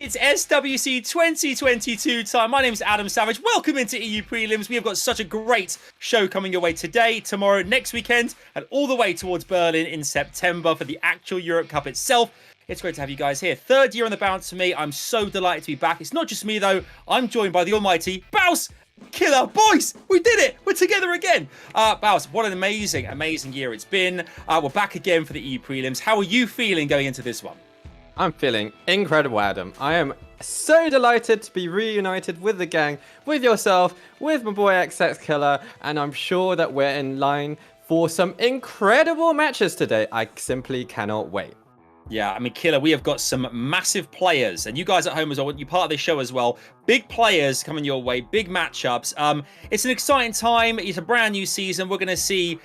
It's SWC 2022 time. My name is Adam Savage. Welcome into EU Prelims. We have got such a great show coming your way today, tomorrow, next weekend, and all the way towards Berlin in September for the actual Europe Cup itself. It's great to have you guys here. Third year on the bounce for me. I'm so delighted to be back. It's not just me, though. I'm joined by the almighty Baus Killer. Boys, we did it. We're together again. Baus, what an amazing, amazing year it's been. We're back again for the EU Prelims. How are you feeling going into this one? I'm feeling incredible, Adam. I am so delighted to be reunited with the gang, with yourself, with my boy RAXXAZ Killer, and I'm sure that we're in line for some incredible matches today. I simply cannot wait. Yeah, I mean, Killer, we have got some massive players, and you guys at home as well, you're part of this show as well. Big players coming your way, big matchups. It's an exciting time. It's a brand new season. We're going to see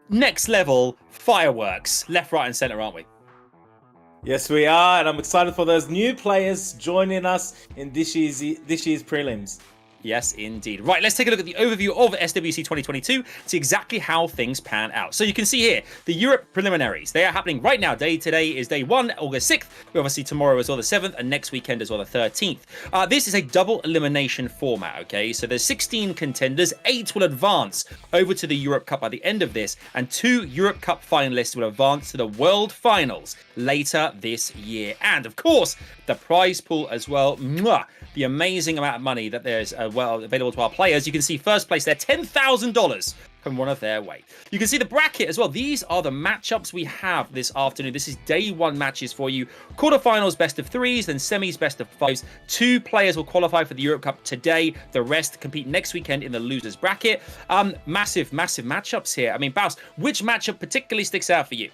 next level fireworks, left, right, and center, aren't we? Yes, we are, and I'm excited for those new players joining us in this year's prelims. Yes, indeed. Right, let's take a look at the overview of SWC 2022, see exactly how things pan out. So you can see here, the Europe preliminaries. They are happening right now. Today is day 1, August 6th. We obviously tomorrow as well, the 7th, and next weekend as well, the 13th. This is a double elimination format, okay? So there's 16 contenders, 8 will advance over to the Europe Cup by the end of this, and 2 Europe Cup finalists will advance to the World Finals later this year. And of course, the prize pool as well. Mwah! The amazing amount of money that there's available to our players. You can see first place there, $10,000 from one of their way. You can see the bracket as well. These are the matchups we have this afternoon. This is day 1 matches for you. Quarterfinals, best of 3s, then semis, best of 5s. 2 players will qualify for the Europe Cup today. The rest compete next weekend in the losers bracket. Massive, massive matchups here. I mean, Baus, which matchup particularly sticks out for you?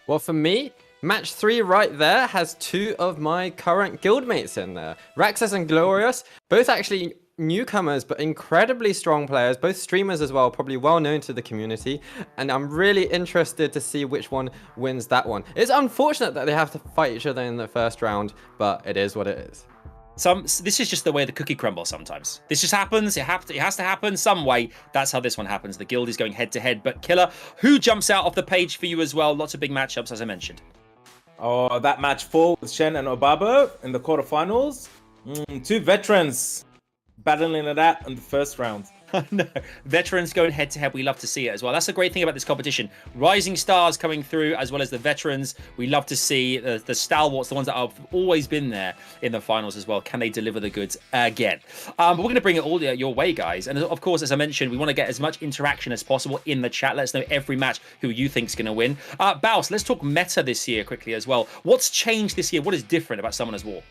Well, for me, Match 3 right there has 2 of my current guildmates in there. RAXXAZ and Glorious, both actually newcomers, but incredibly strong players, both streamers as well, probably well known to the community. And I'm really interested to see which one wins that one. It's unfortunate that they have to fight each other in the first round, but it is what it is. This is just the way the cookie crumbles sometimes. This just happens. It has to happen some way. That's how this one happens. The guild is going head to head. But Killer, who jumps out off the page for you as well? Lots of big matchups, as I mentioned. Oh, that match 4 with CHENE and OBABO in the quarterfinals. 2 veterans battling it out in the first round. No, veterans going head to head. We love to see it as well. That's the great thing about this competition. Rising stars coming through as well as the veterans. We love to see the stalwarts, the ones that have always been there in the finals as well. Can they deliver the goods again? But we're going to bring it all your way, guys. And of course, as I mentioned, we want to get as much interaction as possible in the chat. Let us know every match who you think is going to win. Baus, let's talk meta this year quickly as well. What's changed this year? What is different about Summoner's War?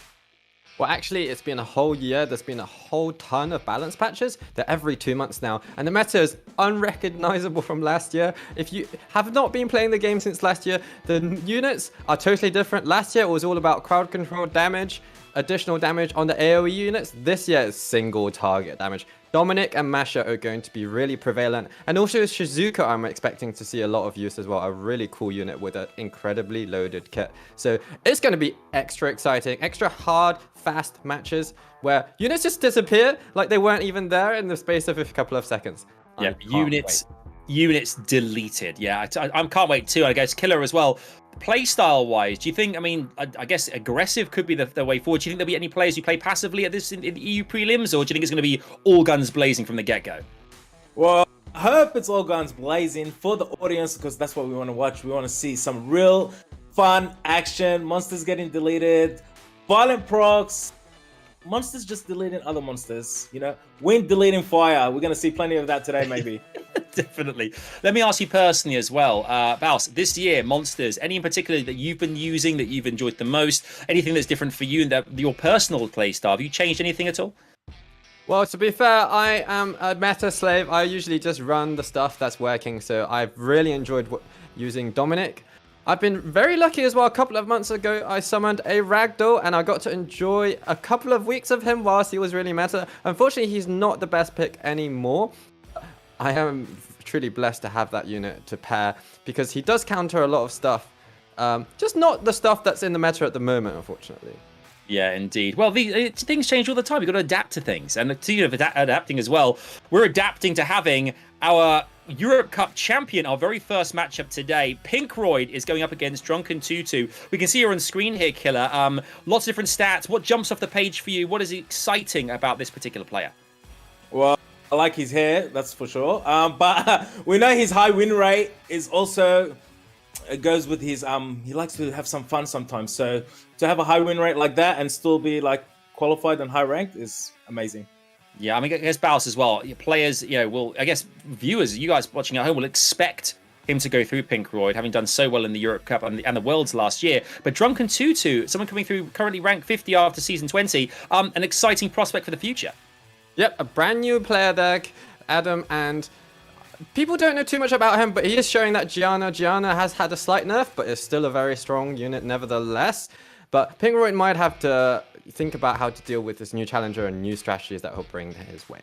Well, actually, it's been a whole year. There's been a whole ton of balance patches. They're every 2 months now. And the meta is unrecognizable from last year. If you have not been playing the game since last year, the units are totally different. Last year, it was all about crowd control damage, additional damage on the AoE units. This year is single target damage. Dominic and Masha are going to be really prevalent. And also Shizuka, I'm expecting to see a lot of use as well. A really cool unit with an incredibly loaded kit. So it's going to be extra exciting, extra hard, fast matches where units just disappear like they weren't even there in the space of a couple of seconds. Yeah, units deleted. Yeah, I can't wait too. I guess Killer as well. Playstyle wise, do you think, I mean, I guess aggressive could be the way forward. Do you think there'll be any players who play passively at this in the EU prelims, or do you think it's going to be all guns blazing from the get-go? Well, I hope it's all guns blazing for the audience, because that's what we want to watch. We want to see some real fun action, monsters getting deleted, violent procs, monsters just deleting other monsters, you know, wind deleting fire. We're going to see plenty of that today, maybe. Definitely. Let me ask you personally as well, Baus, this year, monsters, any in particular that you've been using, that you've enjoyed the most, anything that's different for you and your personal play style? Have you changed anything at all? Well, to be fair, I am a meta slave. I usually just run the stuff that's working, so I've really enjoyed using Dominic. I've been very lucky as well. A couple of months ago, I summoned a Ragdoll, and I got to enjoy a couple of weeks of him whilst he was really meta. Unfortunately, he's not the best pick anymore. I am truly blessed to have that unit to pair because he does counter a lot of stuff. Just not the stuff that's in the meta at the moment, unfortunately. Yeah, indeed. Well, things change all the time. You've got to adapt to things. And speaking of adapting as well, we're adapting to having our Europe Cup champion, our very first matchup today. PINKROID is going up against DRUNKENTUTUH. We can see her on screen here, Killer. Lots of different stats. What jumps off the page for you? What is exciting about this particular player? Well, I like his hair, that's for sure. But we know his high win rate is also goes with his he likes to have some fun sometimes. So to have a high win rate like that and still be like qualified and high ranked is amazing. Yeah, I mean, I guess Baus as well. Players, will, I guess viewers, you guys watching at home will expect him to go through PINKROID, having done so well in the Europe Cup and the Worlds last year. But DRUNKENTUTUH, someone coming through currently ranked 50 after season 20, an exciting prospect for the future. Yep, a brand new player there, Adam, and people don't know too much about him, but he is showing that Gianna has had a slight nerf, but is still a very strong unit nevertheless. But PINKROID might have to think about how to deal with this new challenger and new strategies that he'll bring his way.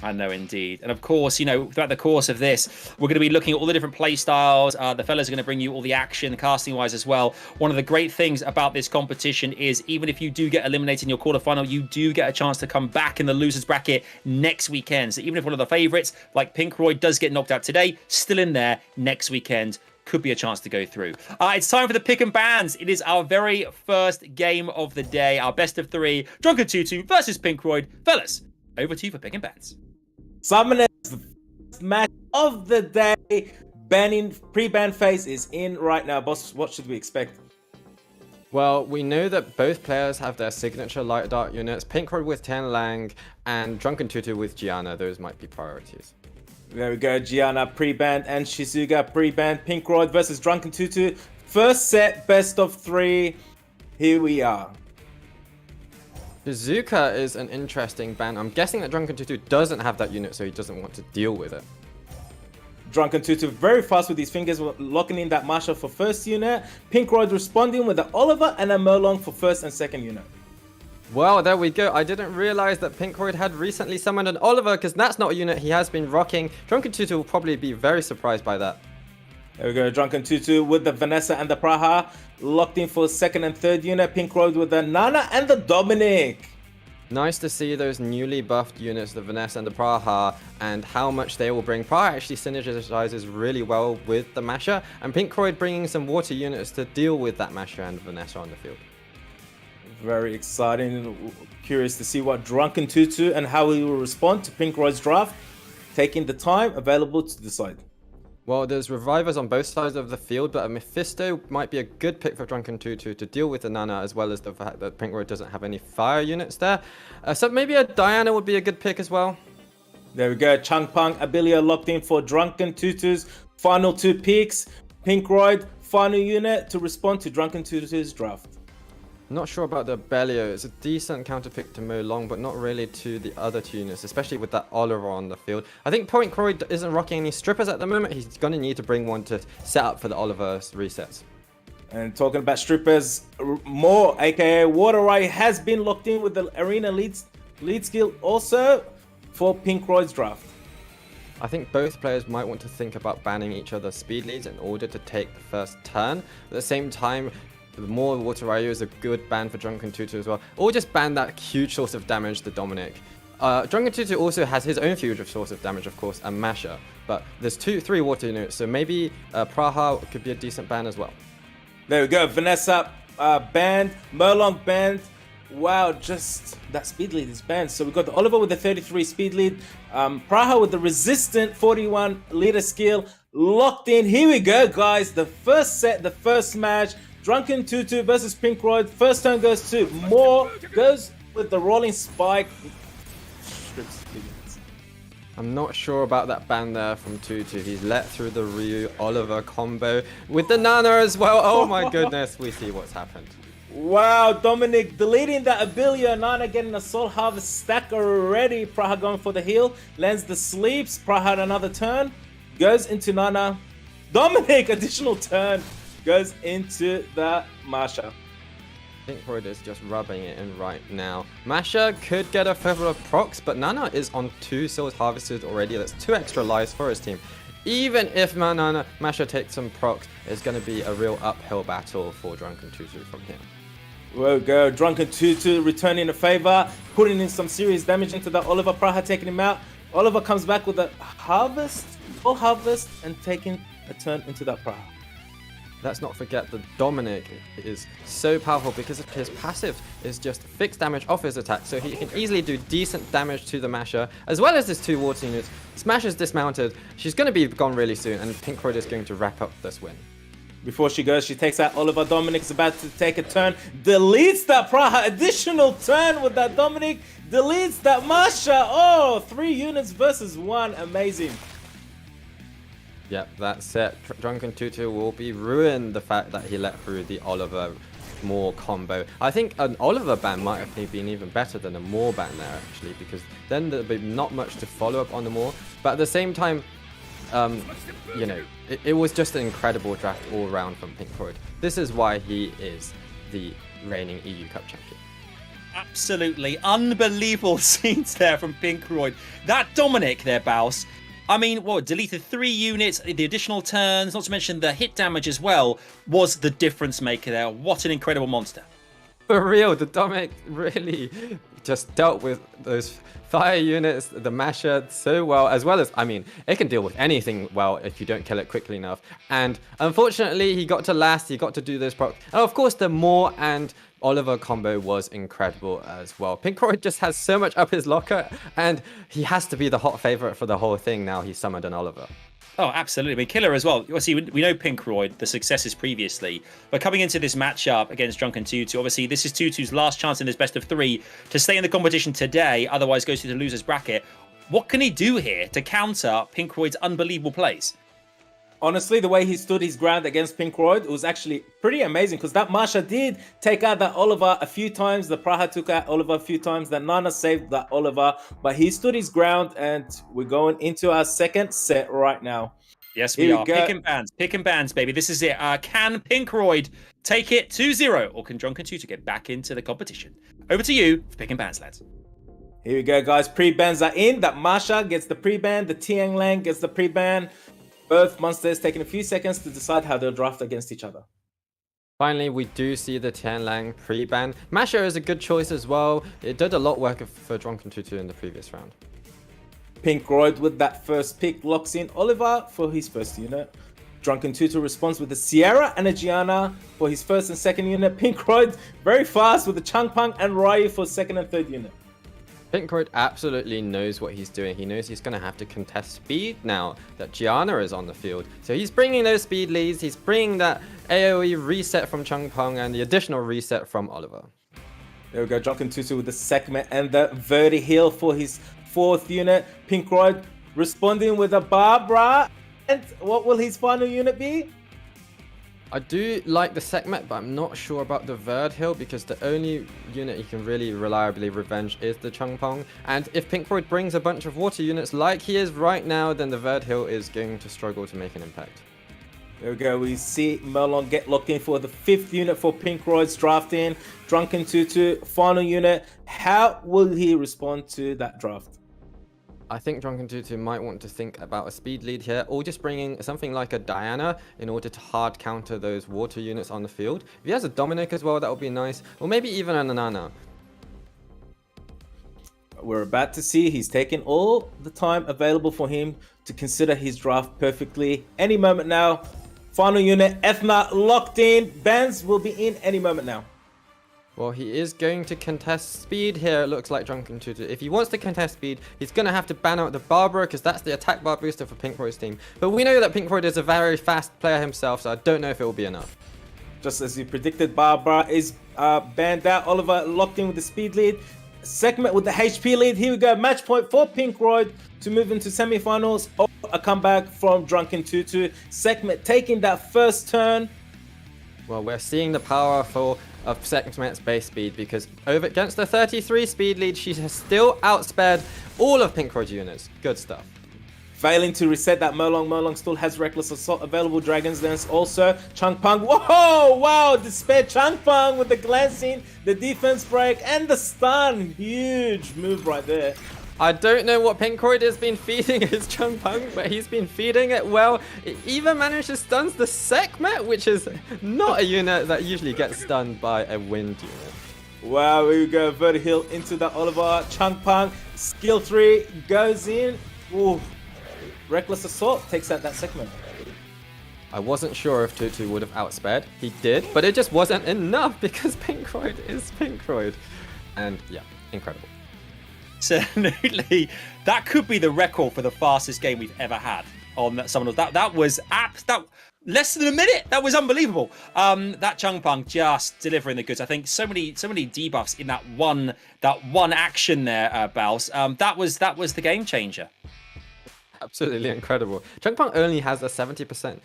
I know, indeed. And of course, throughout the course of this, we're going to be looking at all the different play styles. The fellas are going to bring you all the action, casting-wise as well. One of the great things about this competition is even if you do get eliminated in your quarterfinal, you do get a chance to come back in the losers bracket next weekend. So even if one of the favorites, like PINKROID, does get knocked out today, still in there next weekend, could be a chance to go through. It's time for the pick and bans. It is our very first game of the day, our best of 3. DRUNKENTUTUH versus PINKROID. Fellas, over to you for pick and bans. Summoners, the first match of the day. Pre-ban phase is in right now. Boss, what should we expect? Well, we know that both players have their signature light dart units. PINKROID with Tianlang and DRUNKENTUTUH with Gianna. Those might be priorities. There we go, Gianna pre-banned and Shizuka pre-banned. PINKROID versus DRUNKENTUTUH. First set, best of 3. Here we are. Shizuka is an interesting ban. I'm guessing that DRUNKENTUTUH doesn't have that unit, so he doesn't want to deal with it. DRUNKENTUTUH very fast with his fingers, locking in that Marsha for first unit. PINKROID responding with an Oliver and a Merlong for first and second unit. Well, there we go. I didn't realize that PINKROID had recently summoned an Oliver, because that's not a unit he has been rocking. DRUNKENTUTUH will probably be very surprised by that. There we go, DRUNKENTUTUH with the Vanessa and the Praha, locked in for second and third unit. PINKROID with the Nana and the Dominic. Nice to see those newly buffed units, the Vanessa and the Praha, and how much they will bring. Praha actually synergizes really well with the Masher, and PINKROID bringing some water units to deal with that Masher and Vanessa on the field. Very exciting. Curious to see what DRUNKENTUTUH and how he will respond to PINKROID's draft. Taking the time available to decide. Well, there's revivers on both sides of the field, but a Mephisto might be a good pick for DRUNKENTUTUH to deal with the Nana, as well as the fact that PINKROID doesn't have any fire units there. So maybe a Diana would be a good pick as well. There we go. Changpeng Abilia locked in for DRUNKENTUTUH's final 2 picks. PINKROID final unit to respond to DRUNKENTUTUH's draft. Not sure about the Bellio. It's a decent counter pick to Mo Long, but not really to the other two units, especially with that Oliver on the field. I think PINKROID isn't rocking any strippers at the moment. He's going to need to bring one to set up for the Oliver resets. And talking about strippers, more aka Wateray has been locked in with the arena lead skill also for PINKROID's draft. I think both players might want to think about banning each other's speed leads in order to take the first turn. At the same time, the more Water Ryu is a good ban for DRUNKENTUTUH as well. Or just ban that huge source of damage to Dominic. DRUNKENTUTUH also has his own huge source of damage, of course, and Masher. But there's 3 water units, so maybe Praha could be a decent ban as well. There we go. Vanessa banned. Merlong banned. Wow, just that speed lead is banned. So we got the Oliver with the 33 speed lead. Praha with the resistant 41 leader skill. Locked in. Here we go, guys. The first set, the first match. DRUNKENTUTUH versus PINKROID. First turn goes to Moore. Goes with the rolling spike. I'm not sure about that ban there from Tutu. He's let through the Ryu Oliver combo with the Nana as well. Oh my goodness, we see what's happened. Wow, Dominic deleting that Abilia. Nana getting a Soul Harvest stack already. Praha going for the heal. Lands the sleeps. Praha another turn. Goes into Nana. Dominic additional turn. Goes into the Masha. PINKROID is just rubbing it in right now. Masha could get a feather of procs, but Nana is on 2 souls harvested already. That's 2 extra lives for his team. Even if Masha takes some procs, it's going to be a real uphill battle for DRUNKENTUTUH from here. Well, go DRUNKENTUTUH returning a favor, putting in some serious damage into the Oliver. Praha taking him out. Oliver comes back with a full harvest, and taking a turn into that Praha. Let's not forget that Dominic is so powerful because his passive is just fixed damage off his attack, so he can easily do decent damage to the Masher, as well as his 2 water units. Smash is dismounted, she's going to be gone really soon, and PINKROID is going to wrap up this win. Before she goes, she takes out Oliver. Dominic's about to take a turn, deletes that Praha, additional turn with that Dominic, deletes that Masha. Oh, 3 units versus 1, amazing. Yep, that's it. DRUNKENTUTUH will be ruined the fact that he let through the Oliver Moore combo. I think an Oliver ban might have been even better than a Moore ban there, actually, because then there'd be not much to follow up on the Moore. But at the same time, you know, it was just an incredible draft all around from PINKROID. This is why he is the reigning EU Cup champion. Absolutely unbelievable scenes there from PINKROID. That Dominic there, Baus. I mean, what, deleted 3 units, the additional turns, not to mention the hit damage as well, was the difference maker there. What an incredible monster. For real, the Dominic really just dealt with those fire units, the Masher, so well, as well as, I mean, it can deal with anything well if you don't kill it quickly enough. And unfortunately, he got to last, he got to do those procs. And of course, the Moore and Oliver combo was incredible as well. PINKROID just has so much up his locker, and he has to be the hot favorite for the whole thing now he's summoned an Oliver. Oh, absolutely. I mean, killer as well. Obviously, we know PINKROID, the successes previously, but coming into this matchup against DRUNKENTUTUH, obviously, this is Tutu's last chance in this best of 3 to stay in the competition today, otherwise goes through the loser's bracket. What can he do here to counter PINKROID's unbelievable plays? Honestly, the way he stood his ground against PINKROID was actually pretty amazing, because that Masha did take out that Oliver a few times. The Praha took out Oliver a few times. The Nana saved that Oliver, but he stood his ground, and we're going into our second set right now. Yes, we are. Pick and bans, baby. This is it. Can PINKROID take it 2-0, or can DRUNKENTUTUH get back into the competition? Over to you for pick and bans, lads. Here we go, guys. Pre-bans are in. That Masha gets the pre-ban. The Tiang Lang gets the pre-ban. Both monsters taking a few seconds to decide how they'll draft against each other. Finally, we do see the Tianlang pre-ban. Masher is a good choice as well. It did a lot of work for DRUNKENTUTUH in the previous round. PINKROID with that first pick locks in Oliver for his first unit. DRUNKENTUTUH responds with the Sierra and a Gianna for his first and second unit. PINKROID very fast with the Changpeng and Ryu for second and third unit. PINKROID absolutely knows what he's doing. He knows he's going to have to contest speed now that Gianna is on the field. So he's bringing those speed leads. He's bringing that AoE reset from Changpeng and the additional reset from Oliver. There we go. DRUNKENTUTUH with the segment and the Verdi heal for his fourth unit. PINKROID responding with a Barbara. And what will his final unit be? I do like the segment, but I'm not sure about the Verd Hill because the only unit you can really reliably revenge is the Changpeng. And if PINKROID brings a bunch of water units like he is right now, then the Verd Hill is going to struggle to make an impact. There we go. We see Merlon get locked in for the fifth unit for PINKROID's drafting. DRUNKENTUTUH, final unit. How will he respond to that draft? I think DRUNKENTUTUH might want to think about a speed lead here, or just bringing something like a Diana in order to hard counter those water units on the field. If he has a Dominic as well, that would be nice, or maybe even a Nana. We're about to see he's taking all the time available for him to consider his draft perfectly. Any moment now. Final unit, Ethna locked in. Bans will be in any moment now. Well, he is going to contest speed here, it looks like DRUNKENTUTUH. If he wants to contest speed, he's going to have to ban out the Barbara, because that's the attack bar booster for PINKROID's team. But we know that PINKROID is a very fast player himself, so I don't know if it will be enough. Just as you predicted, Barbara is banned out. Oliver locked in with the speed lead. Segment with the HP lead. Here we go. Match point for PINKROID to move into semifinals, or a comeback from DRUNKENTUTUH. Segment taking that first turn. Well, we're seeing the power of Segment's base speed, because over against the 33 speed lead, she has still outspared all of PINKROID's units. Good stuff. Failing to reset that Merlong. Merlong still has Reckless Assault available. Dragon's Dance also. Changpeng. Whoa! Wow! Despair Changpeng with the glancing, the defense break, and the stun. Huge move right there. I don't know what PINKROID has been feeding his Changpeng, but he's been feeding it well. It even managed to stun the Sekhmet, which is not a unit that usually gets stunned by a wind unit. Wow, we go vertical into the Oliver. Changpang, skill 3 goes in. Ooh. Reckless Assault takes out that segment. I wasn't sure if Tutu would have outsped. He did, but it just wasn't enough because PINKROID is PINKROID. And yeah, incredible. Absolutely. That could be the record for the fastest game we've ever had on Summoners. That was less than a minute. That was unbelievable. That Changpang just delivering the goods. I think so many debuffs in that one action there, Baus. That was the game changer. Absolutely incredible. Changpang only has a 75%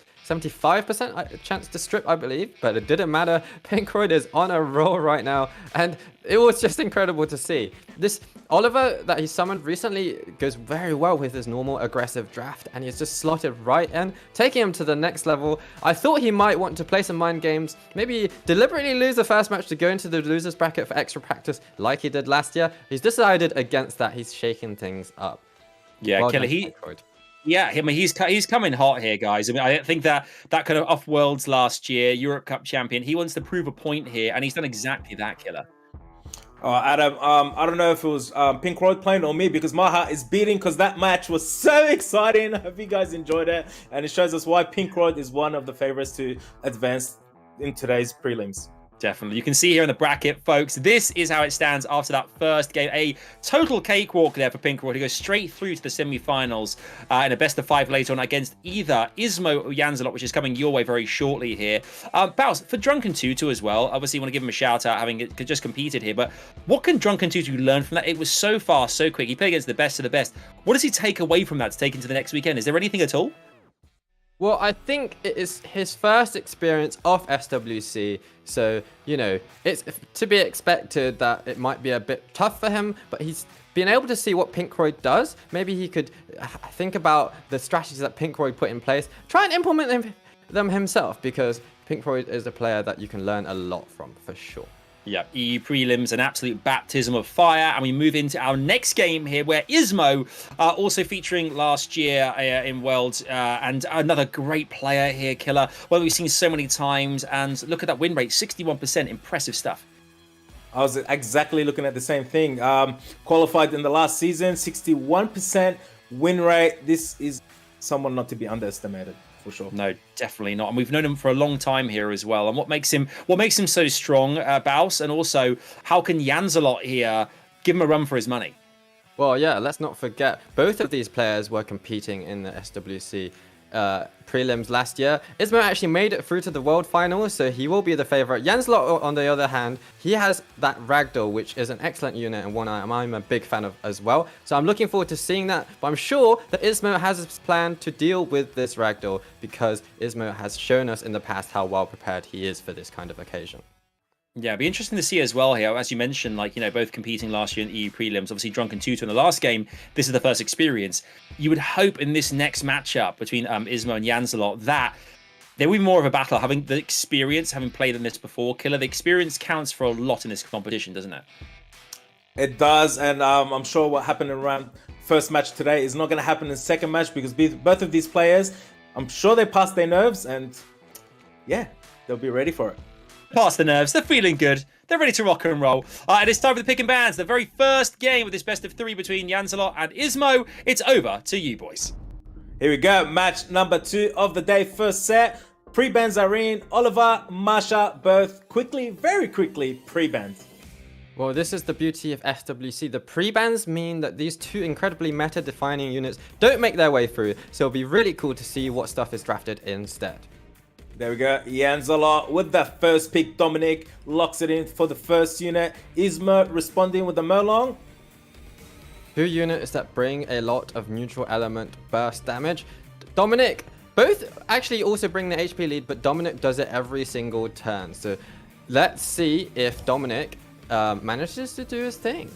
chance to strip, I believe, but it didn't matter. PINKROID is on a roll right now, and it was just incredible to see. This Oliver that he summoned recently goes very well with his normal aggressive draft, and he's just slotted right in, taking him to the next level. I thought he might want to play some mind games, maybe deliberately lose the first match to go into the losers bracket for extra practice like he did last year. He's decided against that. He's shaking things up. Yeah, Well Killer. done, Yeah, I mean, he's coming hot here, guys. I mean, I think that kind of off Worlds last year, Europe Cup champion, he wants to prove a point here, and he's done exactly that, Killer. Adam, I don't know if it was PINKROID playing or me, because my heart is beating because that match was so exciting. I hope you guys enjoyed it, and it shows us why PINKROID is one of the favorites to advance in today's prelims. Definitely. You can see here in the bracket, folks, this is how it stands after that first game. A total cakewalk there for PINKROID. He goes straight through to the semi-finals in a best-of-5 later on against either ISMOO or JANZELOT, which is coming your way very shortly here. Baus, for DRUNKENTUTUH as well, obviously you want to give him a shout-out having just competed here, but what can DRUNKENTUTUH learn from that? It was so fast, so quick. He played against the best of the best. What does he take away from that to take into the next weekend? Is there anything at all? Well, I think it is his first experience off SWC, so, you know, it's to be expected that it might be a bit tough for him, but he's been able to see what PINKROID does. Maybe he could think about the strategies that PINKROID put in place, try and implement them himself, because PINKROID is a player that you can learn a lot from, for sure. Yeah, EU prelims, an absolute baptism of fire. And we move into our next game here, where ISMOO, also featuring last year in Worlds, and another great player here, Killer. Well, we've seen so many times, and look at that win rate, 61%, impressive stuff. I was exactly looking at the same thing. Qualified in the last season, 61% win rate. This is someone not to be underestimated. For sure. No, definitely not. And we've known him for a long time here as well. And what makes him so strong, Baus, and also how can JANZELOT here give him a run for his money? Well, yeah, let's not forget, both of these players were competing in the SWC prelims last year. ISMOO actually made it through to the World Finals, so he will be the favorite. JANZELOT, on the other hand, he has that Ragdoll, which is an excellent unit and one I'm a big fan of as well. So I'm looking forward to seeing that, but I'm sure that ISMOO has his plan to deal with this Ragdoll, because ISMOO has shown us in the past how well prepared he is for this kind of occasion. Yeah, it'd be interesting to see as well here, as you mentioned, like, you know, both competing last year in EU prelims, obviously DRUNKENTUTUH in the last game, this is the first experience. You would hope in this next matchup between ISMOO and JANZELOT that there will be more of a battle, having the experience, having played in this before. Killer, the experience counts for a lot in this competition, doesn't it? It does, and I'm sure what happened around first match today is not going to happen in the second match, because both of these players, I'm sure they passed their nerves, and yeah, they'll be ready for it. Past the nerves, they're feeling good, they're ready to rock and roll. And it's time for the pick and bans, the very first game of this best of 3 between JANZELOT and ISMOO. It's over to you boys. Here we go, match number 2 of the day, first set. Pre-bans are in. Oliver, Masha, both very quickly pre-banned. Well, this is the beauty of SWC. The pre-bans mean that these two incredibly meta-defining units don't make their way through, so it'll be really cool to see what stuff is drafted instead. There we go, JANZELOT with the first pick. Dominic locks it in for the first unit. ISMOO responding with the Merlong. Two units that bring a lot of neutral element burst damage. Dominic, both actually also bring the HP lead, but Dominic does it every single turn. So let's see if Dominic manages to do his thing.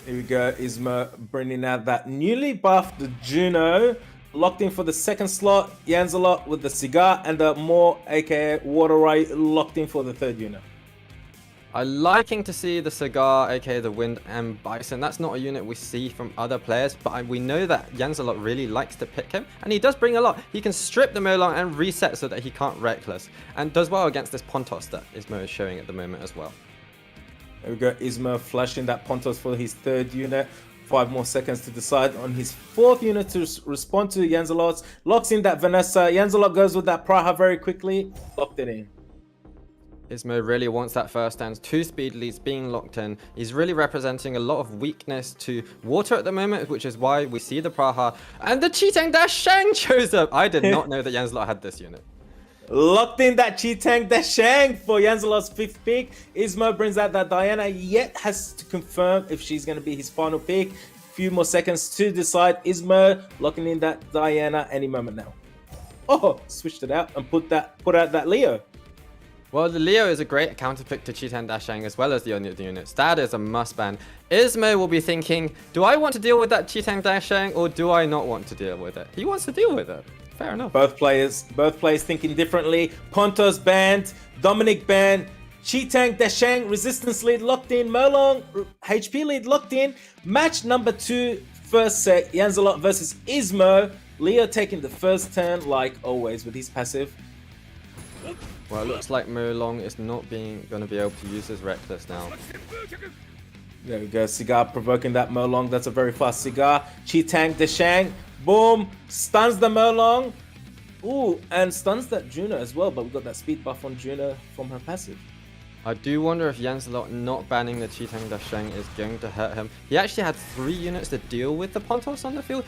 Here we go, ISMOO bringing out that newly buffed Juno. Locked in for the second slot. JANZELOT with the Cigar and the More aka Water Ray locked in for the third unit. I'm liking to see the Cigar aka the Wind and Bison. That's not a unit we see from other players, but we know that JANZELOT really likes to pick him, and he does bring a lot. He can strip the Merlong and reset so that he can't Reckless, and does well against this Pontos that ISMOO is showing at the moment as well. There we go. ISMOO flashing that Pontos for his 3rd unit. 5 more seconds to decide on his 4th unit to respond to JANZELOT. Locks in that Vanessa. JANZELOT goes with that Praha very quickly. Locked it in. ISMOO really wants that first stand. 2 speed leads being locked in. He's really representing a lot of weakness to water at the moment, which is why we see the Praha. And the Chitang Dashang shows up. I did not know that JANZELOT had this unit. Locked in that Chitang Dashang for JANZELOT's 5th pick. ISMOO brings out that Diana, yet has to confirm if she's going to be his final pick. Few more seconds to decide. ISMOO locking in that Diana any moment now. Oh, switched it out and put out that Leo. Well, the Leo is a great counterpick to Chitang Dashang as well as the other units. That is a must ban. ISMOO will be thinking, do I want to deal with that Chitang Dashang or do I not want to deal with it? He wants to deal with it. Fair enough. Both players thinking differently. Pontos banned, Dominic banned, Chitang Dashang resistance lead locked in, Molong HP lead locked in. Match number 2, first set, JANZELOT versus ISMOO. Leo taking the first turn like always with his passive. Well, it looks like Molong is not going to be able to use his Reckless now. There we go, Cigar provoking that Molong. That's a very fast Cigar. Chitang Dashang, boom, stuns the Molong. Ooh, and stuns that Juno as well, but we've got that speed buff on Juno from her passive. I do wonder if JANZELOT not banning the Chitang Dashang is going to hurt him. He actually had 3 units to deal with the Pontos on the field.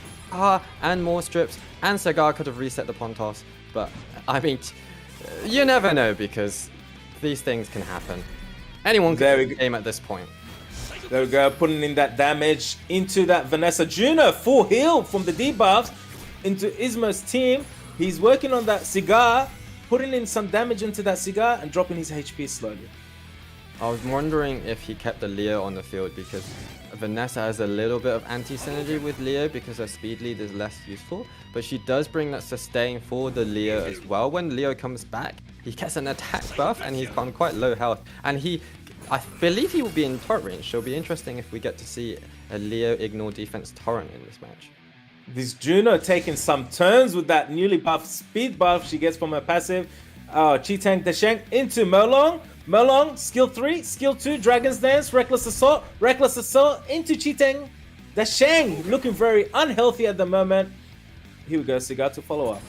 And more strips, and Cigar could have reset the Pontos. But, I mean, you never know because these things can happen. Anyone can win the game at this point. There we go, putting in that damage into that Vanessa. Juno, full heal from the debuffs into ISMOO's team. He's working on that Cigar, putting in some damage into that Cigar and dropping his HP slowly. I was wondering if he kept the Leo on the field because Vanessa has a little bit of anti-synergy with Leo because her speed lead is less useful, but she does bring that sustain for the Leo as well. When Leo comes back, he gets an attack buff and he's on quite low health, and I believe he will be in turret range, so it'll be interesting if we get to see a Leo ignore defense torrent in this match. This Juno taking some turns with that newly buffed speed buff she gets from her passive. Chitang Dashang into Molong. Molong, skill 3, skill 2, Dragon's Dance, Reckless Assault into Chitang Dashang. Looking very unhealthy at the moment. Here we go, Cigar to follow up.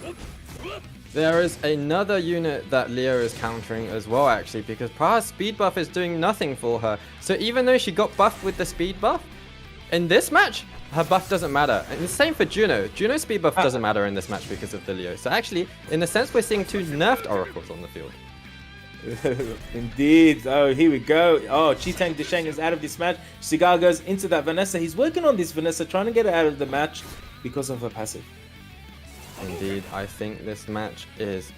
There is another unit that Leo is countering as well, actually, because Praha's speed buff is doing nothing for her. So even though she got buffed with the speed buff, in this match, her buff doesn't matter. And the same for Juno. Juno's speed buff doesn't matter in this match because of the Leo. So actually, in a sense, we're seeing 2 nerfed oracles on the field. Indeed. Oh, here we go. Oh, Chitang Dashang is out of this match. Cigar goes into that Vanessa. He's working on this Vanessa, trying to get her out of the match because of her passive. Indeed, I think this match is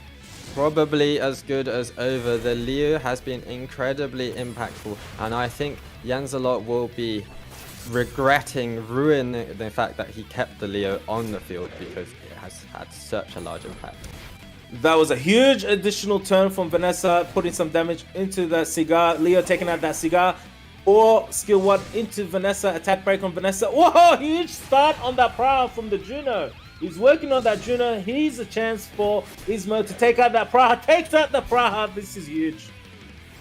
probably as good as over. The Leo has been incredibly impactful, and I think JANZELOT will be ruining the fact that he kept the Leo on the field because it has had such a large impact. That was a huge additional turn from Vanessa, putting some damage into the Cigar. Leo taking out that Cigar. Or skill 1 into Vanessa, attack break on Vanessa. Whoa, huge start on that Praha from the Juno. He's working on that Juno. Here's a chance for ISMOO to take out that Praha. Takes out the Praha. This is huge.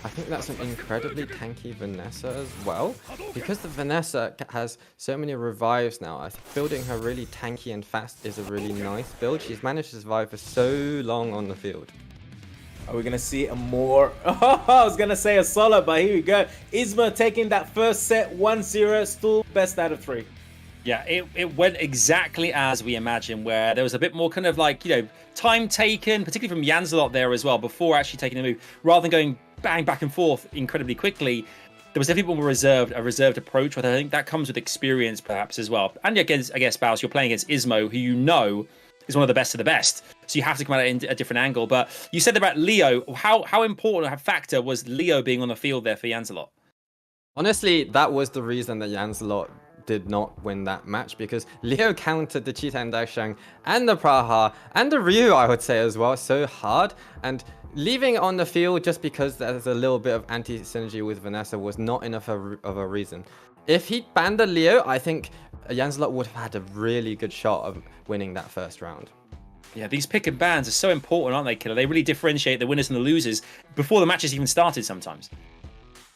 I think that's an incredibly tanky Vanessa as well, because the Vanessa has so many revives now. I think building her really tanky and fast is a really nice build. She's managed to survive for so long on the field. Are we going to see a more... Oh, I was going to say a solo, but here we go. ISMOO taking that first set 1-0, still best out of 3. Yeah, it went exactly as we imagined, where there was a bit more kind of like, time taken, particularly from JANZELOT there as well, before actually taking a move, rather than going bang back and forth incredibly quickly. There was definitely more a reserved approach, but I think that comes with experience perhaps as well. And against, I guess, Baus, you're playing against ISMOO, who is one of the best of the best. So you have to come at it in a different angle. But you said about Leo, how important a factor was Leo being on the field there for JANZELOT? Honestly, that was the reason that JANZELOT did not win that match, because Leo countered the Chitang Dashang and the Praha and the Ryu, I would say as well, so hard, and leaving it on the field just because there's a little bit of anti-synergy with Vanessa was not enough of a reason. If he banned the Leo, I think JANZELOT would have had a really good shot of winning that first round. Yeah, these pick and bans are so important, aren't they, Killer? They really differentiate the winners and the losers before the matches even started sometimes.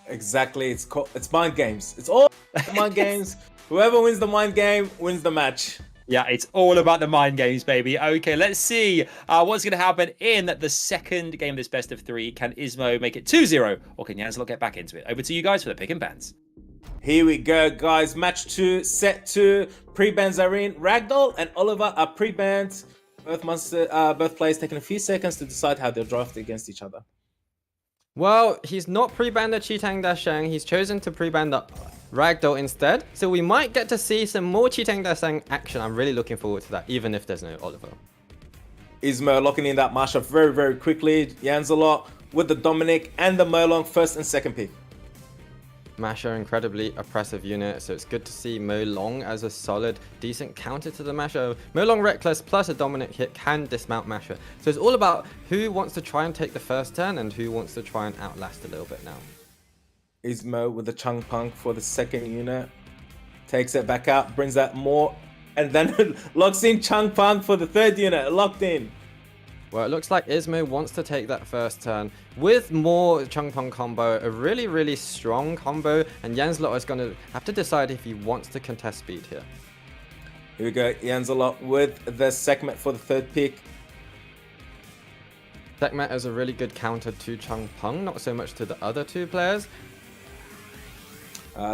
Exactly. It's mind games. It's all mind games. Whoever wins the mind game wins the match. Yeah, it's all about the mind games, baby. Okay, let's see what's going to happen in the second game of this best of 3. Can ISMOO make it 2-0, or can JANZELOT get back into it? Over to you guys for the pick and bans. Here we go, guys. Match 2, set 2. Pre-bans are in. Ragdoll and Oliver are pre-banned. Both players taking a few seconds to decide how they'll draft against each other. Well, he's not pre-banned the Chitang Dashang. He's chosen to pre-ban the Ragdoll instead. So we might get to see some more Chitang Dashang action. I'm really looking forward to that, even if there's no Oliver. ISMOO locking in that matchup very, very quickly. JANZELOT with the Dominic and the Molong first and second pick. Masher, incredibly oppressive unit, so it's good to see Molong as a solid, decent counter to the Masher. Molong Reckless plus a Dominic hit can dismount Masher. So it's all about who wants to try and take the first turn and who wants to try and outlast a little bit now. ISMOO with the Chung Punk for the second unit. Takes it back out, brings that more, and then locks in Chung Punk for the third unit. Locked in. Well, it looks like ISMOO wants to take that first turn with more Chung Pong combo, a really, really strong combo, and JANZELOT is going to have to decide if he wants to contest speed here. Here we go, JANZELOT with the Sekhmet for the third pick. Sekhmet is a really good counter to Chung Pong, not so much to the other two players.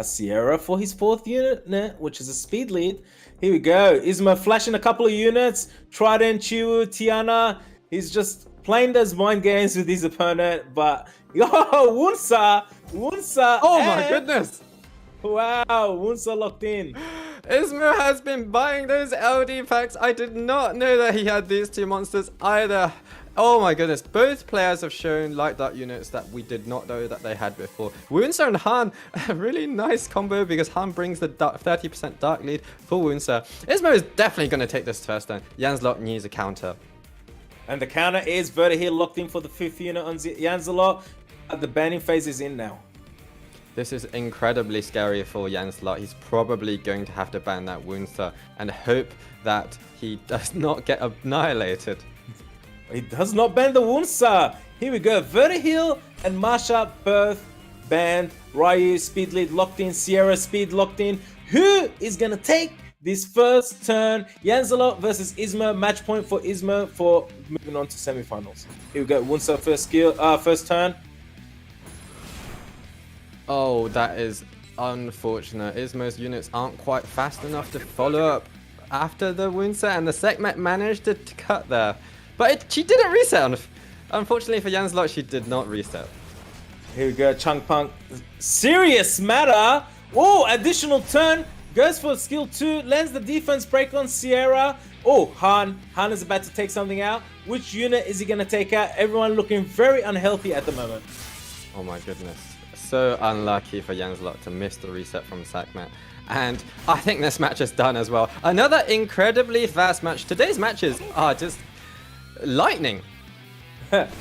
Sierra for his fourth unit, which is a speed lead. Here we go, ISMOO flashing a couple of units. Trident, Chiwu, Tiana. He's just playing those mind games with his opponent, but yo, Wunsa! Oh my goodness! Wow, Wunsa locked in. ISMOO has been buying those LD packs. I did not know that he had these two monsters either. Oh my goodness, both players have shown light dark units that we did not know that they had before. Wunsa and Han, a really nice combo because Han brings the 30% dark lead for Wunsa. ISMOO is definitely going to take this first turn. JANZELOT needs a counter. And the counter is Vertihil locked in for the fifth unit on JANZELOT. The banning phase is in now. This is incredibly scary for JANZELOT. He's probably going to have to ban that Wunsa and hope that he does not get annihilated. He does not ban the Wunsa. Here we go. Vertihil and Masha both banned. Ryu speed lead locked in. Sierra speed locked in. Who is going to take this first turn? JANZELOT versus ISMOO. Match point for ISMOO for moving on to semifinals. Here we go. Wunsa first turn. Oh, that is unfortunate. ISMOO's units aren't quite fast enough to follow up after the Wunsa, and the Sekhmet managed to cut there. But she didn't reset. Unfortunately for JANZELOT, she did not reset. Here we go. Chung Punk. Serious matter. Oh, additional turn. Goes for skill 2. Lands the defense break on Sierra. Oh, Han. Han is about to take something out. Which unit is he going to take out? Everyone looking very unhealthy at the moment. Oh my goodness. So unlucky for JANZELOT to miss the reset from Sekhmet. And I think this match is done as well. Another incredibly fast match. Today's matches are just lightning.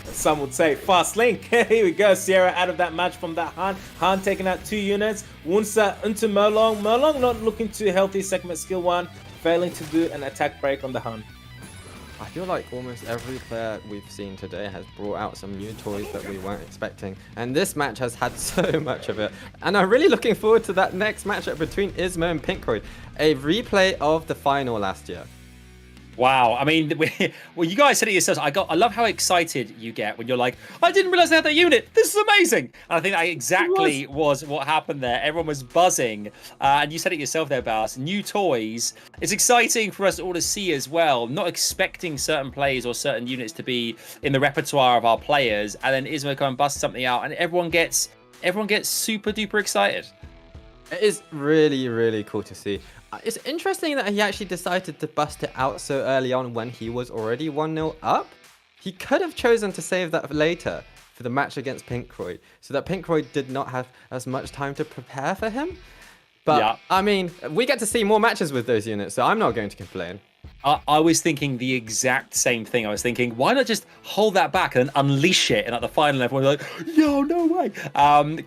Some would say fast link. Here we go. Sierra out of that match from that Han. Han taking out 2 units. Wunsa into Molong. Molong not looking too healthy. Sekhmet skill 1. Failing to do an attack break on the Han. I feel like almost every player we've seen today has brought out some new toys that we weren't expecting. And this match has had so much of it. And I'm really looking forward to that next matchup between ISMOO and PINKROID. A replay of the final last year. Wow, I mean, well, you guys said it yourselves. I love how excited you get when you're like, I didn't realize they had that unit. This is amazing. And I think that exactly was what happened there. Everyone was buzzing. And you said it yourself there, Bass. New toys. It's exciting for us all to see as well. Not expecting certain plays or certain units to be in the repertoire of our players. And then ISMOO come and bust something out. And everyone gets super duper excited. It is really, really cool to see. It's interesting that he actually decided to bust it out so early on when he was already 1-0 up. He could have chosen to save that for later for the match against PINKROID, so that PINKROID did not have as much time to prepare for him. But, yeah. I mean, we get to see more matches with those units, so I'm not going to complain. I was thinking the exact same thing. I was thinking, why not just hold that back and unleash it? And at the final, everyone's like, "Yo, no way!"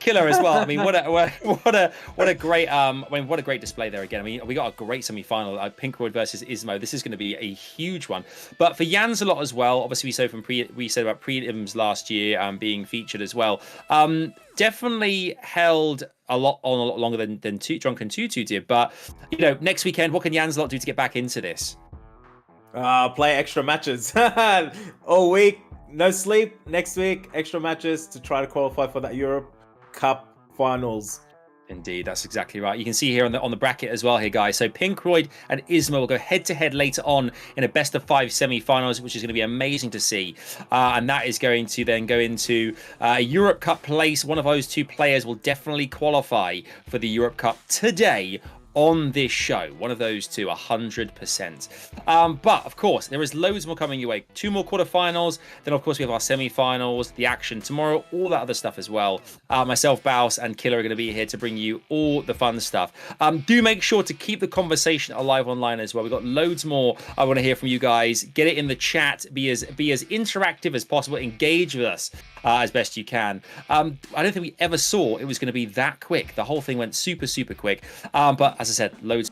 Killer as well. I mean, what a great what a great display there again. I mean, we got a great semi-final. PINKROID versus ISMOO. This is going to be a huge one. But for JANZELOT as well. Obviously, we said about prelims last year being featured as well. Definitely held a lot longer than DRUNKENTUTUH did. But you know, next weekend, what can JANZELOT do to get back into this? Play extra matches all week, no sleep. Next week, extra matches to try to qualify for that Europe Cup finals. Indeed, that's exactly right. You can see here on the bracket as well here, guys. So PINKROID and ISMOO will go head-to-head later on in a best-of-5 semi-finals, which is going to be amazing to see. And that is going to then go into a Europe Cup place. One of those two players will definitely qualify for the Europe Cup today on this show. One of those two, 100%. But of course, there is loads more coming your way. 2 more quarterfinals. Then of course we have our semi-finals, the action tomorrow, all that other stuff as well. Myself, Baus, and Killer are going to be here to bring you all the fun stuff. Do make sure to keep the conversation alive online as well. We've got loads more I want to hear from you guys. Get it in the chat. Be as interactive as possible. Engage with us as best you can. I don't think we ever saw it was going to be that quick. The whole thing went super, super quick. But as I said, loads.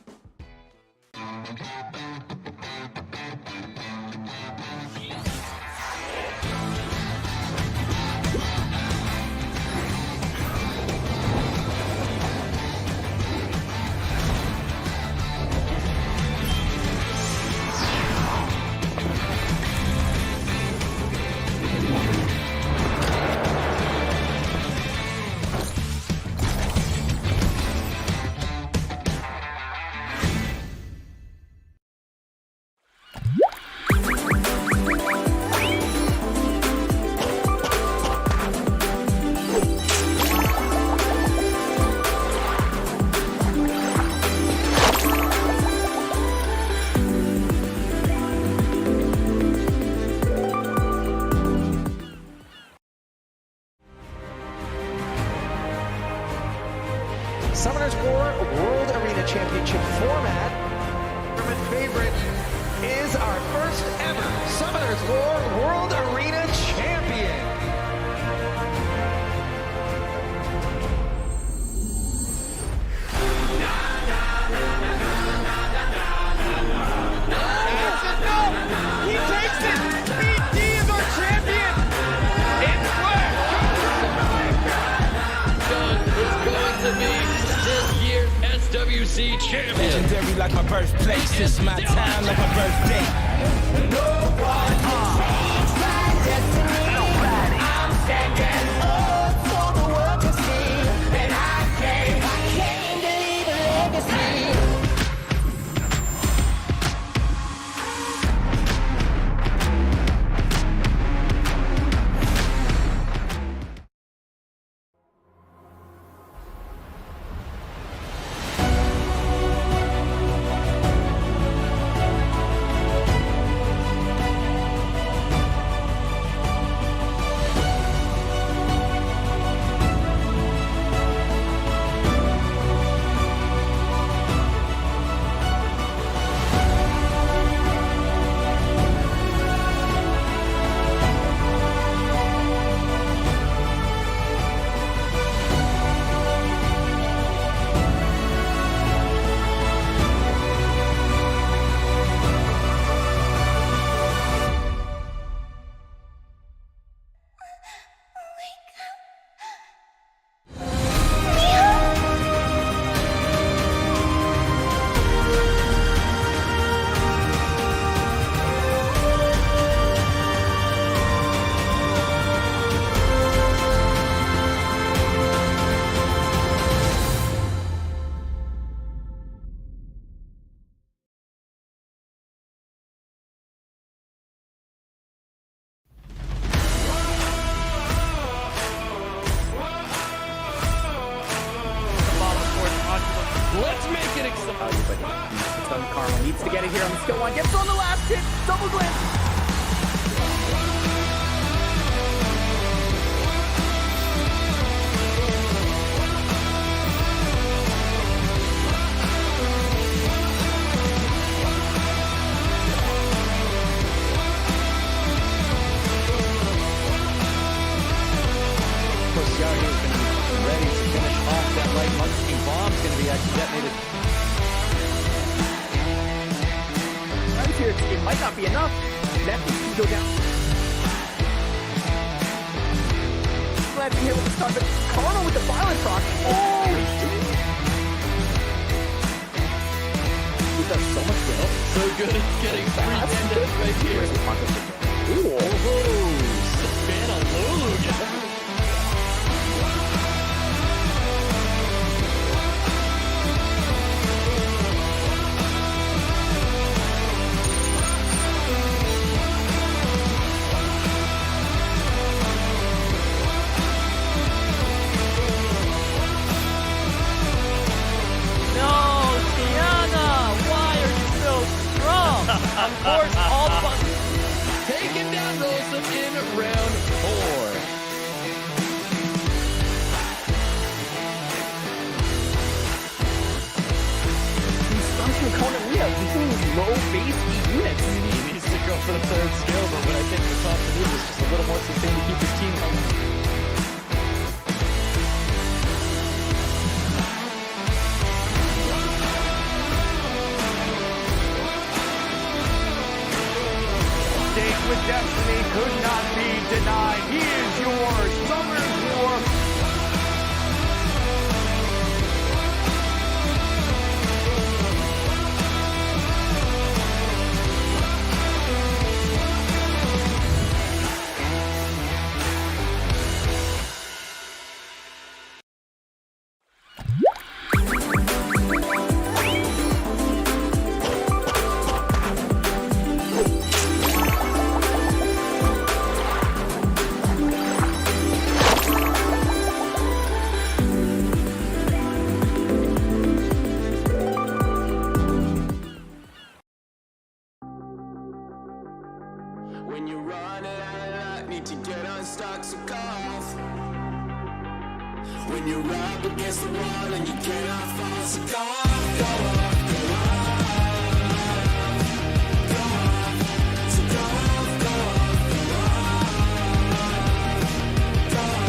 Summoners War World Arena Championship format. Tournament favorite is our first ever Summoners War World Arena Champion. He takes it! BD is our champion! It's It's going to be this year's SWC champion. Legendary like my birthplace. It's my time like my birthday. No one my destiny. I'm standing up for the world to see. And I came to leave a legacy. Let's make it exciting. It's on Karma. Needs to get it here on the skill one. Gets on the last hit. Double glance. go down. Glancing here with the stun, but Karma with the violent proc. Oh, he does so much well. So good at getting free right here. Ooh. Oh, Savannah Lulu. Of course, all buttons taken down Rosa in round 4. These stunts from Kona Ria using these low base units. He needs to go for the 3rd skill, but what I think the top to do is just a little more sustained to keep his team coming. With destiny could not be denied. He is yours. Summer's War. When you're running out of luck, need to get unstuck, so go off. When you're up against the wall and you cannot fall, so go off, go off, go off, go off, so go off, go off, go off, go off.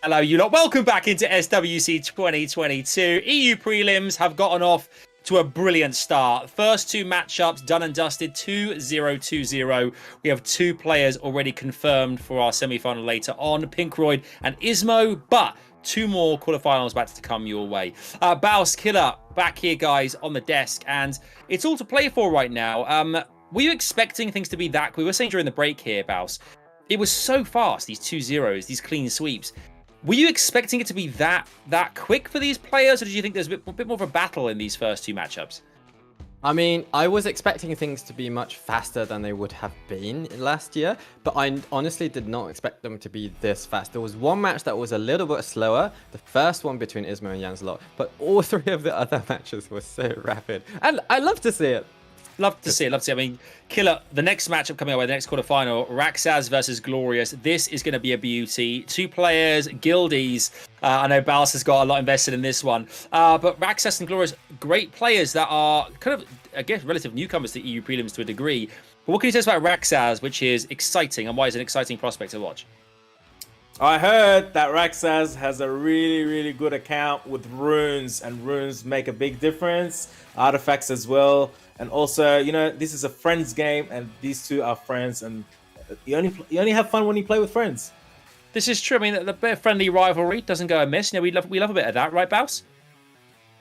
Hello, you lot. Welcome back into SWC 2022. EU prelims have gotten off to a brilliant start. First two matchups done and dusted, 2-0-2-0. We have two players already confirmed for our semi-final later on, PINKROID and ISMOO. But 2 more quarterfinals about to come your way. Baus, Killer, back here, guys, on the desk, and it's all to play for right now. Were you expecting things to be that? We were saying during the break here, Baus, it was so fast, these 2-0s, these clean sweeps. Were you expecting it to be that quick for these players, or did you think there's a bit more of a battle in these first 2 matchups? I mean, I was expecting things to be much faster than they would have been last year, but I honestly did not expect them to be this fast. There was one match that was a little bit slower, the first one between ISMOO and JANZELOT, but all 3 of the other matches were so rapid. And I love to see it. Love to see it. I mean, Killer, the next matchup coming away, the next quarterfinal, RAXXAZ versus Glorious. This is going to be a beauty. 2 players, guildies. I know Baus has got a lot invested in this one. But RAXXAZ and Glorious, great players that are kind of, I guess, relative newcomers to EU prelims to a degree. But what can you tell us about RAXXAZ, which is exciting, and why is it an exciting prospect to watch? I heard that RAXXAZ has a really good account with runes, and runes make a big difference. Artifacts as well. And also, you know, this is a friends game, and these 2 are friends, and you only have fun when you play with friends. This is true. I mean, the bit of friendly rivalry doesn't go amiss. You know, we love a bit of that, right, Baus?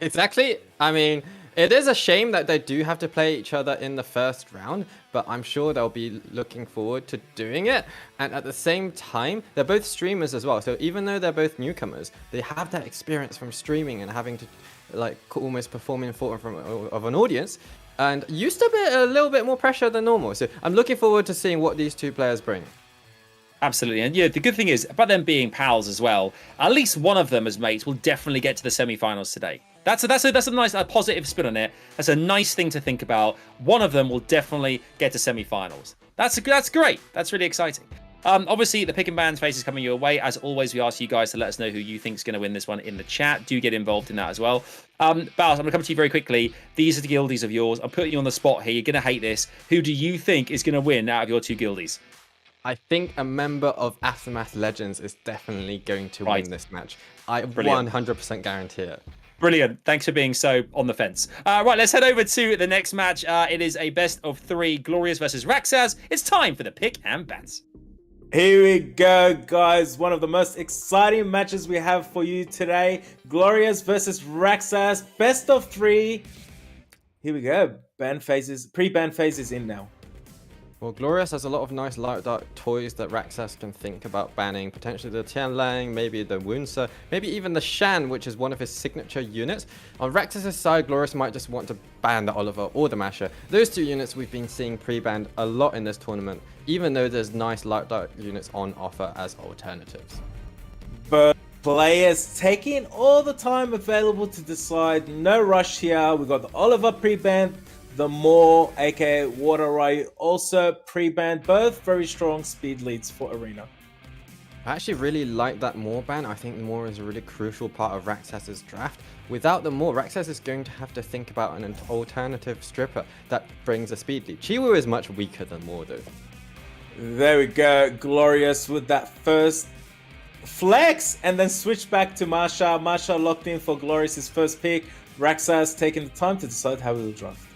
Exactly. I mean, it is a shame that they do have to play each other in the first round, but I'm sure they'll be looking forward to doing it. And at the same time, they're both streamers as well. So even though they're both newcomers, they have that experience from streaming and having to like almost perform in front of an audience, and used to be a little bit more pressure than normal. So I'm looking forward to seeing what these 2 players bring. Absolutely. And yeah, the good thing is, about them being pals as well, at least one of them as mates will definitely get to the semi-finals today. That's a nice positive spin on it. That's a nice thing to think about. One of them will definitely get to semi-finals. That's great. That's really exciting. Obviously, the pick and ban phase is coming your way. As always, we ask you guys to let us know who you think is going to win this one in the chat. Do get involved in that as well. Baus, I'm going to come to you very quickly. These are the guildies of yours. I'm putting you on the spot here. You're going to hate this. Who do you think is going to win out of your 2 guildies? I think a member of Aftermath Legends is definitely going to win this match. I 100% guarantee it. Brilliant. Thanks for being so on the fence. Right, let's head over to the next match. It is a best of 3 Glorious versus RAXXAZ. It's time for the pick and bans. Here we go, guys. One of the most exciting matches we have for you today. Glorious versus RAXXAZ. Best of 3. Here we go. Ban phases, pre-ban phases in now. Well, Glorious has a lot of nice light dark toys that RAXXAZ can think about banning. Potentially the Tianlang, maybe the Wunsa, maybe even the Shan, which is one of his signature units. On RAXXAZ's side, Glorious might just want to ban the Oliver or the Masher. Those 2 units we've been seeing pre-banned a lot in this tournament, even though there's nice light dark units on offer as alternatives. But players taking all the time available to decide. No rush here. We got the Oliver pre-banned. The Moore, aka Water Ray, also pre-banned. Both very strong speed leads for Arena. I actually really like that Moore ban. I think Moore is a really crucial part of RAXXAZ's draft. Without the Moore, RAXXAZ is going to have to think about an alternative stripper that brings a speed lead. Chiwu is much weaker than Moore though. There we go. Glorious with that first flex, and then switch back to Marsha. Marsha locked in for Glorious's first pick. RAXXAZ taking the time to decide how he will draft.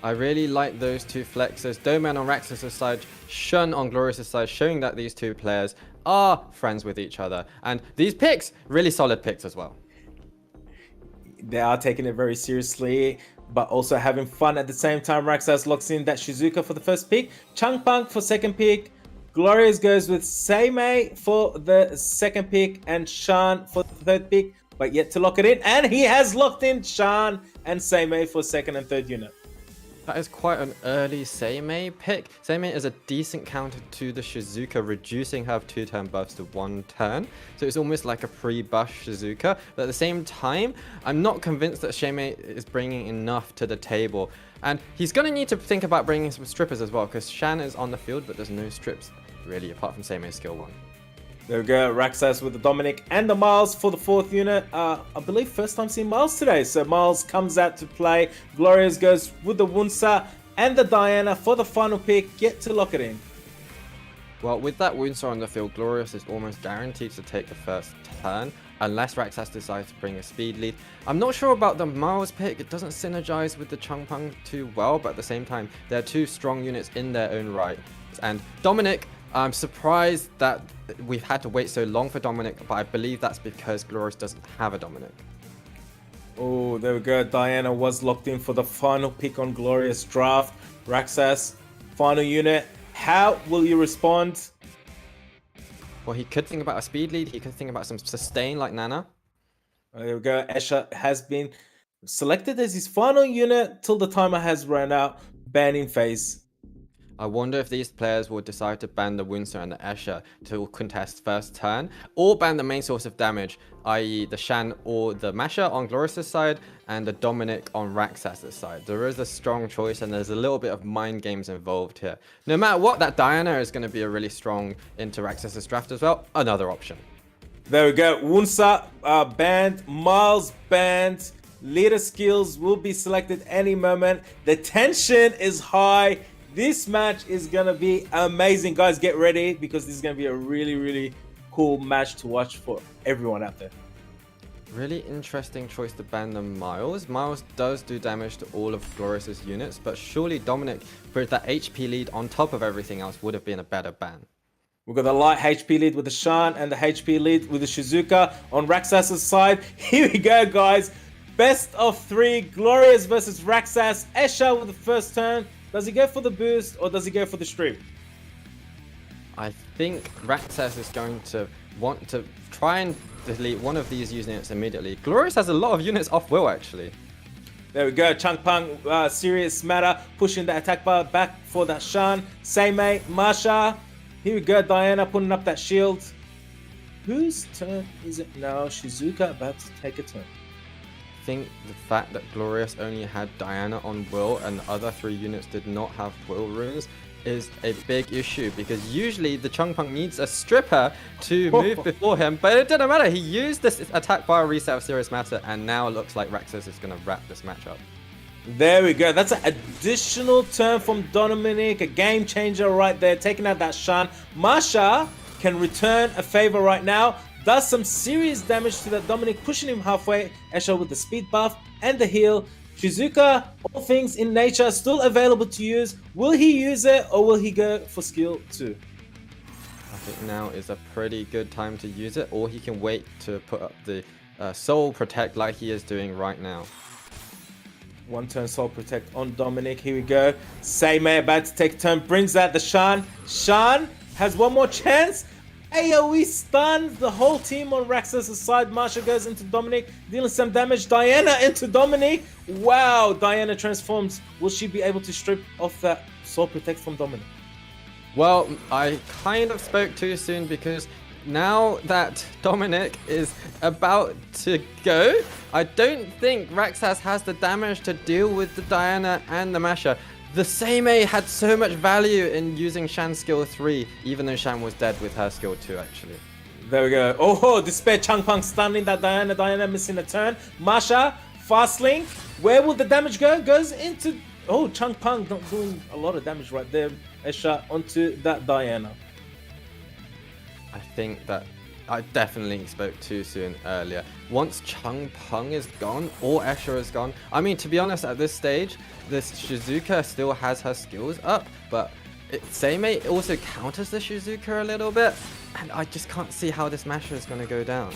I really like those 2 flexes. Doman on RAXXAZ's side, Shun on Glorious's side, showing that these 2 players are friends with each other. And these picks, really solid picks as well. They are taking it very seriously, but also having fun at the same time. RAXXAZ locks in that Shizuka for the first pick. Changpunk for second pick. Glorious goes with Seimei for the second pick, and Shan for the third pick, but yet to lock it in. And he has locked in Shan and Seimei for second and third unit. That is quite an early Seimei pick. Seimei is a decent counter to the Shizuka, reducing her 2-turn buffs to 1 turn. So it's almost like a pre-buff Shizuka. But at the same time, I'm not convinced that Seimei is bringing enough to the table. And he's going to need to think about bringing some strippers as well, because Shan is on the field, but there's no strips, really, apart from Seimei's skill 1. There we go, RAXXAZ with the Dominic and the Miles for the fourth unit. I believe first time seeing Miles today. So Miles comes out to play. Glorious goes with the Wunsa and the Diana for the final pick, yet to lock it in. Well, with that Wunsa on the field, Glorious is almost guaranteed to take the first turn, unless RAXXAZ decides to bring a speed lead. I'm not sure about the Miles pick. It doesn't synergize with the Changpeng too well, but at the same time, they're 2 strong units in their own right. And Dominic, I'm surprised that we've had to wait so long for Dominic, but I believe that's because Glorious doesn't have a Dominic. Oh, there we go. Diana was locked in for the final pick on Glorious draft. RAXXAZ, final unit. How will you respond? Well, he could think about a speed lead. He could think about some sustain like Nana. There we go. Escher has been selected as his final unit till the timer has run out. Banning phase. I wonder if these players will decide to ban the Windsor and the Escher to contest first turn, or ban the main source of damage, i.e. the Shan or the Masher on Glorious's side, and the Dominic on RAXXAZ's side. There is a strong choice, and there's a little bit of mind games involved here. No matter what, that Diana is going to be a really strong into RAXXAZ's draft as well. Another option. There we go. Wunsa banned. Miles banned. Leader skills will be selected any moment. The tension is high. This match is going to be amazing. Guys, get ready because this is going to be a really, really cool match to watch for everyone out there. Really interesting choice to ban the Miles. Miles does do damage to all of Glorious's units, but surely Dominic, with that HP lead on top of everything else, would have been a better ban. We've got the light HP lead with the Shan and the HP lead with the Shizuka on RAXXAZ's side. Here we go, guys. Best of 3. Glorious versus RAXXAZ. Escher with the first turn. Does he go for the boost or does he go for the stream? I think RAXXAZ is going to want to try and delete one of these units immediately. Glorious has a lot of units off will, actually. There we go. Changpeng, serious matter, pushing the attack bar back for that Shan. Seimei, Masha. Here we go. Diana putting up that shield. Whose turn is it now? Shizuka about to take a turn. I think the fact that Glorious only had Diana on will and the other 3 units did not have will runes is a big issue, because usually the Changpeng needs a stripper to move before him, but it didn't matter. He used this attack bar reset of serious matter, and now it looks like RAXXAZ is going to wrap this match up. There we go. That's an additional turn from Dominic, a game changer right there, taking out that Shan. Masha can return a favor right now. Does some serious damage to that Dominic, pushing him halfway. Escher with the speed buff and the heal. Shizuka, all things in nature, still available to use. Will he use it or will he go for skill 2? I think now is a pretty good time to use it, or he can wait to put up the Soul Protect like he is doing right now. 1 turn Soul Protect on Dominic. Here we go. Seimei about to take a turn. Brings out the Shan. Shan has one more chance. AoE stuns the whole team on RAXXAZ's side. Masha goes into Dominic, dealing some damage. Diana into Dominic. Wow, Diana transforms. Will she be able to strip off that Soul Protect from Dominic? Well, I kind of spoke too soon, because now that Dominic is about to go, I don't think RAXXAZ has the damage to deal with the Diana and the Masha. The Seimei had so much value in using Shan's skill 3, even though Shan was dead with her skill 2, actually. There we go. Oh, Despair Changpeng stunning that Diana. Diana missing a turn. Masha, fast link. Where will the damage go? Goes into... Oh, Changpeng not doing a lot of damage right there. Escher onto that Diana. I think that I definitely spoke too soon earlier. Once Changpeng is gone, or Escher is gone, I mean, to be honest, at this stage, this Shizuka still has her skills up, but Seimei also counters the Shizuka a little bit, and I just can't see how this Masha is going to go down.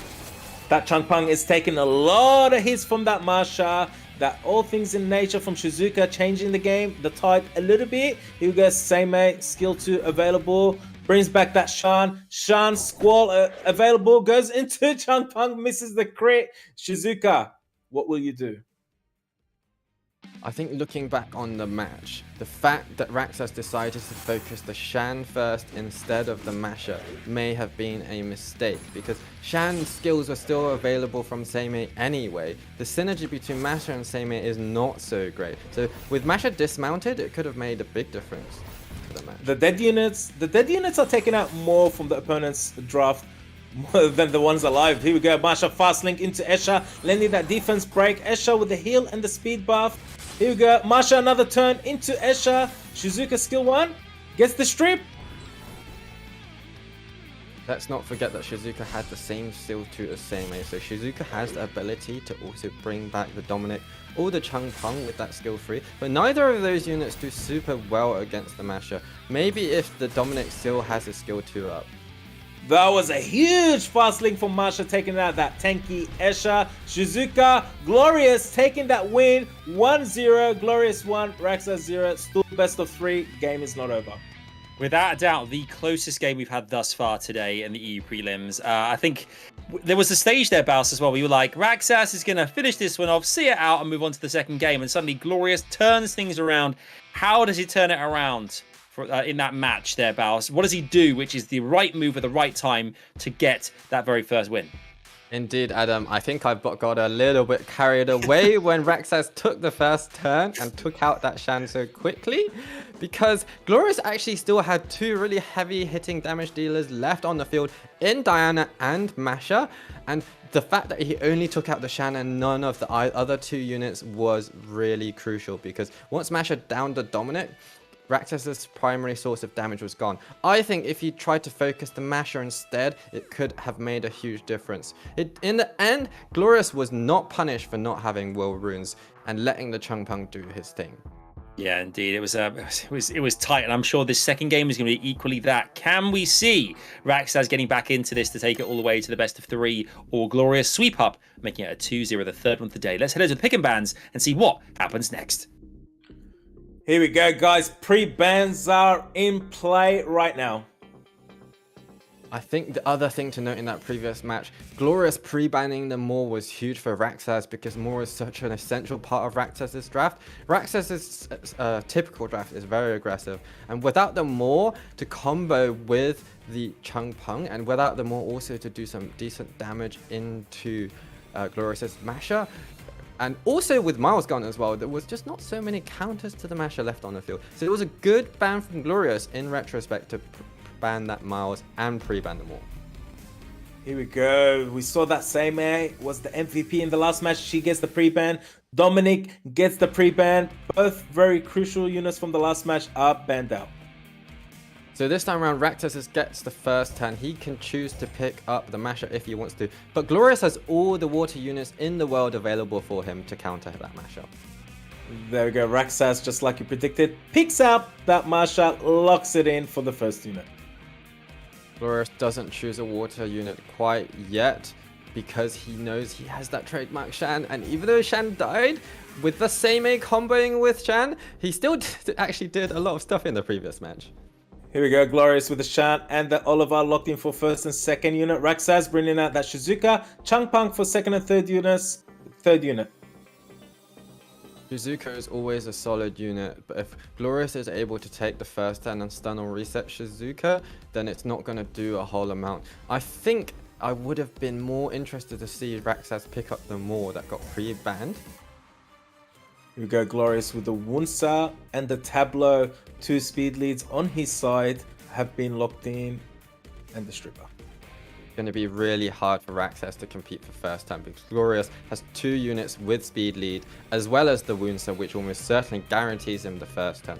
That Changpeng is taking a lot of hits from that Masha. That all things in nature from Shizuka, changing the game, the tide a little bit. Here we go, Seimei, skill 2 available. Brings back that Shan. Shan, Squall available. Goes into Changpeng, misses the crit. Shizuka, what will you do? I think looking back on the match, the fact that RAXXAZ decided to focus the Shan first instead of the Masha may have been a mistake, because Shan's skills were still available from Seimei anyway. The synergy between Masha and Seimei is not so great. So with Masha dismounted, it could have made a big difference to the match. The dead units are taking out more from the opponent's draft than the ones alive. Here we go, Masha fast link into Escher, landing that defense break. Escher with the heal and the speed buff. Here we go, Masha another turn into Escher. Shizuka skill 1 gets the strip. Let's not forget that Shizuka had the same skill 2 as Seimei, so Shizuka has the ability to also bring back the Dominic or the Changpeng with that skill 3, but neither of those units do super well against the Masha. Maybe if the Dominic still has his skill 2 up. That was a huge fast link from Masha, taking out that tanky Escher. Shizuka, Glorious taking that win. 1-0, Glorious 1, RAXXAZ 0. Still best of 3. Game is not over. Without a doubt, the closest game we've had thus far today in the EU prelims. I think there was a stage there, Baus, as well. We were like, RAXXAZ is going to finish this one off, see it out, and move on to the second game. And suddenly, Glorious turns things around. How does he turn it around for, in that match there, Baus? What does he do, which is the right move at the right time to get that very first win? Indeed, Adam. I think I got a little bit carried away when RAXXAZ took the first turn and took out that Shan so quickly, because Glorious actually still had 2 really heavy hitting damage dealers left on the field in Diana and Masha, and the fact that he only took out the Shan and none of the other 2 units was really crucial, because once Masha downed the Dominic, RAXXAZ's primary source of damage was gone. I think if he tried to focus the Masher instead, it could have made a huge difference. In the end, Glorious was not punished for not having Will Runes and letting the Changpeng do his thing. Yeah, indeed. It was tight, and I'm sure this second game is going to be equally that. Can we see RAXXAZ getting back into this to take it all the way to the best of 3, or Glorious sweep up, making it a 2-0, the third one of the day? Let's head over to the pick and bans and see what happens next. Here we go, guys. Pre-bans are in play right now. I think the other thing to note in that previous match, Glorious pre-banning the Maw was huge for RAXXAZ, because Maw is such an essential part of RAXXAZ's draft. RAXXAZ's typical draft is very aggressive, and without the Maw to combo with the Changpeng, and without the Maw also to do some decent damage into Glorious's Masher, and also with Miles gone as well, there was just not so many counters to the Masher left on the field. So it was a good ban from Glorious in retrospect to ban that Miles and pre-ban them all. Here we go. We saw that Semi was the MVP in the last match. She gets the pre-ban. Dominic gets the pre-ban. Both very crucial units from the last match are banned out. So this time around, RAXXAZ gets the first turn. He can choose to pick up the Masher if he wants to. But Glorious has all the water units in the world available for him to counter that Masher. There we go. RAXXAZ, just like you predicted, picks up that Masher, locks it in for the first unit. Glorious doesn't choose a water unit quite yet, because he knows he has that trademark Shan, and even though Shan died with the same A comboing with Shan, he still actually did a lot of stuff in the previous match. Here we go, Glorious with the Shan and the Oliver locked in for first and second unit. RAXXAZ bringing out that Shizuka. Changpeng for second and third units. Third unit. Shizuka is always a solid unit, but if Glorious is able to take the first turn and stun or reset Shizuka, then it's not going to do a whole amount. I think I would have been more interested to see RAXXAZ pick up the Maw that got pre-banned. Here we go, Glorious with the Wunsa and the Tableau. 2 speed leads on his side have been locked in, and the Stripper. It's going to be really hard for RAXXAZ to compete for first turn, because Glorious has 2 units with speed lead, as well as the Wunsa, which almost certainly guarantees him the first turn.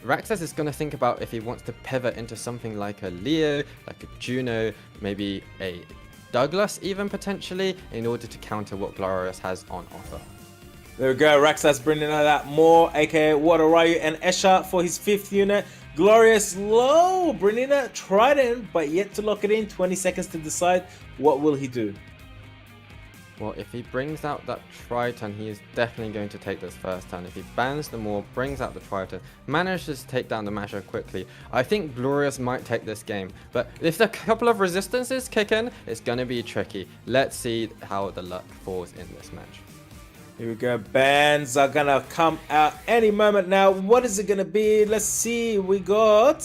RAXXAZ is going to think about if he wants to pivot into something like a Leo, like a Juno, maybe a Douglas even potentially, in order to counter what Glorious has on offer. There we go, RAXXAZ bringing out that Maw, aka Water Ryu and Escher for his 5th unit. Glorious low, bringing out Trident, but yet to lock it in. 20 seconds to decide. What will he do? Well, if he brings out that Triton, he is definitely going to take this first turn. If he bans the Maw, brings out the Triton, manages to take down the Masher quickly, I think Glorious might take this game. But if a couple of resistances kick in, it's going to be tricky. Let's see how the luck falls in this match. Here we go. Bans are gonna come out any moment now. What is it gonna be? Let's see. We got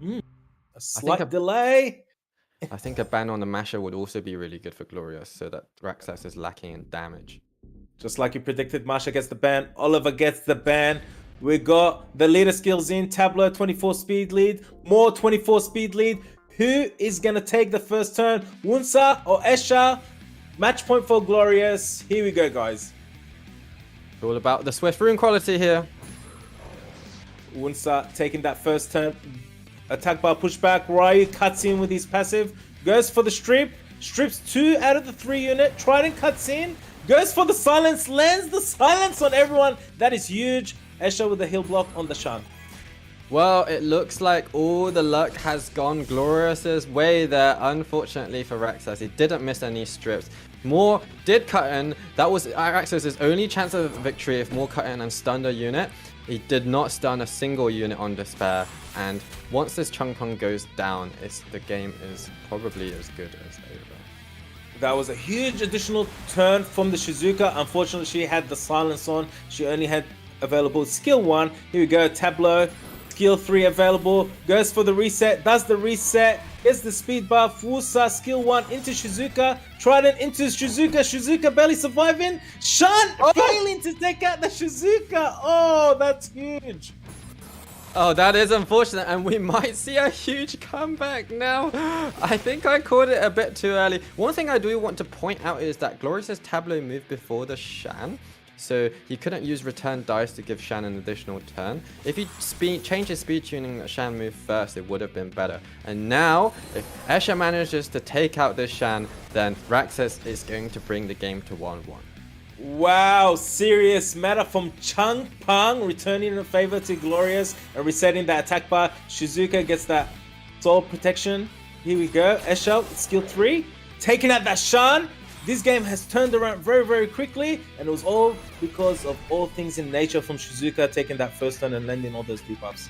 a slight delay. I think a ban on the Masher would also be really good for Glorious, so that RAXXAZ is lacking in damage. Just like you predicted, Masha gets the ban. Oliver gets the ban. We got the leader skills in. Tableau 24 speed lead. Maw 24 speed lead. Who is gonna take the first turn? Wunsa or Escher? Match point for Glorious. Here we go, guys. All about the Swift rune quality here. Wunsa taking that first turn. Attack bar pushback. Ryu cuts in with his passive. Goes for the strip. Strips 2 out of the 3 unit. Trident cuts in. Goes for the silence. Lands the silence on everyone. That is huge. Escher with the heal block on the Shan. Well, it looks like all the luck has gone Glorious's way there, unfortunately for RAXXAZ. He didn't miss any strips. Moore did cut in. That was RAXXAZ's only chance of victory if Moore cut in and stunned a unit. He did not stun a single unit on Despair, and once this Changpeng goes down, the game is probably as good as over. That was a huge additional turn from the Shizuka. Unfortunately, she had the silence on. She only had available skill 1. Here we go, Tableau. Skill 3 available. Goes for the reset. Does the reset. Gets the speed buff. Wusa, skill 1 into Shizuka. Trident into Shizuka. Shizuka barely surviving. Shan failing to take out the Shizuka. Oh, that's huge. Oh, that is unfortunate, and we might see a huge comeback now. I think I called it a bit too early. One thing I do want to point out is that Glorious's Tableau moved before the Shan, so he couldn't use return dice to give Shan an additional turn. If he changed his speed tuning that Shan moved first, it would have been better. And now, if Escher manages to take out this Shan, then RAXXAZ is going to bring the game to 1-1. Wow, serious matter from Changpeng, returning in favor to Glorious and resetting that attack bar. Shizuka gets that soul protection. Here we go. Escher, skill 3, taking out that Shan. This game has turned around very, very quickly, and it was all because of all things in nature from Shizuka taking that first turn and landing all those debuffs.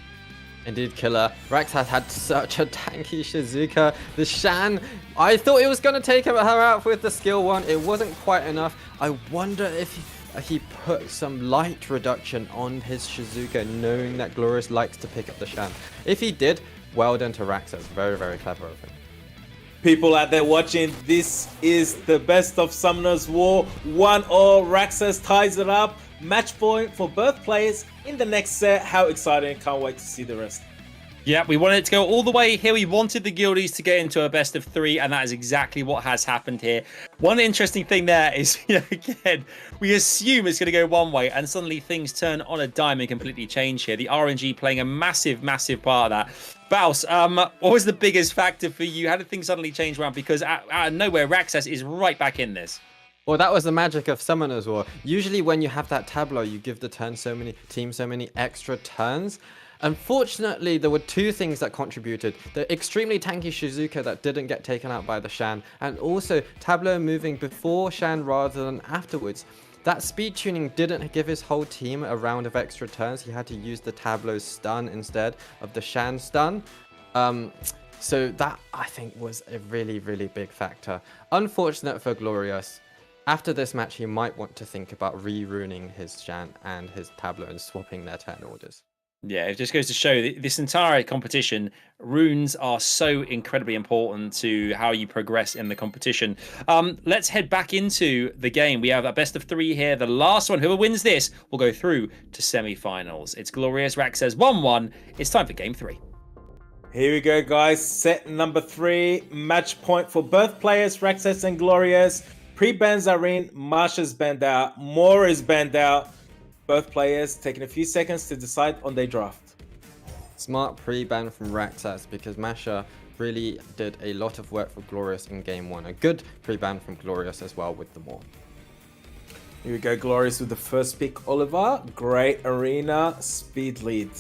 Indeed, killer. RAXXAZ had such a tanky Shizuka. The Shan, I thought it was going to take her out with the skill 1. It wasn't quite enough. I wonder if he put some light reduction on his Shizuka, knowing that Glorious likes to pick up the Shan. If he did, well done to RAXXAZ. Very, very clever of him. People out there watching, this is the best of Summoner's War. 1-0, RAXXAZ ties it up. Match point for both players in the next set. How exciting. Can't wait to see the rest. Yeah, we wanted it to go all the way here. We wanted the Guildies to get into a best of 3, and that is exactly what has happened here. One interesting thing there is, again, we assume it's going to go one way, and suddenly things turn on a dime and completely change here. The RNG playing a massive, massive part of that. Baus, what was the biggest factor for you? How did things suddenly change around? Because out of nowhere, RAXXAZ is right back in this. Well, that was the magic of Summoner's War. Usually when you have that Tableau, you give the team so many extra turns. Unfortunately, there were 2 things that contributed. The extremely tanky Shizuka that didn't get taken out by the Shan, and also Tableau moving before Shan rather than afterwards. That speed tuning didn't give his whole team a round of extra turns. He had to use the Tableau's stun instead of the Shan stun. So that, I think, was a really, really big factor. Unfortunate for Glorious. After this match, he might want to think about re-runing his Shan and his Tableau and swapping their turn orders. Yeah, it just goes to show that this entire competition, runes are so incredibly important to how you progress in the competition. Let's head back into the game. We have a best of 3 here. The last one, whoever wins this, will go through to semi-finals. It's Glorious RAXXAZ 1-1. It's time for game 3. Here we go, guys. Set number 3. Match point for both players, RAXXAZ and Glorious. Pre-bans are in. Marsha's banned out. Moore is banned out. Both players taking a few seconds to decide on their draft. Smart pre-ban from RAXXAZ because Masha really did a lot of work for Glorious in game 1. A good pre-ban from Glorious as well with the Moore. Here we go, Glorious with the first pick, Oliver. Great arena speed lead.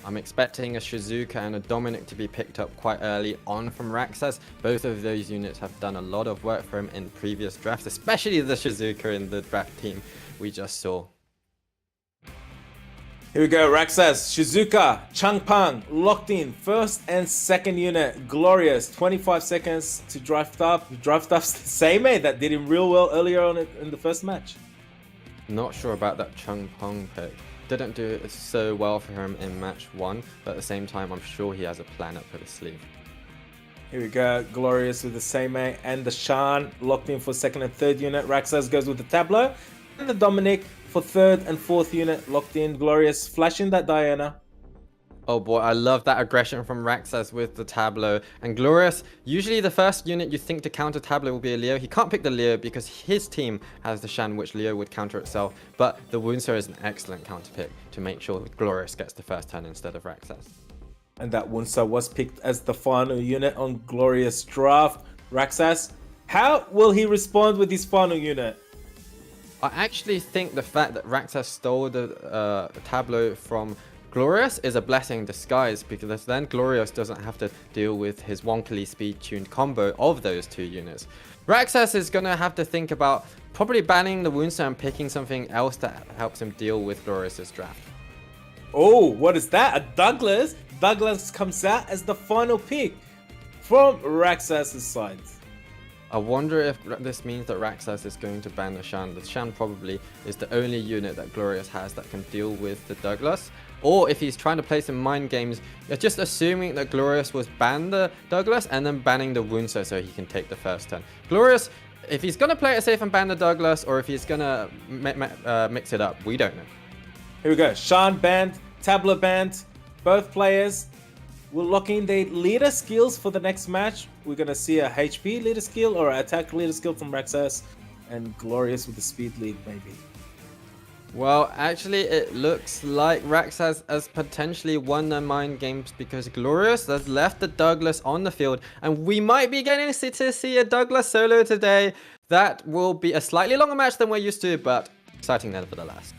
I'm expecting a Shizuka and a Dominic to be picked up quite early on from RAXXAZ. Both of those units have done a lot of work for him in previous drafts, especially the Shizuka in the draft team we just saw. Here we go, RAXXAZ, Shizuka, Changpeng, locked in. First and second unit, Glorious. 25 seconds to draft up. Draft up's the same that did him real well earlier on in the first match. Not sure about that Changpeng pick. Didn't do it so well for him in match 1, but at the same time, I'm sure he has a plan up his sleeve. Here we go, Glorious with the Seimei and the Shan, locked in for second and third unit. RAXXAZ goes with the Tableau, and the Dominic for third and fourth unit, locked in. Glorious flashing that Diana. Oh boy, I love that aggression from RAXXAZ with the Tableau. And Glorious, usually the first unit you think to counter Tableau will be a Leo. He can't pick the Leo because his team has the Shan, which Leo would counter itself. But the Wounser is an excellent counter pick to make sure that Glorious gets the first turn instead of RAXXAZ. And that Wunsa was picked as the final unit on Glorious draft. RAXXAZ, how will he respond with his final unit? I actually think the fact that RAXXAZ stole the Tableau from Glorious is a blessing in disguise because then Glorious doesn't have to deal with his wonkily speed-tuned combo of those two units. RAXXAZ is going to have to think about probably banning the Woundset and picking something else that helps him deal with Glorious's draft. Oh, what is that? A Douglas? Douglas comes out as the final pick from RAXXAZ's side. I wonder if this means that RAXXAZ is going to ban the Shan. The Shan probably is the only unit that Glorious has that can deal with the Douglas. Or if he's trying to play some mind games, you're just assuming that Glorious was ban the Douglas and then banning the Woundset so he can take the first turn. Glorious, if he's going to play it safe and ban the Douglas, or if he's going to mix it up, we don't know. Here we go. Shan banned, Tabla banned. Both players will lock in their leader skills for the next match. We're going to see a HP leader skill or an attack leader skill from RAXXAZ, and Glorious with the speed lead, maybe. Well, actually, it looks like RAXXAZ has potentially won the mind games because Glorious has left the Douglas on the field, and we might be getting to see a Douglas solo today. That will be a slightly longer match than we're used to, but exciting nevertheless.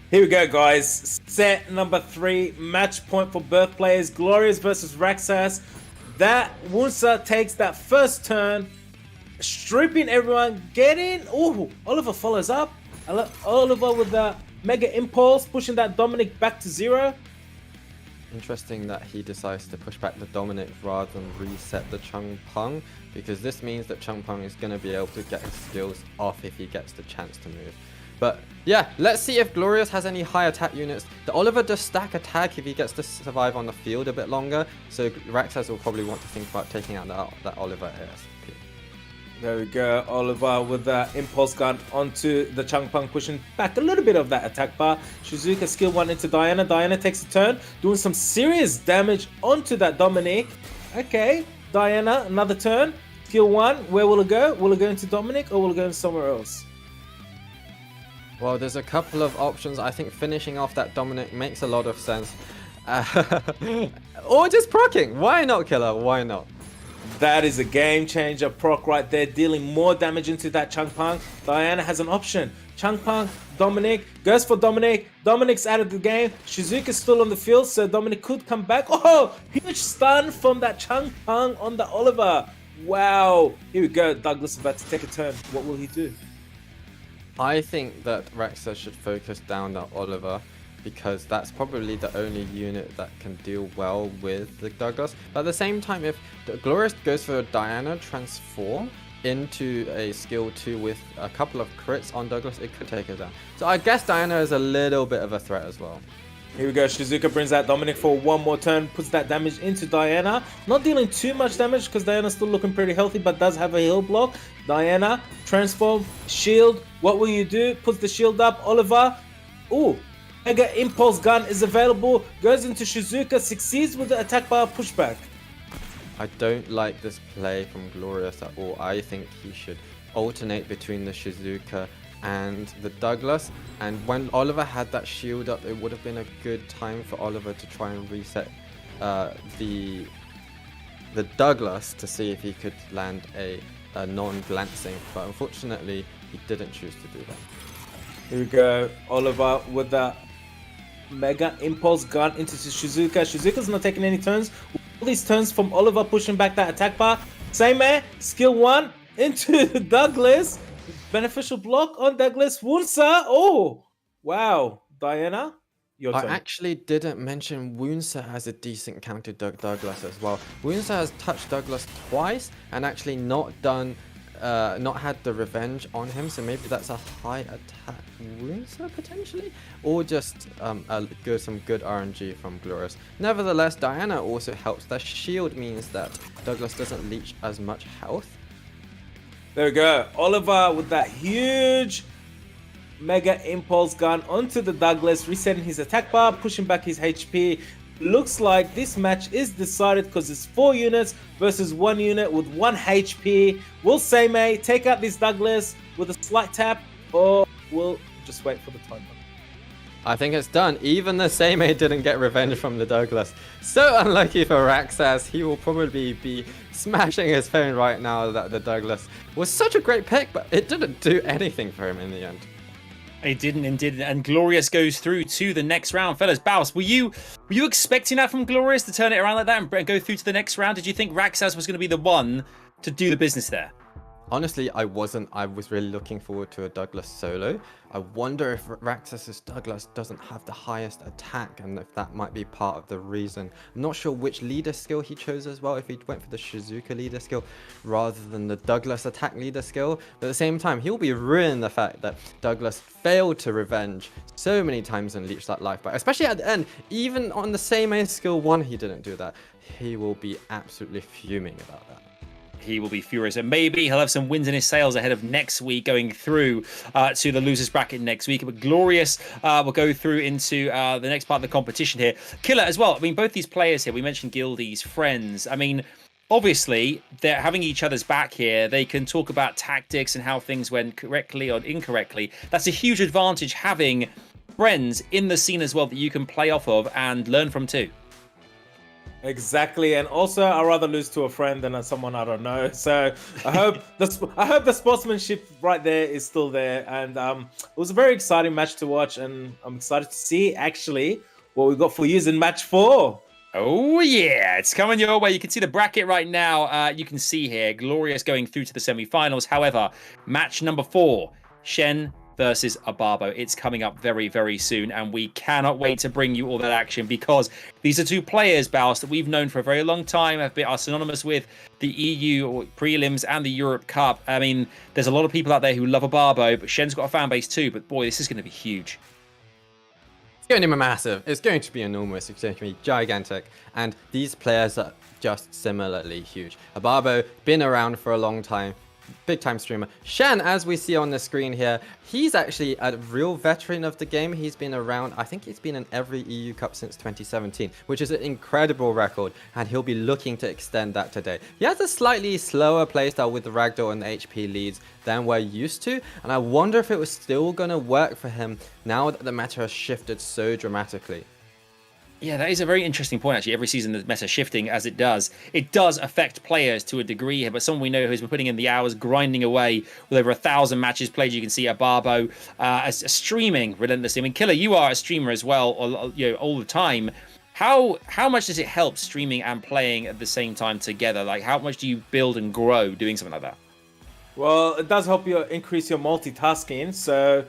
Here we go, guys. Set number 3, match point for both players. Glorious versus RAXXAZ. That Woundset takes that first turn, stripping everyone, getting... Oh, Oliver follows up. Oliver with the Mega Impulse, pushing that Dominic back to 0. Interesting that he decides to push back the Dominic rather than reset the Chung Peng, because this means that Chung Peng is going to be able to get his skills off if he gets the chance to move. But yeah, let's see if Glorious has any high attack units. The Oliver does stack attack if he gets to survive on the field a bit longer, so RAXXAZ will probably want to think about taking out that Oliver ASP. There we go, Oliver with the impulse gun onto the Chung Peng, pushing back a little bit of that attack bar. Shizuka skill 1 into Diana. Diana takes a turn, doing some serious damage onto that Dominic. Okay, Diana, another turn. Skill 1, where will it go? Will it go into Dominic or will it go somewhere else? Well, there's a couple of options. I think finishing off that Dominic makes a lot of sense. Or just proccing. Why not, Killer? Why not? That is a game changer proc right there, dealing more damage into that Chung Peng. Diana has an option. Chung Peng, Dominic, goes for Dominic. Dominic's out of the game. Shizuka's still on the field, so Dominic could come back. Oh, huge stun from that Chung Peng on the Oliver. Wow. Here we go. Douglas about to take a turn. What will he do? I think that RAXXAZ should focus down the Oliver because that's probably the only unit that can deal well with the Douglas. But at the same time, if Glorious goes for a Diana transform into a skill 2 with a couple of crits on Douglas, it could take her down. So I guess Diana is a little bit of a threat as well. Here we go. Shizuka brings out Dominic for one more turn, puts that damage into Diana. Not dealing too much damage because Diana's still looking pretty healthy, but does have a heal block. Diana, transform, shield. What will you do? Puts the shield up. Oliver. Ooh. Mega Impulse Gun is available. Goes into Shizuka. Succeeds with the attack bar pushback. I don't like this play from Glorious at all. I think he should alternate between the Shizuka and the Douglas, and when Oliver had that shield up, it would have been a good time for Oliver to try and reset the Douglas to see if he could land a non-glancing, but unfortunately he didn't choose to do that. Here we go, Oliver with the Mega Impulse Gun into Shizuka. Shizuka's not taking any turns. All these turns from Oliver pushing back that attack bar. Same skill 1 into Douglas. Beneficial block on Douglas. Woundset. Oh, wow. Diana, your turn. I actually didn't mention Woundset has a decent counter Douglas as well. Woundset has touched Douglas twice and actually not had the revenge on him, so maybe that's a high attack Woundset potentially, or just some good RNG from Glorious. Nevertheless, Diana also helps. That shield means that Douglas doesn't leech as much health. There we go. Oliver with that huge Mega Impulse Gun onto the Douglas, resetting his attack bar, pushing back his HP. Looks like this match is decided because it's 4 units versus 1 unit with 1 HP. Will Seme take out this Douglas with a slight tap, or we'll just wait for the timer? I think it's done. Even the Seme didn't get revenge from the Douglas. So unlucky for RAXXAZ. He will probably be smashing his phone right now that the Douglas was such a great pick, but it didn't do anything for him in the end. It didn't and didn't, and Glorious goes through to the next round. Fellas, Baus, were you expecting that from Glorious to turn it around like that and go through to the next round? Did you think RAXXAZ was going to be the one to do the business there? Honestly, I wasn't. I was really looking forward to a Douglas solo. I wonder if RAXXAZ's Douglas doesn't have the highest attack, and if that might be part of the reason. I'm not sure which leader skill he chose as well, if he went for the Shizuka leader skill rather than the Douglas attack leader skill. But at the same time, he'll be ruining the fact that Douglas failed to revenge so many times and leech that life back, especially at the end. Even on the same A skill 1, he didn't do that. He will be absolutely fuming about that. He will be furious, and maybe he'll have some wins in his sails ahead of next week, going through to the losers bracket next week. But Glorious will go through into the next part of the competition here. Killer as well. I mean, both these players here, we mentioned Gildy's friends. I mean, obviously, they're having each other's back here. They can talk about tactics and how things went correctly or incorrectly. That's a huge advantage, having friends in the scene as well that you can play off of and learn from too. Exactly, and also I'd rather lose to a friend than someone I don't know. So I hope the sportsmanship right there is still there, and it was a very exciting match to watch, and I'm excited to see actually what we got for you in match 4. Oh yeah, it's coming your way. You can see the bracket right now. You can see here, Glorious going through to the semi-finals. However, match number 4, CHENE versus OBABO. It's coming up very, very soon, and we cannot wait to bring you all that action, because these are two players, Baus, that we've known for a very long time, are synonymous with the EU prelims and the Europe Cup. I mean, there's a lot of people out there who love OBABO, but CHENE's got a fan base too. But boy, this is going to be huge. It's going to be massive. It's going to be enormous. It's going to be gigantic. And these players are just similarly huge. OBABO, been around for a long time. Big time streamer. CHENE, as we see on the screen here, he's actually a real veteran of the game. He's been around, I think he's been in every EU Cup since 2017, which is an incredible record, and he'll be looking to extend that today. He has a slightly slower playstyle with the ragdoll and the HP leads than we're used to, and I wonder if it was still going to work for him now that the meta has shifted so dramatically. Yeah, that is a very interesting point, actually. Every season, the meta shifting as it does affect players to a degree here, but someone we know who's been putting in the hours, grinding away with over 1,000 matches played. You can see OBABO streaming relentlessly. I mean, Killer, you are a streamer as well, all the time. How much does it help streaming and playing at the same time together? Like, how much do you build and grow doing something like that? Well, it does help you increase your multitasking. So,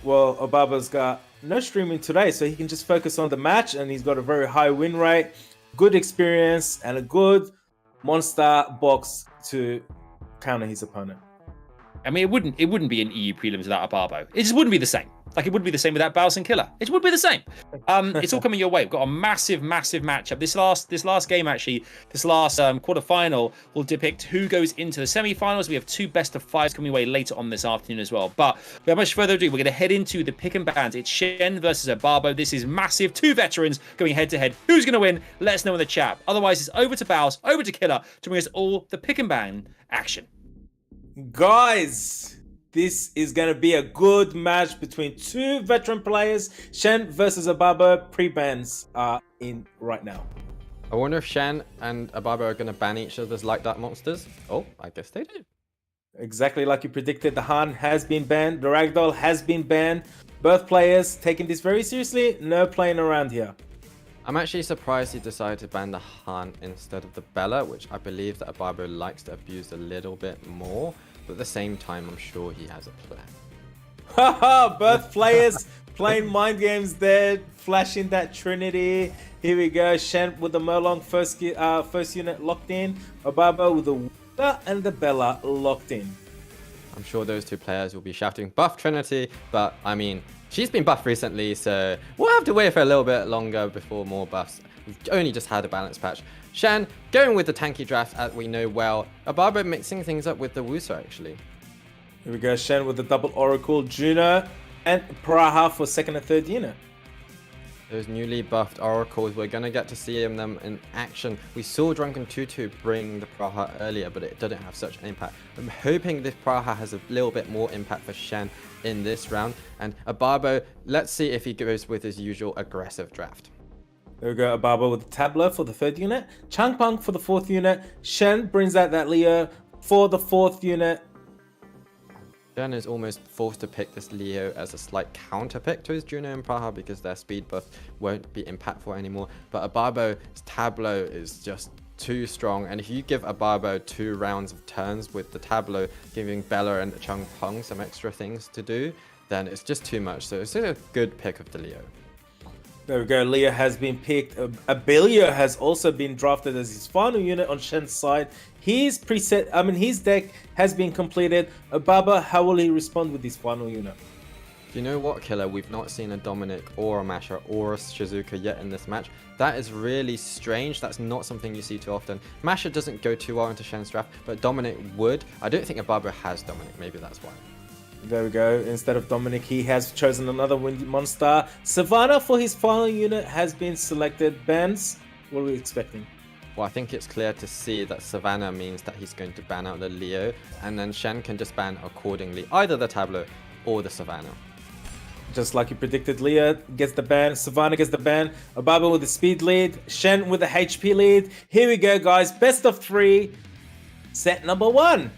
well, OBABO's got no streaming today, so he can just focus on the match, and he's got a very high win rate, good experience, and a good monster box to counter his opponent. I mean, it wouldn't be an EU prelims without OBABO. It just wouldn't be the same. Like, it wouldn't be the same without Baus and Killer. It would be the same. It's all coming your way. We've got a massive, massive matchup. This last game, actually, this last quarterfinal will depict who goes into the semi-finals. We have 2 best-of-5s coming away later on this afternoon as well. But without much further ado, we're going to head into the pick and bans. It's CHENE versus OBABO. This is massive. 2 veterans going head-to-head. Who's going to win? Let us know in the chat. Otherwise, it's over to Baus, over to Killer to bring us all the pick and ban action. Guys, this is going to be a good match between 2 veteran players. CHENE versus OBABO. Pre-bans are in right now. I wonder if CHENE and OBABO are going to ban each other's like that monsters. Oh, I guess they do. Exactly like you predicted, the Han has been banned. The Ragdoll has been banned. Both players taking this very seriously. No playing around here. I'm actually surprised he decided to ban the Han instead of the Bella, which I believe that OBABO likes to abuse a little bit more. But at the same time, I'm sure he has a plan. Haha, both players playing mind games there, flashing that Trinity. Here we go, CHENE with the Merlong first unit locked in. OBABO with the Wuka and the Bella locked in. I'm sure those 2 players will be shouting buff Trinity, but I mean, she's been buffed recently, so we'll have to wait for a little bit longer before more buffs. We've only just had a balance patch. CHENE going with the tanky draft, as we know well. OBABO mixing things up with the Wusa, actually. Here we go, CHENE with the double Oracle, Juno, and Praha for 2nd and 3rd unit. Those newly buffed Oracles, we're going to get to see them in action. We saw DRUNKENTUTUH bring the Praha earlier, but it didn't have such an impact. I'm hoping this Praha has a little bit more impact for CHENE in this round. And OBABO, let's see if he goes with his usual aggressive draft. There we go, OBABO with the Tableau for the 3rd unit. Changpeng for the 4th unit. CHENE brings out that Leo for the 4th unit. Shen is almost forced to pick this Leo as a slight counter pick to his Juno and Praha because their speed buff won't be impactful anymore. But Obaabo's Tableau is just too strong, and if you give Obabo 2 rounds of turns with the Tableau, giving Bella and Chung Peng some extra things to do, then it's just too much. So it's a good pick of the Leo. There we go. Leo has been picked. Abilio has also been drafted as his final unit on Shen's side. His his deck has been completed. Obabo, how will he respond with his final unit? You know what, Killer? We've not seen a Dominic or a Masha or a Shizuka yet in this match. That is really strange. That's not something you see too often. Masha doesn't go too well into Shen's draft, but Dominic would. I don't think Obabo has Dominic. Maybe that's why. There we go. Instead of Dominic, he has chosen another wind monster. Savannah for his final unit has been selected. Benz, what are we expecting? Well, I think it's clear to see that Savannah means that he's going to ban out the Leo, and then Shen can just ban accordingly, either the Tableau or the Savannah. Just like you predicted, Leo gets the ban, Savannah gets the ban, Obabo with the speed lead, Shen with the HP lead. Here we go, guys. Best of 3. Set number 1.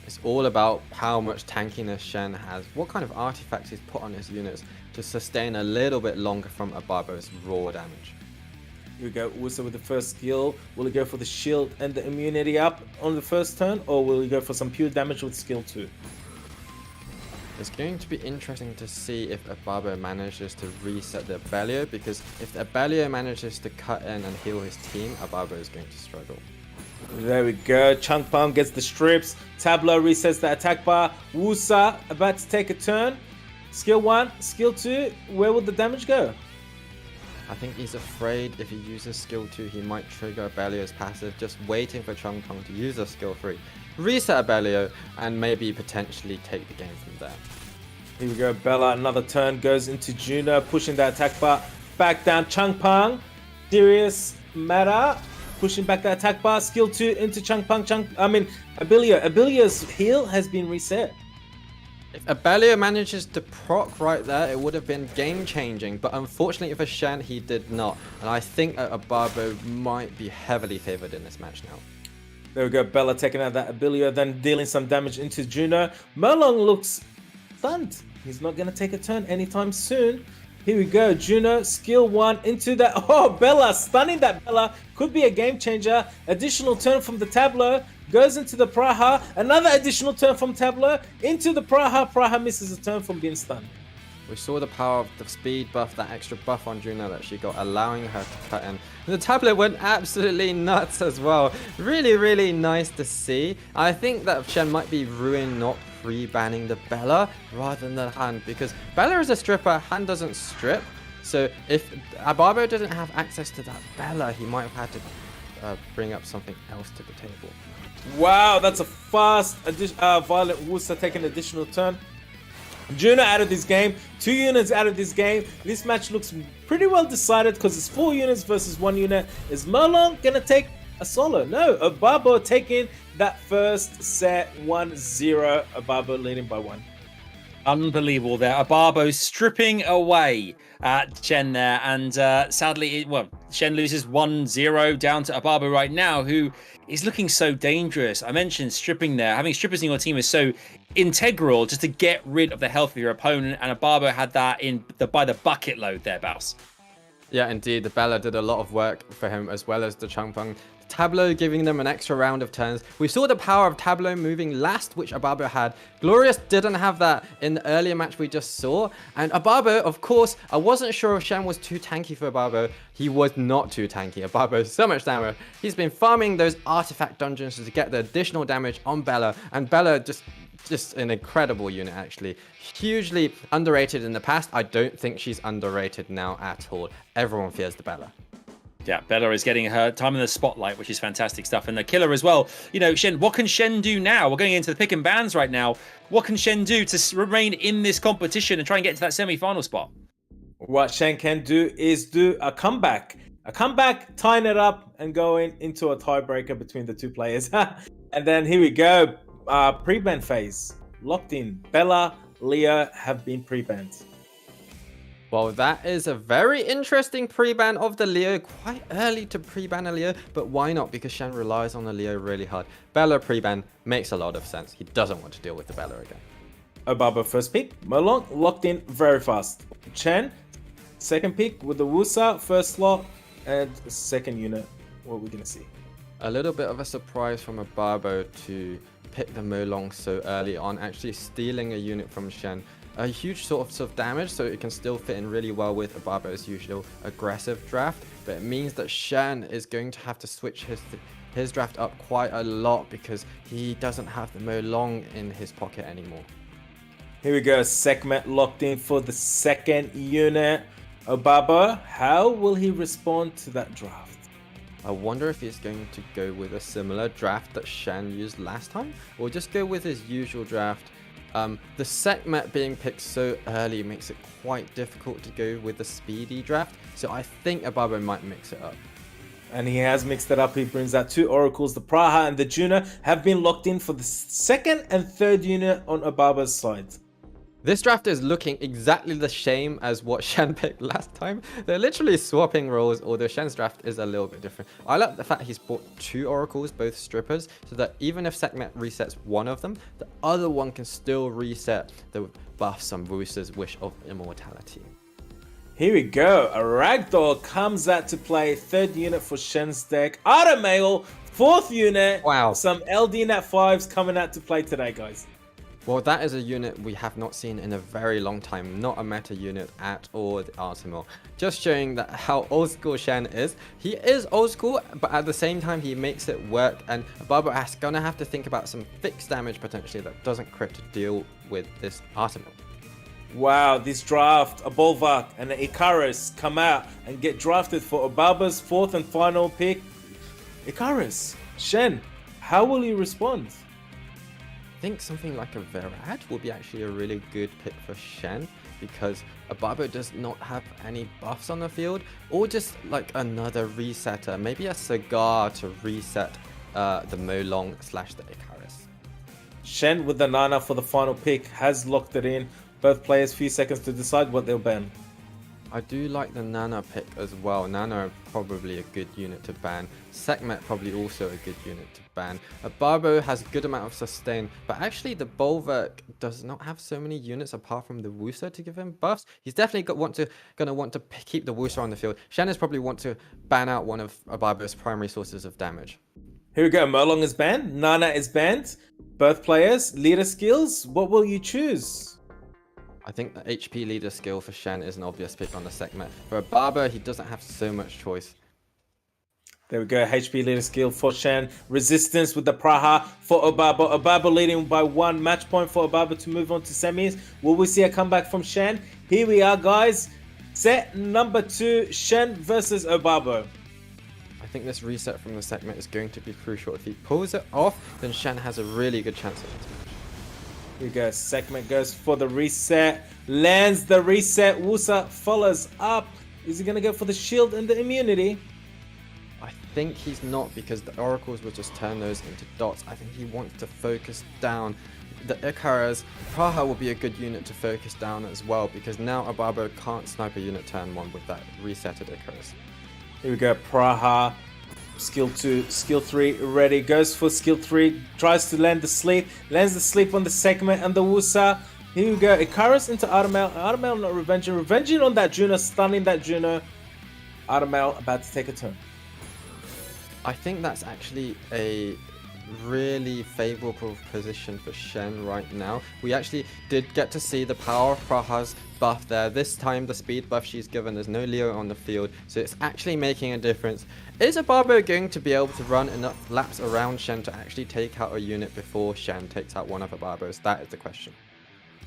It's all about how much tankiness Shen has, what kind of artifacts he's put on his units to sustain a little bit longer from Obabo's raw damage. Here we go, Uso with the first skill. Will he go for the shield and the immunity up on the first turn, or will he go for some pure damage with skill 2? It's going to be interesting to see if Obabo manages to reset the Abelio, because if the Abelio manages to cut in and heal his team, Obabo is going to struggle. There we go. Chung Peng gets the strips. Tableau resets the attack bar. Wusa about to take a turn. Skill 1, skill 2. Where will the damage go? I think he's afraid if he uses skill 2, he might trigger Abelio's passive, just waiting for Chung Peng to use a skill 3. Reset Abelio and maybe potentially take the game from there. Here we go. Bella, another turn, goes into Juno, pushing the attack bar back down. Chung Peng, serious matter. Pushing back the attack bar, skill 2 into Chung Peng. Abelio. Abelio's heal has been reset. If Abelio manages to proc right there, it would have been game-changing, but unfortunately for Shen, he did not. And I think Obabo might be heavily favored in this match now. There we go, Bella taking out that Abelio, then dealing some damage into Juno. Merlong looks stunned. He's not going to take a turn anytime soon. Here we go, Juno, skill 1 into that. Oh, Bella, stunning that Bella. Could be a game changer. Additional turn from the Tableau. Goes into the Praha. Another additional turn from Tableau. Into the Praha. Praha misses a turn from being stunned. We saw the power of the speed buff, that extra buff on Juno that she got, allowing her to cut in. And the Tableau went absolutely nuts as well. Really, really nice to see. I think that Shen might be ruined not pre-banning the Bella rather than the Han, because Bella is a stripper, Han doesn't strip. So if Obabo doesn't have access to that Bella, he might have had to bring up something else to the table. Wow, that's a fast Violet Wusa taking an additional turn. Juno out of this game, 2 units out of this game. This match looks pretty well decided because it's 4 units versus 1 unit. Is Merlong gonna take a solo? No, Obabo taking that first set 1-0. Obabo leading by 1. Unbelievable there. Obabo stripping away at Chen there. And sadly, Shen loses 1-0 down to Obabo right now, who is looking so dangerous. I mentioned stripping there. Having strippers in your team is so integral just to get rid of the health of your opponent. And Obabo had that by the bucket load there, Baus. Yeah, indeed. The Bella did a lot of work for him, as well as the Chung Peng. Tableau giving them an extra round of turns. We saw the power of Tableau moving last, which Obabo had. Glorious didn't have that in the earlier match we just saw. And Obabo, of course, I wasn't sure if Shen was too tanky for Obabo. He was not too tanky. Obabo, so much damage. He's been farming those artifact dungeons to get the additional damage on Bella. And Bella just an incredible unit, actually. Hugely underrated in the past. I don't think she's underrated now at all. Everyone fears the Bella. Yeah, Bella is getting her time in the spotlight, which is fantastic stuff. And the killer as well. You know, Shen, what can Shen do now? We're going into the pick and bans right now. What can Shen do to remain in this competition and try and get to that semi-final spot? What Shen can do is do a comeback. Tying it up and going into a tiebreaker between the 2 players. And then here we go. Pre-ban phase. Locked in. Bella, Leo have been pre-banned. Well, that is a very interesting pre-ban of the Leo. Quite early to pre-ban a Leo, but why not? Because Shen relies on the Leo really hard. Bella pre-ban makes a lot of sense. He doesn't want to deal with the Bella again. OBABO first pick. Melong locked in very fast. Chen, second pick with the Wusa, first slot, and second unit. What are we going to see? A little bit of a surprise from OBABO to pick the Molong so early on, actually stealing a unit from Shen. A huge source of damage, so it can still fit in really well with OBABO's usual aggressive draft, but it means that Shen is going to have to switch his draft up quite a lot because he doesn't have the Molong in his pocket anymore. Here we go, Sekhmet locked in for the second unit. OBABO, how will he respond to that draft? I wonder if he's going to go with a similar draft that Shen used last time, or just go with his usual draft. The Sekhmet being picked so early makes it quite difficult to go with the speedy draft, so I think OBABO might mix it up. And he has mixed it up. He brings out two Oracles. The Praha and the Juno have been locked in for the second and third unit on OBABO's side. This draft is looking exactly the same as what Shen picked last time. They're literally swapping roles, although Shen's draft is a little bit different. I like the fact he's bought two Oracles, both strippers, so that even if Sekhmet resets one of them, the other one can still reset the buffs on Wusa's Wish of Immortality. Here we go. A Ragdoll comes out to play, third unit for Shen's deck. Automail, fourth unit. Wow. Some LD Nat 5s coming out to play today, guys. Well, that is a unit we have not seen in a very long time. Not a meta unit at all, the Artemal. Just showing that how old school Shen is. He is old school, but at the same time, he makes it work. And OBABO is going to have to think about some fixed damage potentially that doesn't crit to deal with this Artemal. Wow, this draft, a Bolvark and an Icarus come out and get drafted for OBABO's fourth and final pick. Icarus, Shen, how will he respond? I think something like a Verad will be actually a really good pick for Shen, because OBABO does not have any buffs on the field, or just like another resetter, maybe a Cigar to reset the Molong / the Icarus. Shen with the Nana for the final pick has locked it in. Both players few seconds to decide what they'll ban. I do like the Nana pick as well. Nana probably a good unit to ban. Sekhmet probably also a good unit to ban. OBABO has a good amount of sustain, but actually the Bolvark does not have so many units apart from the Wusa to give him buffs. He's definitely gonna want to keep the Wusa on the field. Shen is probably want to ban out one of OBABO's primary sources of damage. Here we go, Molong is banned, Nana is banned. Both players, leader skills, what will you choose? I think the HP leader skill for Shen is an obvious pick on the Sekhmet. For OBABO, he doesn't have so much choice. There we go, HP leader skill for Shen. Resistance with the Praha for OBABO. OBABO leading by 1 match point for OBABO to move on to semis. Will we see a comeback from Shen? Here we are, guys. Set number 2, Shen versus OBABO. I think this reset from the Sekhmet is going to be crucial. If he pulls it off, then Shen has a really good chance of it. Here we go, Sekhmet goes for the reset, lands the reset, Wusa follows up. Is he gonna go for the shield and the immunity? I think he's not, because the Oracles will just turn those into dots. I think he wants to focus down the Icarus. Praha will be a good unit to focus down as well, because now OBABO can't snipe a unit turn 1 with that resetted Icarus. Here we go, Praha. Skill 2, skill 3 ready, goes for skill 3, tries to land the sleep, lands the sleep on the Sekhmet and the Wusa. Here we go, Icarus into Automail, Automail not revenging on that Juno, stunning that Juno. Automail about to take a turn. I think that's actually a really favorable position for Shen right now. We actually did get to see the power of Praha's buff there. This time the speed buff she's given, there's no Leo on the field, so it's actually making a difference. Is OBABO going to be able to run enough laps around Shen to actually take out a unit before Shen takes out one of OBABO's? That is the question.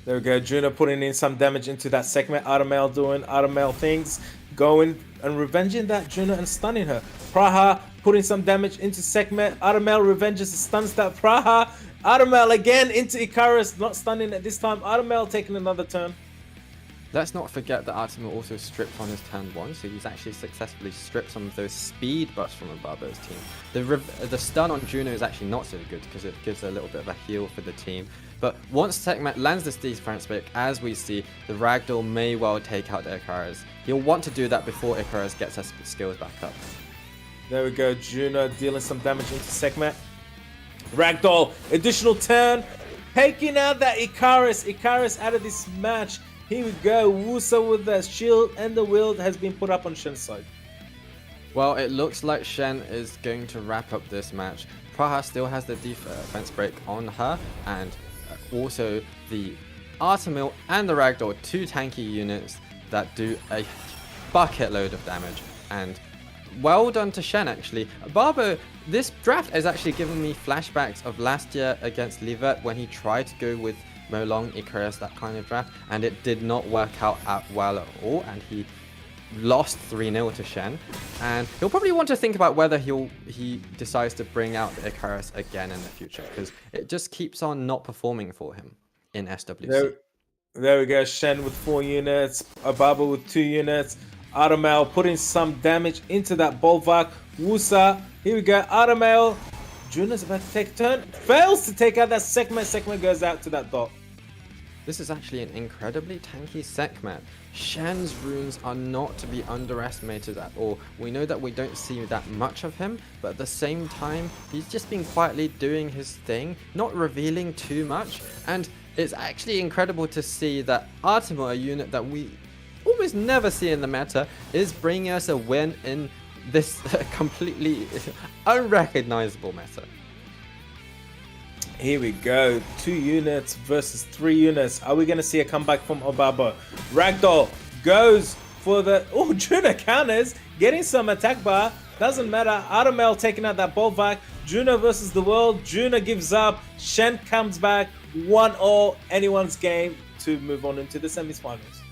There we go, Juno putting in some damage into that Sekhmet, Automail doing Automail things, going and revenging that Juno and stunning her. Praha putting some damage into Sekhmet, Automail revenges and stuns that Praha. Automail again into Icarus, not stunning at this time. Automail taking another turn. let's not forget that Artimo also stripped on his turn 1, so he's actually successfully stripped some of those speed buffs from Obabo's team. The stun on Juno is actually not so good because it gives a little bit of a heal for the team. But once Sekhmet lands this defense break, as we see, the Ragdoll may well take out the Icarus. He'll want to do that before Icarus gets her skills back up. There we go, Juno dealing some damage into Sekhmet. Ragdoll, additional turn, taking out that Icarus. Icarus out of this match. Here we go, Wusa with the shield and the wield has been put up on Shen's side. Well, it looks like Shen is going to wrap up this match. Praha still has the defense break on her, and also the Artemil and the Ragdoll, 2 tanky units that do a bucket load of damage. And well done to Shen, actually. OBABO, this draft has actually given me flashbacks of last year against Livet when he tried to go with Molong, Icarus, that kind of draft, and it did not work out well at all, and he lost 3-0 to Shen. And he'll probably want to think about whether he decides to bring out the Icarus again in the future, because it just keeps on not performing for him in SWC. There we go, Shen with 4 units, OBABO with 2 units, Artemil putting some damage into that Bolvark. Wusa, here we go, Artemil. Juno's about to take a turn, fails to take out that Sekhmet. Sekhmet goes out to that dot. This is actually an incredibly tanky Sekhmet. Shen's runes are not to be underestimated at all. We know that we don't see that much of him, but at the same time, he's just been quietly doing his thing, not revealing too much. And it's actually incredible to see that Artemil, a unit that we almost never see in the meta, is bringing us a win in this completely unrecognizable meta. Here we go, 2 units versus 3 units. Are we going to see a comeback from OBABO? Ragdoll goes for the... Oh, Juno counters, getting some attack bar. Doesn't matter. Artemil taking out that Bolvark. Juno versus the world. Juno gives up. Shen comes back. 1-all. Anyone's game to move on into the semi-finals.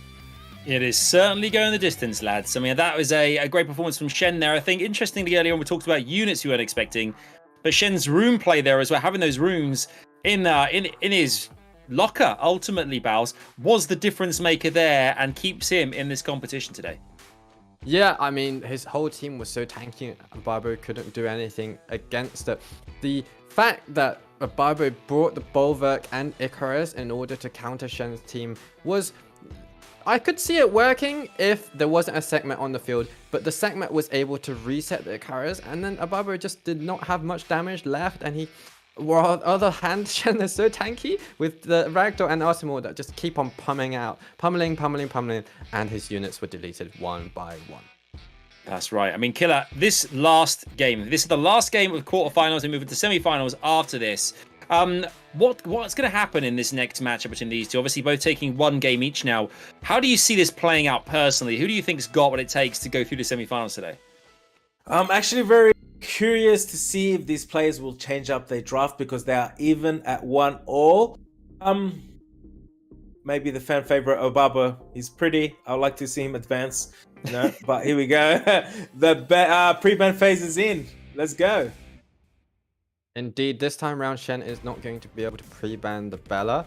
It is certainly going the distance, lads. I mean, that was a great performance from Shen there. I think, interestingly, earlier on we talked about units you weren't expecting, but Shen's rune play there as well, having those runes in his locker, ultimately, Bowles, was the difference maker there and keeps him in this competition today. Yeah, I mean, his whole team was so tanky, OBABO couldn't do anything against it. The fact that OBABO brought the Bolvark and Icarus in order to counter Shen's team was... I could see it working if there wasn't a Sekhmet on the field, but the Sekhmet was able to reset the Icarus, and then OBABO just did not have much damage left, and he... While on the other hand, Shen is so tanky with the Ragdoll and Artemil that just keep on pummeling, and his units were deleted one by one. That's right. I mean, Killer, this is the last game of the quarterfinals. We move into semi-finals after this. What's going to happen in this next matchup between these two? Obviously, both taking 1 game each now. How do you see this playing out personally? Who do you think's got what it takes to go through the semi-finals today? I'm actually very curious to see if these players will change up their draft because they are even at 1-all. Maybe the fan favorite OBABO. He's pretty. I would like to see him advance. No, but here we go. The pre-ban phase is in. Let's go. Indeed, this time around, Shen is not going to be able to pre-ban the Bella.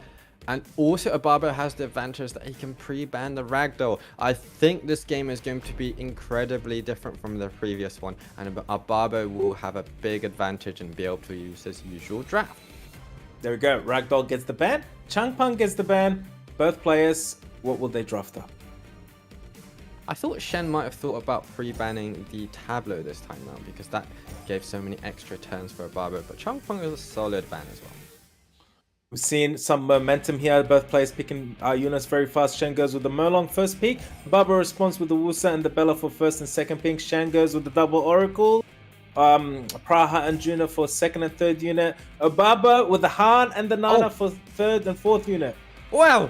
And also, OBABO has the advantage that he can pre-ban the Ragdoll. I think this game is going to be incredibly different from the previous one. And OBABO will have a big advantage and be able to use his usual draft. There we go. Ragdoll gets the ban. Changpeng gets the ban. Both players, what will they draft up? I thought Shen might have thought about pre-banning the Tableau this time around because that gave so many extra turns for OBABO, but Changpeng is a solid ban as well. We've seen some momentum here, both players picking units very fast. Shen goes with the Molong first pick, OBABO responds with the Wusa and the Bella for first and second pick. Shen goes with the double Oracle, Praha and Juno for second and third unit, OBABO with the Han and the Nana for third and fourth unit. Wow!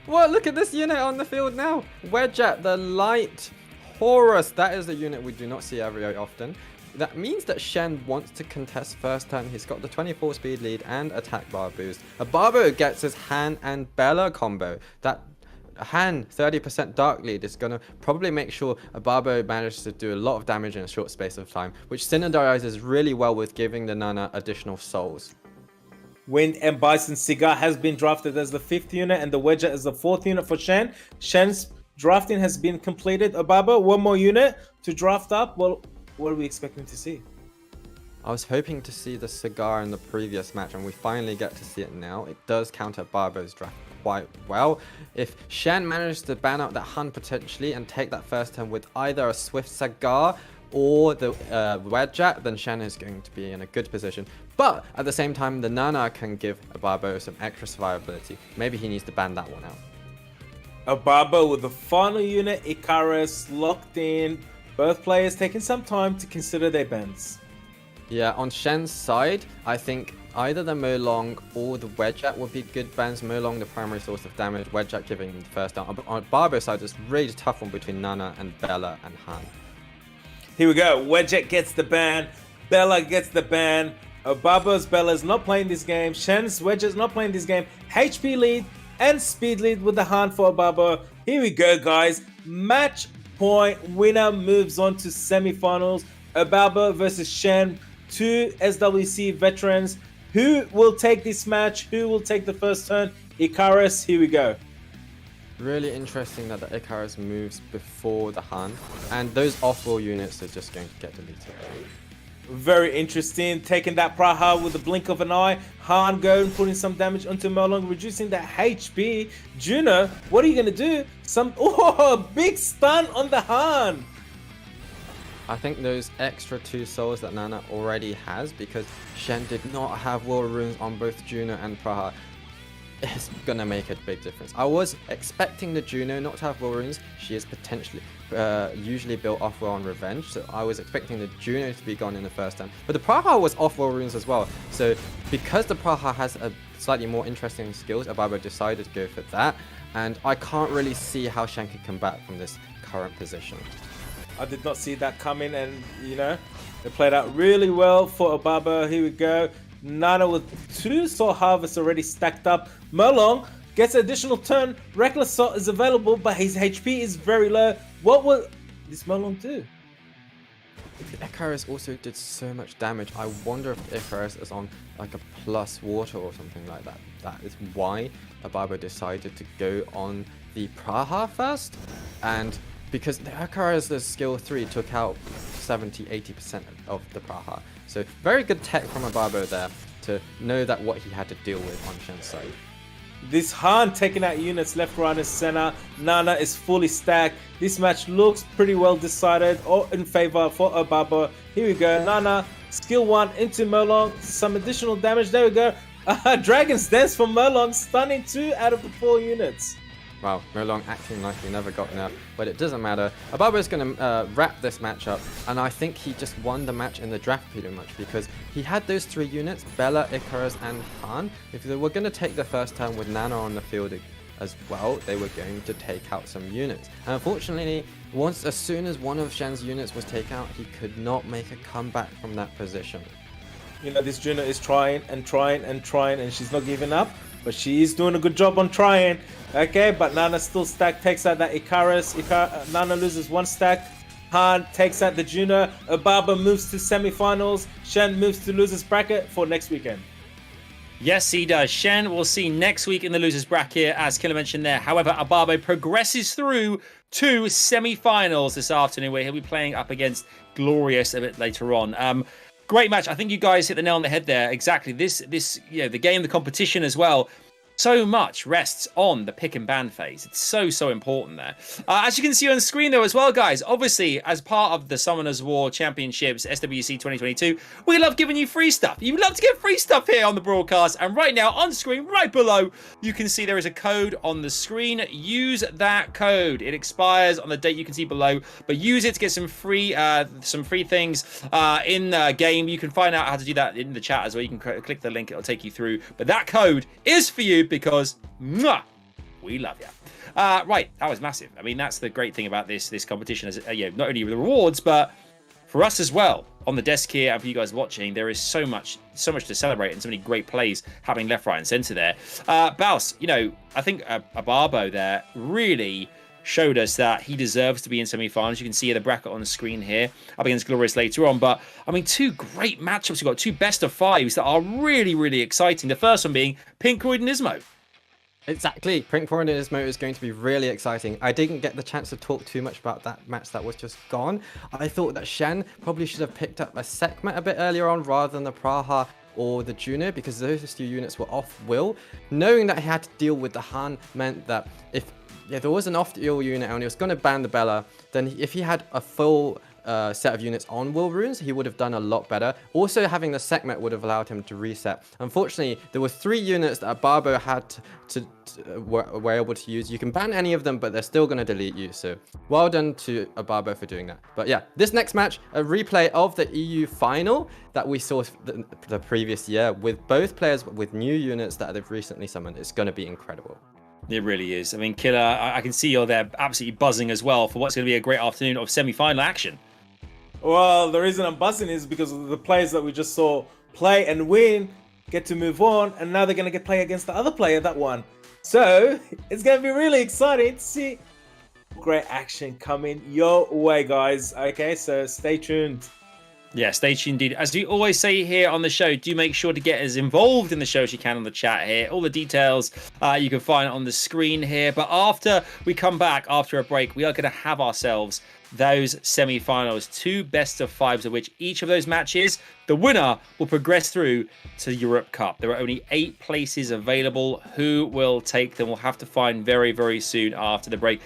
Well, look at this unit on the field now. Wedgeat, the Light Horus. That is a unit we do not see very often. That means that Shen wants to contest first turn. He's got the 24 speed lead and attack bar boost. OBABO gets his Han and Bella combo. That Han 30% dark lead is going to probably make sure OBABO manages to do a lot of damage in a short space of time, which synergizes really well with giving the Nana additional souls. Wind and Bison. Cigar has been drafted as the 5th unit and the Wedger as the 4th unit for Shen. Shen's drafting has been completed. OBABO, one more unit to draft up. Well, what are we expecting to see? I was hoping to see the Cigar in the previous match, and we finally get to see it now. It does counter Barbo's draft quite well. If Shen manages to ban out that Hun potentially and take that first turn with either a Swift Cigar or the Wedjack, then Shen is going to be in a good position. But at the same time, the Nana can give OBABO some extra survivability. Maybe he needs to ban that one out. OBABO with the final unit, Icarus locked in. Both players taking some time to consider their bans. Yeah, on Shen's side, I think either the Molong or the Wedjack would be good bans. Molong, the primary source of damage, Wedjack giving him the first down. On Barbo's side, it's really tough one between Nana and Bella and Han. Here we go. Wedjack gets the ban. Bella gets the ban. OBABO's Bella's not playing this game. Shen's Wedjack's not playing this game. HP lead and speed lead with the Han for OBABO. Here we go, guys. Match point winner moves on to semifinals. OBABO versus Shen. 2 SWC veterans. Who will take this match? Who will take the first turn? Icarus, here we go. Really interesting that the Icarus moves before the Han, and those off-roll units are just going to get deleted. Very interesting. Taking that Praha with the blink of an eye. Han going, putting some damage onto Molong, reducing that HP. Juno, what are you going to do? Big stun on the Han. I think those extra 2 souls that Nana already has, because Shen did not have Will Runes on both Juno and Praha, is gonna make a big difference. I was expecting the Juno not to have Will Runes. She is potentially usually built off Will on Revenge, so I was expecting the Juno to be gone in the first turn. But the Praha was off Will Runes as well, so because the Praha has a slightly more interesting skills, OBABO decided to go for that, and I can't really see how Shen can come back from this current position. I did not see that coming, and you know, they played out really well for OBABO. Here we go. Nana with 2 Soul Harvests already stacked up. Molong gets an additional turn. Reckless Salt is available, but his HP is very low. What will this Molong do? The Icarus also did so much damage. I wonder if Icarus is on like a plus water or something like that. That is why OBABO decided to go on the Praha first, and because the Icarus' skill 3 took out 70-80% of the Praha. So very good tech from OBABO there to know that what he had to deal with on Shen's side. This Han taking out units left, right, and center. Nana is fully stacked. This match looks pretty well decided or in favor for OBABO. Here we go. Nana, skill 1 into Molong. Some additional damage. There we go. Dragon's Dance from Molong, stunning 2 out of the 4 units. Wow, Molong acting like he never got enough, but it doesn't matter. OBABO is going to wrap this match up, and I think he just won the match in the draft pretty much, because he had those 3 units, Bella, Icarus, and Han. If they were going to take the first turn with Nana on the field as well, they were going to take out some units. And unfortunately, as soon as one of Shen's units was taken out, he could not make a comeback from that position. You know, this Juno is trying and trying and trying, and she's not giving up. But she is doing a good job on trying. Okay, but Nana still stacked, takes out that Icarus. Nana loses 1 stack. Han takes out the Juno. OBABO moves to semifinals. Shen moves to losers bracket for next weekend. Yes, he does. Shen we'll see next week in the losers bracket, as Killer mentioned there. However, OBABO progresses through to semi-finals this afternoon, where he'll be playing up against Glorious a bit later on. Great match. I think you guys hit the nail on the head there. Exactly. This, you know, the game, the competition as well. So much rests on the pick and ban phase. It's so important there. As you can see on the screen though as well, guys, obviously as part of the Summoners War Championships SWC 2022, we love giving you free stuff. You love to get free stuff here on the broadcast, and right now on screen right below you can see there is a code on the screen. Use that code. It expires on the date you can see below, but use it to get some free things in the game. You can find out how to do that in the chat as well. You can click the link, it'll take you through, but that code is for you because we love you. Right, that was massive. I mean, that's the great thing about this competition, is you know, not only the rewards, but for us as well on the desk here, and for you guys watching, there is so much to celebrate and so many great plays happening left, right, and center there. Baus, you know, I think OBABO there really showed us that he deserves to be in semi-finals. You can see the bracket on the screen here, up against Glorious later on. But, I mean, two great matchups. We've got two best of fives that are really, really exciting. The first one being PINKROID and ISMOO. Exactly. PINKROID and ISMOO is going to be really exciting. I didn't get the chance to talk too much about that match that was just gone. I thought that CHENE probably should have picked up a Sekhmet a bit earlier on rather than the Praha or the Juno, because those two units were off will. Knowing that he had to deal with the Han meant that if there was an off-will unit and he was going to ban the Bella, then if he had a full set of units on will runes, he would have done a lot better. Also, having the Sekhmet would have allowed him to reset. Unfortunately, there were 3 units that OBABO had were able to use. You can ban any of them, but they're still going to delete you. So well done to OBABO for doing that. But yeah, this next match, a replay of the EU final that we saw the previous year with both players with new units that they've recently summoned. It's going to be incredible. It really is. I mean, Killer, I can see you're there absolutely buzzing as well for what's going to be a great afternoon of semi-final action. Well, the reason I'm buzzing is because of the players that we just saw play and win, get to move on, and now they're going to get play against the other player that won. So it's going to be really exciting to see great action coming your way, guys. Okay, so stay tuned. Yeah, stay tuned indeed. As we always say here on the show, do make sure to get as involved in the show as you can on the chat here. All the details you can find on the screen here. But after we come back, after a break, we are going to have ourselves those semi-finals, 2 best of 5s of which each of those matches, the winner will progress through to the Europe Cup. There are only 8 places available. Who will take them? We'll have to find very, very soon after the break.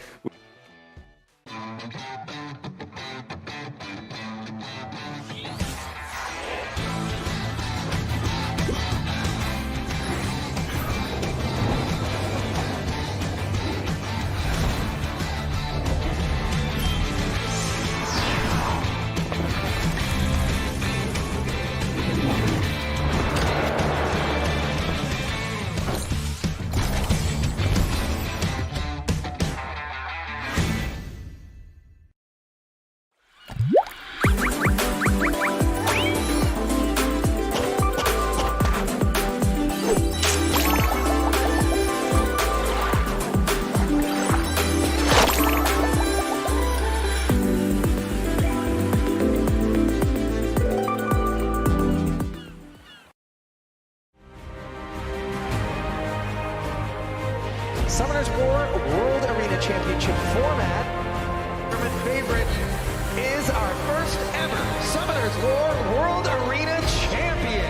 Summoners War World Arena Championship format. Tournament favorite is our first ever Summoners War World Arena Champion.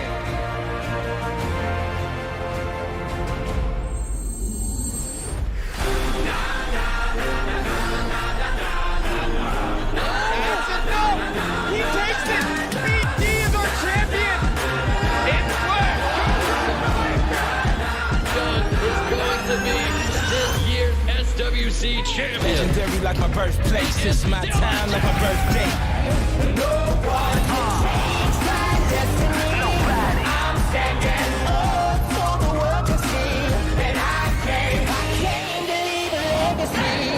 He takes it! BD is our champion! It worked! Is going to be this year's SWC champion. Legendary like my birthplace. It's my time like my birthday. No one my destiny. I'm standing up for the world to see. And I came to leave a legacy.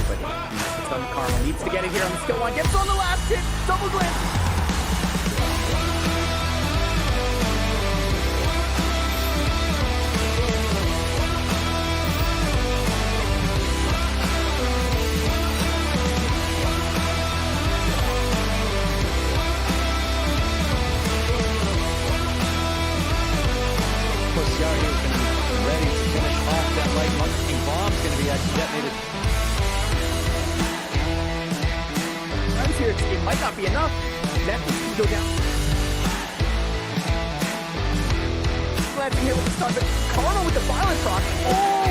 but it's done. Karma needs to get it here on the skill one. Gets on the last hit. Double glance. Ready to finish off that light monkey bomb's going to be actually detonated. Runs here, it might not be enough. That needs to go down. Glad to hear with the start, but Karma with the violent proc. Oh,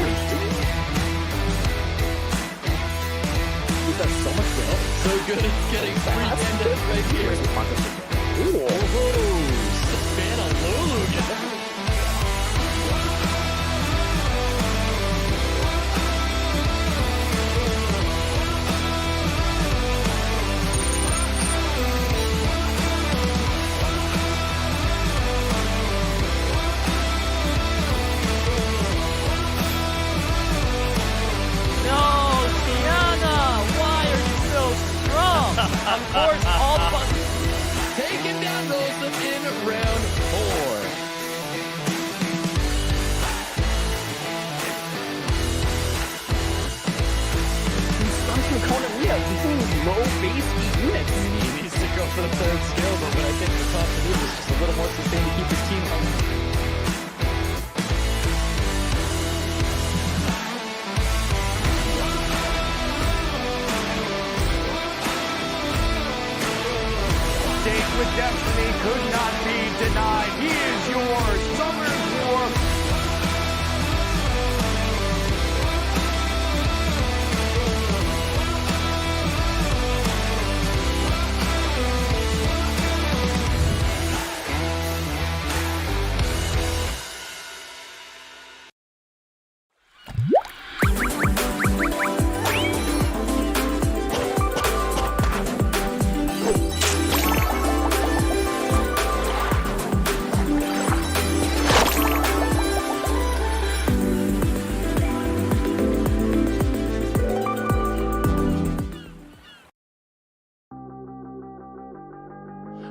he's got so much skill. So good at getting free ended right here. Oh, Savannah Lulu. Of course, all buttons taken down those in round 4. These stunts from Kona Ria using low base units. He needs to go for the third skill, but what I think the top to do is just a little more sustained to keep his team hungry. With destiny could not be denied. He is yours, Summer's War.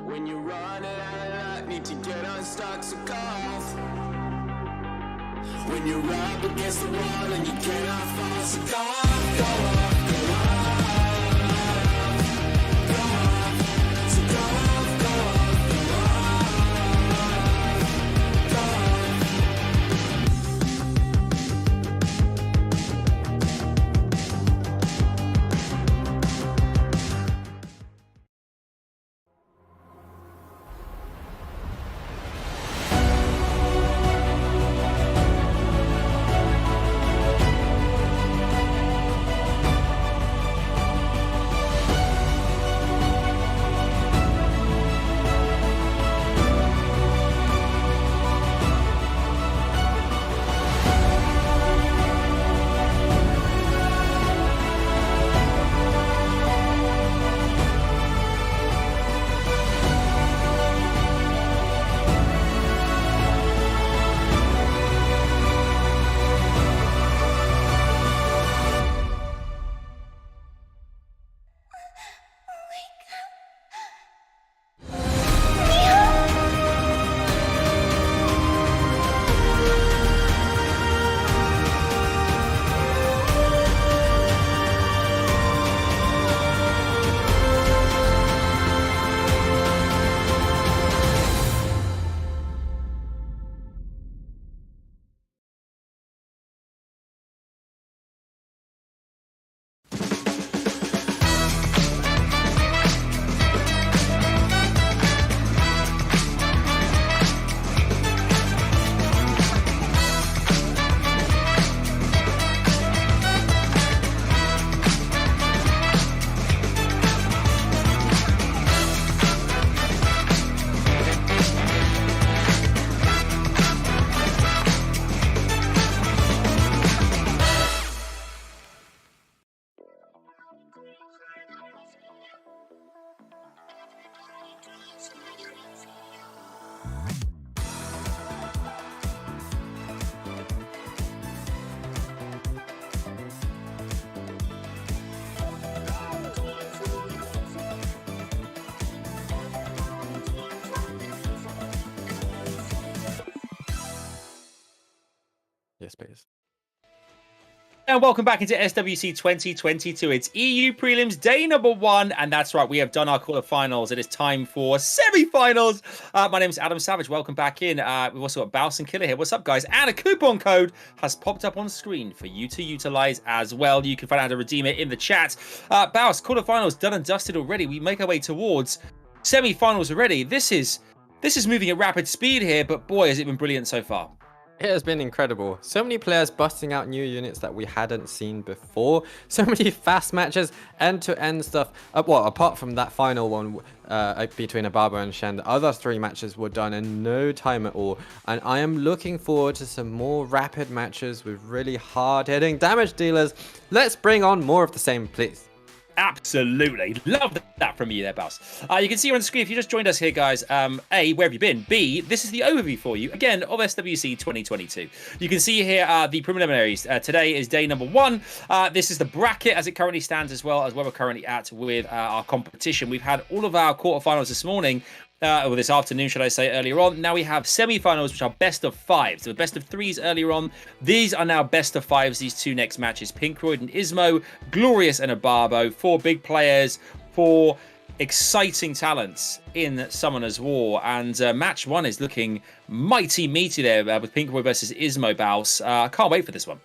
When you're running out of luck, need to get unstuck, so go off. When you're up against the wall and you cannot fall, so go off, go off, go off. Go off, so go off, go off, go off. Go off. Yes, please. And welcome back into SWC 2022. It's EU prelims day number 1, and that's right, we have done our quarterfinals. It is time for semi-finals. My name is Adam Savage. Welcome back in. We've also got Baus and Killer here. What's up, guys? And a coupon code has popped up on screen for you to utilize as well. You can find out how to redeem it in the chat. Baus, quarterfinals done and dusted already. We make our way towards semi-finals already. This is moving at rapid speed here, but boy, has it been brilliant so far. It has been incredible. So many players busting out new units that we hadn't seen before. So many fast matches, end-to-end stuff. Well, apart from that final one between OBABO and CHENE, the other 3 matches were done in no time at all. And I am looking forward to some more rapid matches with really hard-hitting damage dealers. Let's bring on more of the same, please. Absolutely. Love that from you there, Baus. You can see here on the screen, if you just joined us here, guys, A, where have you been? B, this is the overview for you, again, of SWC 2022. You can see here the preliminaries. Today is day number 1. This is the bracket as it currently stands, as well as where we're currently at with our competition. We've had all of our quarterfinals this morning. Or this afternoon, should I say, earlier on. Now we have semi-finals, which are best of 5s. So best of 3s earlier on. These are now best of 5s, these 2 next matches. PINKROID and ISMOO, Glorious and OBABO. 4 big players, 4 exciting talents in Summoner's War. And match 1 is looking mighty meaty there with PINKROID versus ISMOO, Baus. I can't wait for this one.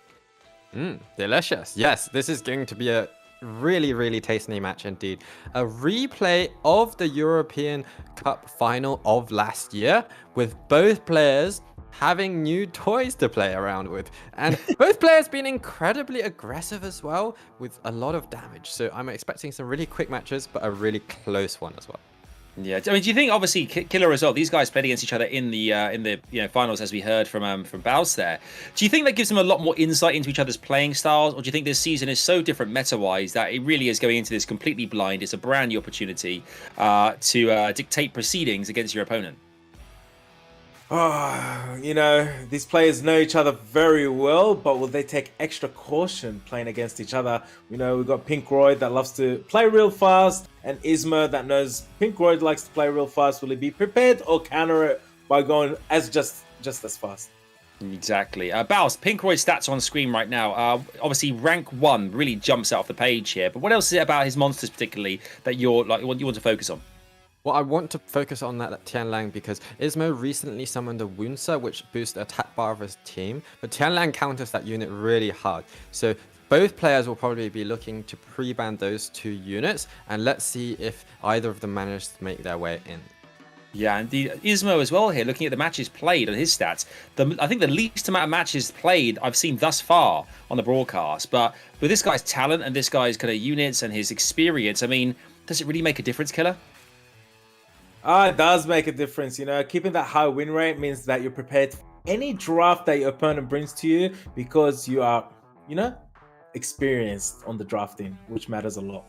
Delicious. Yes, this is going to be a really tasty match indeed. A replay of the European Cup final of last year, with both players having new toys to play around with, and both players being incredibly aggressive as well, with a lot of damage. So I'm expecting some really quick matches, but a really close one as well. Yeah, I mean, do you think, obviously, Killer as well, these guys played against each other in the finals, as we heard from Baus there. Do you think that gives them a lot more insight into each other's playing styles, or do you think this season is so different meta-wise that it really is going into this completely blind? It's a brand new opportunity to dictate proceedings against your opponent. Oh, you know, these players know each other very well, but will they take extra caution playing against each other? You know, we've got PINKROID that loves to play real fast, and ISMOO that knows PINKROID likes to play real fast. Will he be prepared or counter it by going as just as fast? Exactly. Baus, PINKROID stats on screen right now. Obviously, rank 1 really jumps out of the page here. But what else is it about his monsters particularly that you want to focus on? Well, I want to focus on that Tianlang because ISMOO recently summoned a Wunsa, which boosts the attack bar of his team, but Tianlang counters that unit really hard. So both players will probably be looking to pre-ban those 2 units, and let's see if either of them manage to make their way in. Yeah, and the ISMOO as well here, looking at the matches played and his stats. I think the least amount of matches played I've seen thus far on the broadcast, but with this guy's talent and this guy's kind of units and his experience, I mean, does it really make a difference, Killer? It does make a difference. You know, keeping that high win rate means that you're prepared for any draft that your opponent brings to you, because you are, you know, experienced on the drafting, which matters a lot.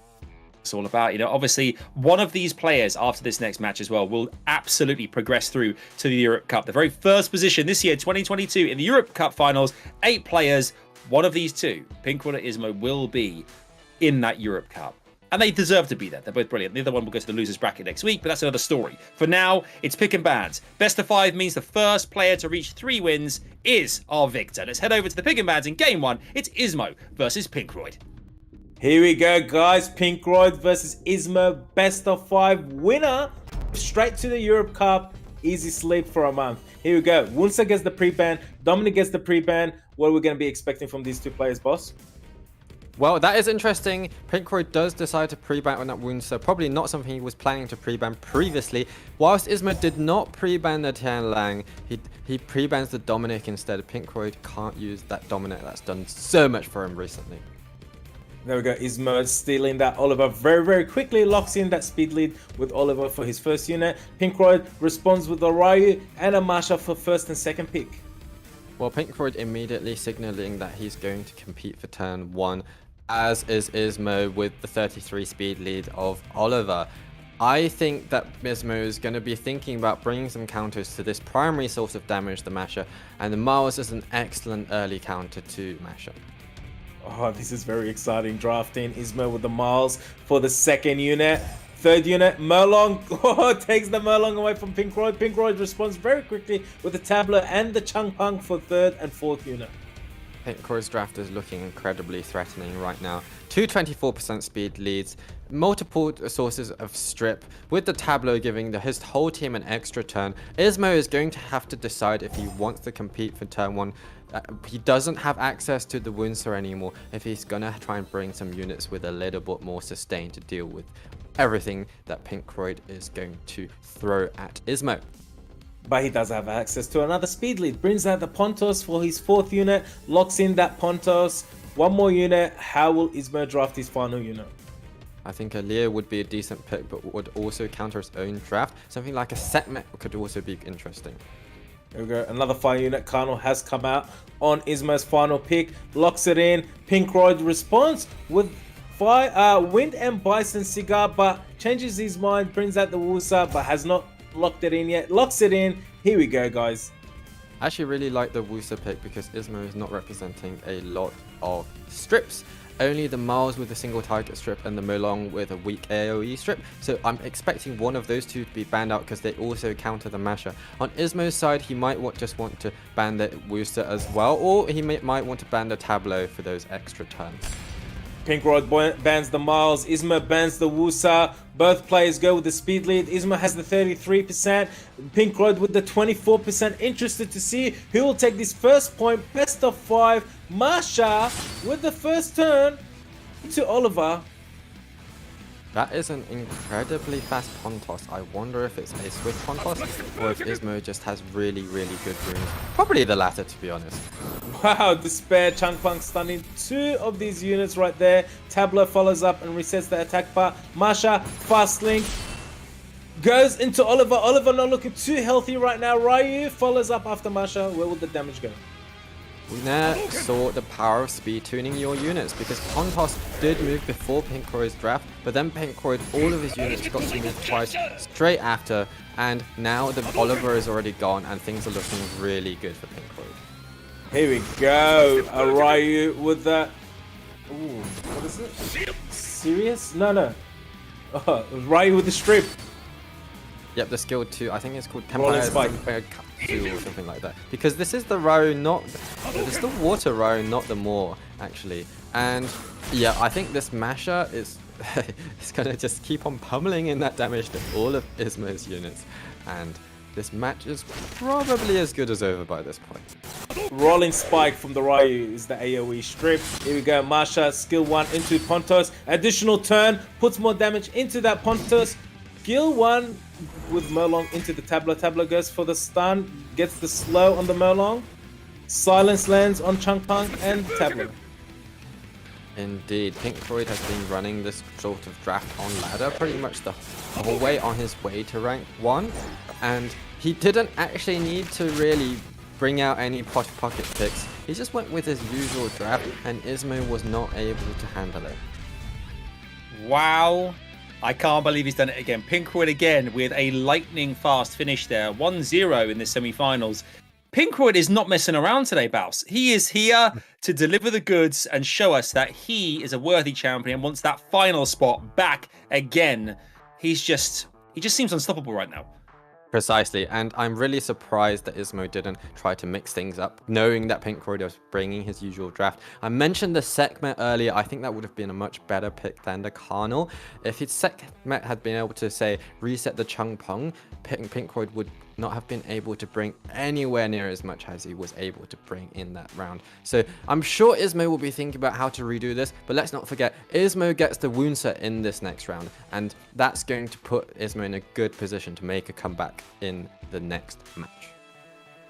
It's all about, you know, obviously one of these players after this next match as well will absolutely progress through to the Europe Cup. The very first position this year, 2022, in the Europe Cup finals, 8 players. One of these 2, PINKROID and ISMOO, will be in that Europe Cup. And they deserve to be there. They're both brilliant. The other one will go to the losers bracket next week, but that's another story. For now, it's pick and bans. Best of 5 means the first player to reach 3 wins is our victor. Let's head over to the pick and bans in game 1. It's ISMOO versus PINKROID. Here we go, guys. PINKROID versus ISMOO, best of 5 winner. Straight to the Europe Cup. Easy sleep for a month. Here we go. Wunsa gets the pre-ban. Dominic gets the pre-ban. What are we going to be expecting from these 2 players, boss? Well, that is interesting. PINKROID does decide to pre-ban on that wound, so probably not something he was planning to pre-ban previously. Whilst ISMOO did not pre-ban the Tianlang, he pre-bans the Dominic instead. PINKROID can't use that Dominic that's done so much for him recently. There we go. ISMOO stealing that Oliver very quickly, locks in that speed lead with Oliver for his first unit. PINKROID responds with a Ryu and a Masha for first and second pick. Well, PINKROID immediately signaling that he's going to compete for turn 1, as is ISMOO with the 33 speed lead of Oliver. I think that ISMOO is going to be thinking about bringing some counters to this primary source of damage, the Masha, and the Miles is an excellent early counter to Masha. Oh, this is very exciting. Drafting ISMOO with the Miles for the second unit. Third unit, Merlong takes the Merlong away from PINKROID. PINKROID responds very quickly with the Tablet and the Changpang for third and fourth unit. PINKROID's draft is looking incredibly threatening right now. 224% speed leads, multiple sources of strip, with the tableau giving his whole team an extra turn. ISMOO is going to have to decide if he wants to compete for turn 1. He doesn't have access to the Wunsa anymore if he's gonna try and bring some units with a little bit more sustain to deal with everything that PINKROID is going to throw at ISMOO. But he does have access to another speed lead. Brings out the Pontos for his 4th unit. Locks in that Pontos. One more unit. How will ISMOO draft his final unit? I think a Lear would be a decent pick, but would also counter his own draft. Something like a Setmet could also be interesting. There we go. Another fire unit. Carnal has come out on ISMOO's final pick. Locks it in. PINKROID responds with Wind and Bison Cigar, but changes his mind. Brings out the Wusa, but has not locked it in yet. Locks it in. Here we go, guys. I actually really like the Wusa pick because ISMOO is not representing a lot of strips. Only the Miles with a single target strip and the Molong with a weak AoE strip. So I'm expecting one of those two to be banned out because they also counter the Masher. On ISMOO's side, he might just want to ban the Wusa as well, or he might want to ban the Tableau for those extra turns. PINKROID bans the Miles, ISMOO bans the Wusa. Both players go with the speed lead. ISMOO has the 33%, PINKROID with the 24%. Interested to see who will take this first point. Best of 5. Masha with the first turn to Oliver. That is an incredibly fast Pontos. I wonder if it's a Swift Pontos or if ISMOO just has really, really good runes. Probably the latter, to be honest. Wow, Despair, Changpeng stunning 2 of these units right there. Tableau follows up and resets the attack bar. Masha, fast link, goes into Oliver. Oliver not looking too healthy right now. Ryu follows up after Masha. Where will the damage go? We now saw the power of speed tuning your units because Pontos did move before PINKROID's draft, but then PINKROID, all of his units got to move twice straight after, and now the Oliver is already gone and things are looking really good for PINKROID. Here we go. Ryu with the... Ooh, what is it? Serious? No. Oh, Ryu with the strip. Yep, the skill 2, I think it's called Rolling Spike. Tempire or something like that. Because this is the Ryu, not... It's the water Ryu, not the Moor, actually. And yeah, I think this Masher is... it's going to just keep on pummeling in that damage to all of ISMOO's units. And this match is probably as good as over by this point. Rolling Spike from the Ryu is the AoE strip. Here we go, Masha, skill 1 into Pontos. Additional turn, puts more damage into that Pontos. Skill 1 with Molong into the Tableau. Tableau goes for the stun, gets the slow on the Molong. Silence lands on Changpeng and Tableau. Indeed, PINKROID has been running this sort of draft on ladder pretty much the whole way on his way to rank 1. And he didn't actually need to really bring out any pocket picks. He just went with his usual draft and ISMOO was not able to handle it. Wow. I can't believe he's done it again. PINKROID again with a lightning fast finish there. 1-0 in the semi-finals. PINKROID is not messing around today, Baus. He is here to deliver the goods and show us that he is a worthy champion and wants that final spot back again. He just seems unstoppable right now. Precisely, and I'm really surprised that ISMOO didn't try to mix things up, knowing that PINKROID was bringing his usual draft. I mentioned the Sekhmet earlier. I think that would have been a much better pick than the Carnal. If his Sekhmet had been able to, say, reset the Changpeng, PINKROID would not have been able to bring anywhere near as much as he was able to bring in that round. So I'm sure ISMOO will be thinking about how to redo this, but let's not forget, ISMOO gets the Wunsa in this next round, and that's going to put ISMOO in a good position to make a comeback in the next match.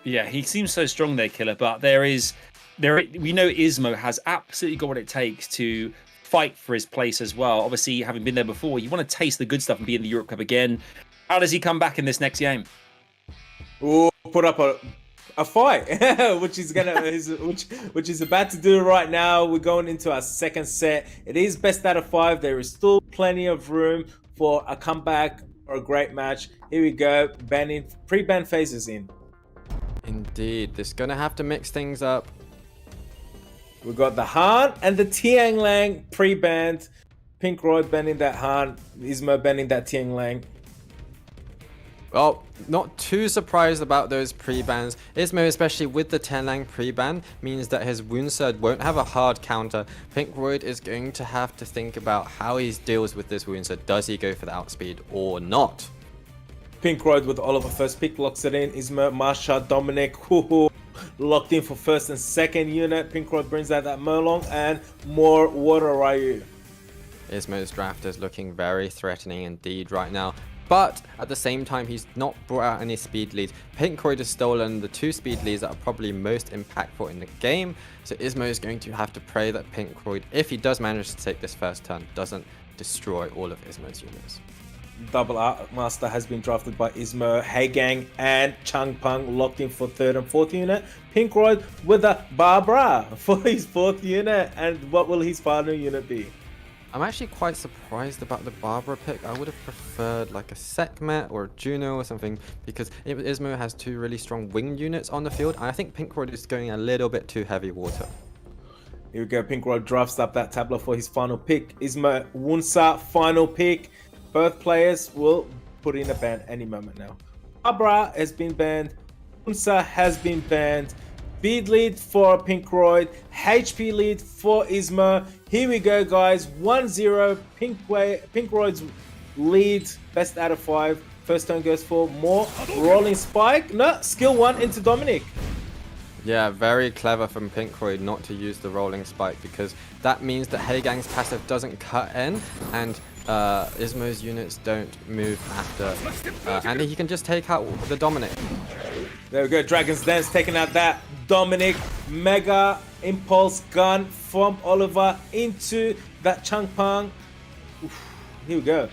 Yeah, he seems so strong there, Killer, but we know ISMOO has absolutely got what it takes to fight for his place as well. Obviously, having been there before, you want to taste the good stuff and be in the Europe Cup again. How does he come back in this next game? Ooh, put up a fight, which is which is about to do right now. We're going into our second set. It is best out of 5. There is still plenty of room for a comeback or a great match. Here we go, pre-ban phases in. Indeed, this is gonna have to mix things up. We got the Han and the Tiang Lang pre-banned. PINKROID banning that Han, ISMOO banning that Tiang Lang. Well, not too surprised about those pre-bans. ISMOO, especially with the Tenlang pre-ban, means that his wound surge won't have a hard counter. PINKROID is going to have to think about how he deals with this wound surge. Does he go for the outspeed or not? PINKROID with Oliver first pick locks it in. ISMOO, Marsha, Dominic, locked in for first and second unit. PINKROID brings out that Merlong and more Water Ryu. ISMOO's draft is looking very threatening indeed right now. But at the same time, he's not brought out any speed leads. PINKROID has stolen the 2 speed leads that are probably most impactful in the game. So ISMOO is going to have to pray that PINKROID, if he does manage to take this first turn, doesn't destroy all of ISMOO's units. Double Art Master has been drafted by ISMOO, Heigang and Changpeng locked in for 3rd and 4th unit. PINKROID with a Barbara for his 4th unit. And what will his final unit be? I'm actually quite surprised about the Barbara pick. I would have preferred like a Sekhmet or a Juno or something, because ISMOO has 2 really strong winged units on the field, and I think PINKROID is going a little bit too heavy water. Here we go, PINKROID drafts up that tableau for his final pick. ISMOO, Wunsa, final pick. Both players will put in a ban any moment now. Barbara has been banned. Wunsa has been banned. Speed lead for PINKROID, HP lead for ISMOO. Here we go, guys. 1-0. PINKROID's lead, best out of 5. First turn goes for more. Rolling spike. No, skill 1 into Dominic. Yeah, very clever from PINKROID not to use the rolling spike, because that means that Heigang's passive doesn't cut in and ISMOO's units don't move after. And he can just take out the Dominic. There we go, Dragon's Dance taking out that Dominic. Mega Impulse Gun from Oliver into that Changpeng. Here we go.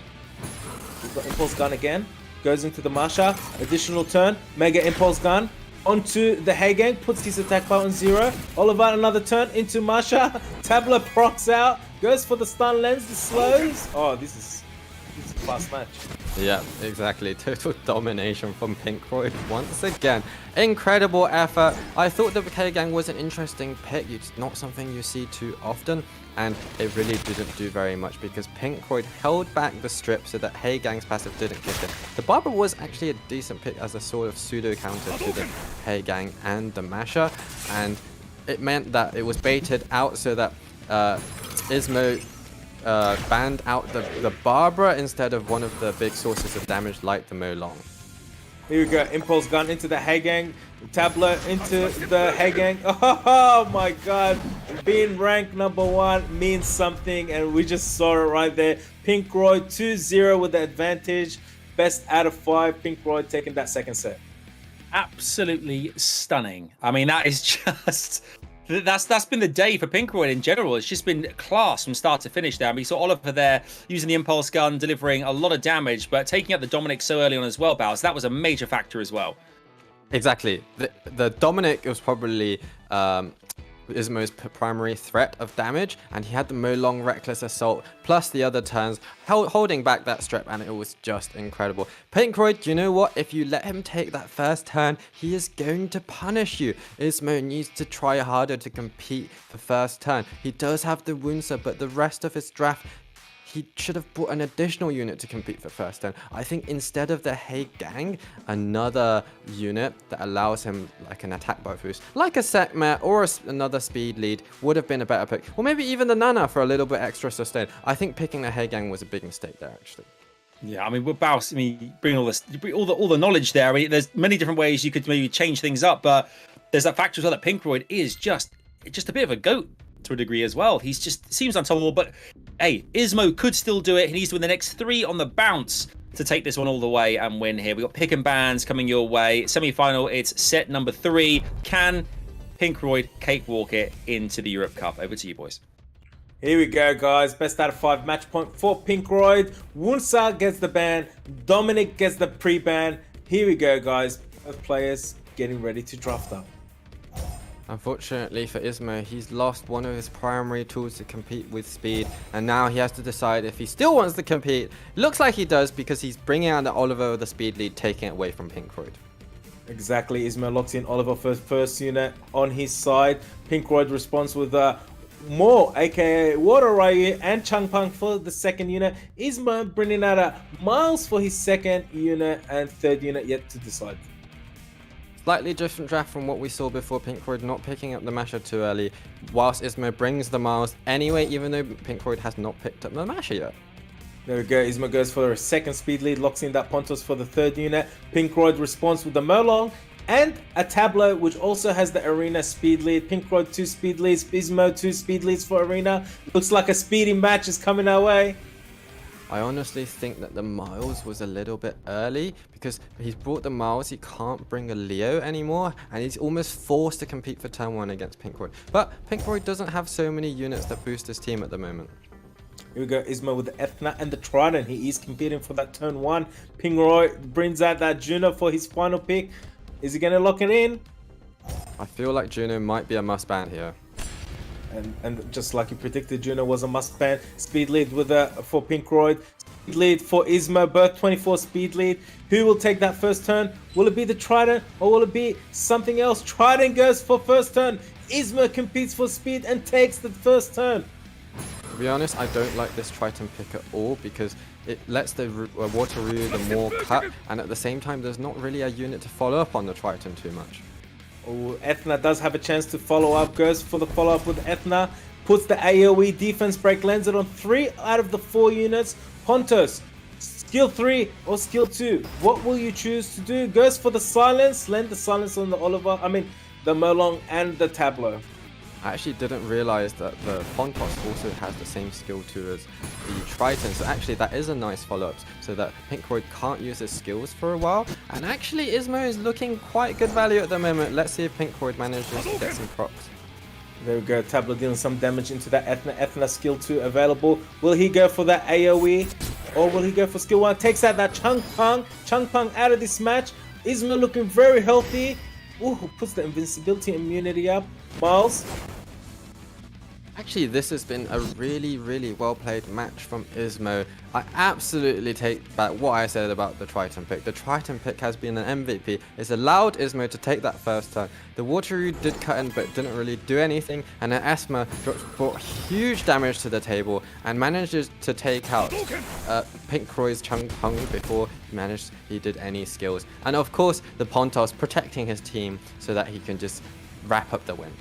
We've got Impulse Gun again. Goes into the Marsha. Additional turn. Mega Impulse Gun. Onto the Heigang. Puts his attack power on 0. Oliver another turn into Marsha. Tabla procs out. Goes for the stun lens. The slows. Oh, this is a fast match. Yeah, exactly. Total domination from PINKROID once again. Incredible effort. I thought the Heigang was an interesting pick. It's not something you see too often, and it really didn't do very much because PINKROID held back the strip so that Heigang's passive didn't kick in. The Barbara was actually a decent pick as a sort of pseudo counter to the Heigang and the Masher, and it meant that it was baited out so that ISMOO banned out the Barbara instead of one of the big sources of damage like the Molong. Here we go, Impulse Gun into the Heigang, Tableau into the Heigang. Oh my god, being ranked number 1 means something, and we just saw it right there. PINKROID 2-0 with the advantage, best out of 5, PINKROID taking that second set. Absolutely stunning. I mean, that is just... That's been the day for PINKROID in general. It's just been class from start to finish there. We saw Oliver there using the Impulse Gun, delivering a lot of damage, but taking out the Dominic so early on as well, Bowers. That was a major factor as well. Exactly. The Dominic was probably ISMOO's primary threat of damage, and he had the Molong Reckless Assault plus the other turns holding back that strip, and it was just incredible. PINKROID, you know what? If you let him take that first turn, he is going to punish you. ISMOO needs to try harder to compete for first turn. He does have the Wunsa, but the rest of his draft, he should have brought an additional unit to compete for first turn. I think instead of the Heigang, another unit that allows him like an attack buff boost, like a Sekhmet or another speed lead, would have been a better pick. Or maybe even the Nana for a little bit extra sustain. I think picking the Heigang was a big mistake there, actually. Yeah, I mean, with Baus, I mean, bring all this, all the knowledge there. I mean, there's many different ways you could maybe change things up, but there's that factor as well that PINKROID is just a bit of a goat to a degree as well. He's just seems unstoppable, but hey, ISMOO could still do it. He needs to win the next 3 on the bounce to take this one all the way and win here. We got pick and bans coming your way. Semi-final, it's set number 3. Can PINKROID cakewalk it into the Europe Cup? Over to you, boys. Here we go, guys. Best out of 5 match point for PINKROID. Wunsa gets the ban. Dominic gets the pre-ban. Here we go, guys. Both players getting ready to draft up. Unfortunately for ISMOO, he's lost one of his primary tools to compete with speed, and now he has to decide if he still wants to compete. Looks like he does, because he's bringing out the Oliver with the speed lead, taking it away from PINKROID. Exactly, ISMOO locks in Oliver for first unit on his side. PINKROID responds with Mo, aka Water Ryu, and Changpang for the second unit. ISMOO bringing out a Miles for his second unit, and third unit yet to decide. Slightly different draft from what we saw before. PINKROID not picking up the Masher too early, whilst ISMOO brings the Miles anyway, even though PINKROID has not picked up the Masher yet. There we go. ISMOO goes for a second speed lead, locks in that Pontos for the third unit. PINKROID responds with the Merlong and a Tableau, which also has the Arena speed lead. PINKROID 2 speed leads, ISMOO 2 speed leads for Arena. Looks like a speedy match is coming our way. I honestly think that the Miles was a little bit early because he's brought the Miles, he can't bring a Leo anymore, and he's almost forced to compete for turn 1 against PINKROID. But PINKROID doesn't have so many units that boost his team at the moment. Here we go, ISMOO with the Ethna and the Trident. He is competing for that turn 1. PINKROID brings out that Juno for his final pick. Is he going to lock it in? I feel like Juno might be a must ban here. And just like you predicted, Juno was a must ban. Speed lead with for PINKROID. Speed lead for ISMOO. Birth 24 speed lead. Who will take that first turn? Will it be the Trident or will it be something else? Trident goes for first turn. ISMOO competes for speed and takes the first turn. To be honest, I don't like this Triton pick at all because it lets the Water Ryu the more cut, and at the same time there's not really a unit to follow up on the Triton too much. Oh, Ethna does have a chance to follow up, goes for the follow up with Ethna, puts the AoE defense break, lands it on 3 out of the 4 units. Pontos, skill 3 or skill 2, what will you choose to do? Goes for the silence, land the silence on the the Merlong and the Tableau. I actually didn't realize that the Pontos also has the same skill 2 as the Triton, so actually that is a nice follow-up, so that PINKROID can't use his skills for a while. And actually ISMOO is looking quite good value at the moment. Let's see if PINKROID manages to get some procs. There we go, Tableau dealing some damage into that Ethna. Ethna skill 2 available. Will he go for that AoE or will he go for skill 1? Takes out that Changpang. Changpang out of this match. ISMOO looking very healthy. Ooh, puts the invincibility immunity up. Miles. Actually, this has been a really well played match from ISMOO. I absolutely take back what I said about the Triton pick. The Triton pick has been an MVP. It's allowed ISMOO to take that first turn. The Water Ryu did cut in but didn't really do anything, and then ISMOO brought huge damage to the table and manages to take out PINKROID's Changpang before he did any skills. And of course, the Pontos protecting his team so that he can just wrap up the win.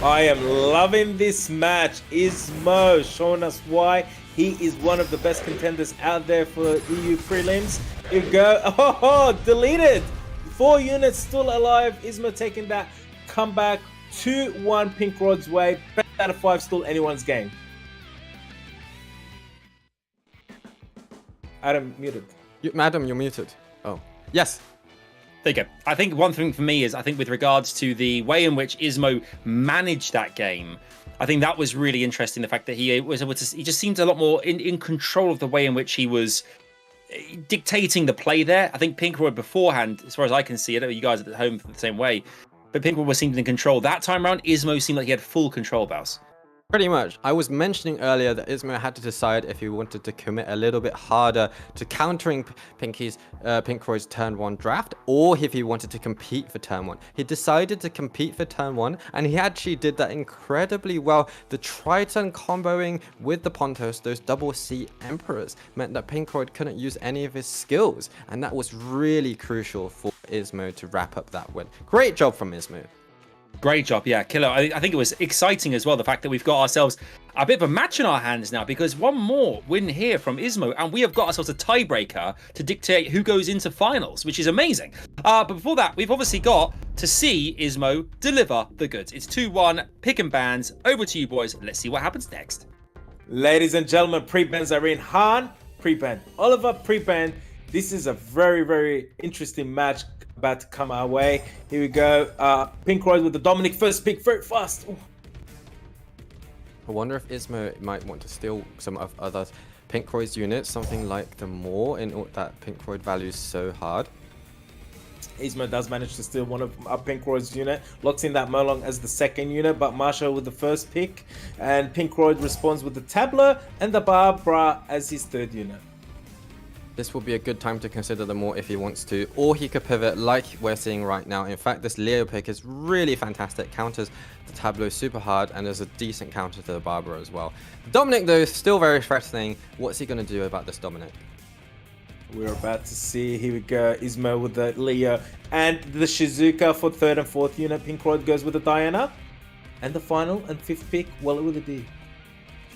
I am loving this match. ISMOO showing us why he is one of the best contenders out there for EU prelims. Here we go. Oh, deleted. 4 units still alive. ISMOO taking that comeback. 2-1 PINKROID's way. Best out of 5 still anyone's game. Adam muted. Madam, you're muted. Oh, yes. There you go. I think one thing for me is, I think with regards to the way in which ISMOO managed that game, I think that was really interesting. The fact that he was able to, he just seemed a lot more in control of the way in which he was dictating the play there. I think PINKROID beforehand, as far as I can see, I don't know you guys at home the same way, but PINKROID was seemed in control. That time around, ISMOO seemed like he had full control, Baus. Pretty much. I was mentioning earlier that ISMOO had to decide if he wanted to commit a little bit harder to countering PINKROID's turn 1 draft, or if he wanted to compete for turn 1. He decided to compete for turn 1, and he actually did that incredibly well. The Triton comboing with the Pontos, those double C Emperors, meant that PINKROID couldn't use any of his skills, and that was really crucial for ISMOO to wrap up that win. Great job from ISMOO. Great job, yeah, killer. I think it was exciting as well, the fact that we've got ourselves a bit of a match in our hands now, because one more win here from ISMOO, and we have got ourselves a tiebreaker to dictate who goes into finals, which is amazing. But before that, we've obviously got to see ISMOO deliver the goods. It's 2-1, pick and bans. Over to you, boys. Let's see what happens next. Ladies and gentlemen, pre-bans are in. Han, pre-ban. Oliver, pre-ban. This is a very interesting match about to come our way. Here we go. PINKROID with the Dominic first pick, very fast. Ooh. I wonder if ISMOO might want to steal some of other PINKROID's units, something like the Maw, in that PINKROID values so hard. ISMOO does manage to steal one of PINKROID's unit, locks in that Merlong as the second unit, but Marshall with the first pick, and PINKROID responds with the Tableau and the Barbara as his third unit. This will be a good time to consider them all if he wants to, or he could pivot like we're seeing right now. In fact, this Leo pick is really fantastic, counters the Tableau super hard, and there's a decent counter to the Barbara as well. Dominic, though, is still very threatening. What's he going to do about this Dominic? We're about to see, here we go, ISMOO with the Leo and the Shizuka for 3rd and 4th unit. PINKROID goes with the Diana. And the final and 5th pick, what will it be?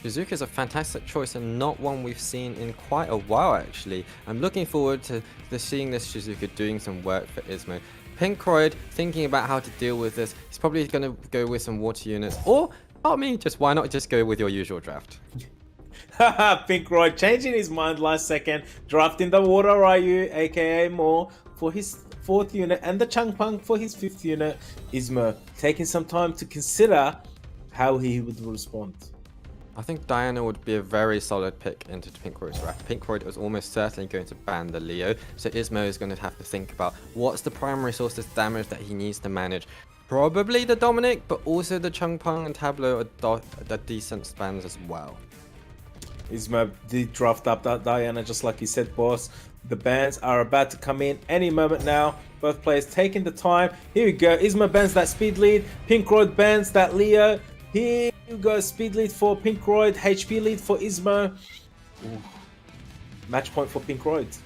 Shizuka is a fantastic choice and not one we've seen in quite a while, actually. I'm looking forward to seeing this Shizuka doing some work for ISMOO. PINKROID thinking about how to deal with this. He's probably going to go with some water units, or not me, just why not just go with your usual draft? PINKROID changing his mind last second, drafting the Water Ryu, aka Mo, for his 4th unit and the Changpang for his 5th unit. ISMOO taking some time to consider how he would respond. I think Diana would be a very solid pick into PINKROID's draft. PINKROID was almost certainly going to ban the Leo, so ISMOO is going to have to think about what's the primary source of damage that he needs to manage. Probably the Dominic, but also the Changpang and Tableau are decent spans as well. ISMOO did draft up that Diana, just like you said, boss. The bans are about to come in any moment now. Both players taking the time. Here we go. ISMOO bans that speed lead. PINKROID bans that Leo. Here you go, speed lead for PINKROID, HP lead for ISMOO. Ooh. Match point for PINKROID.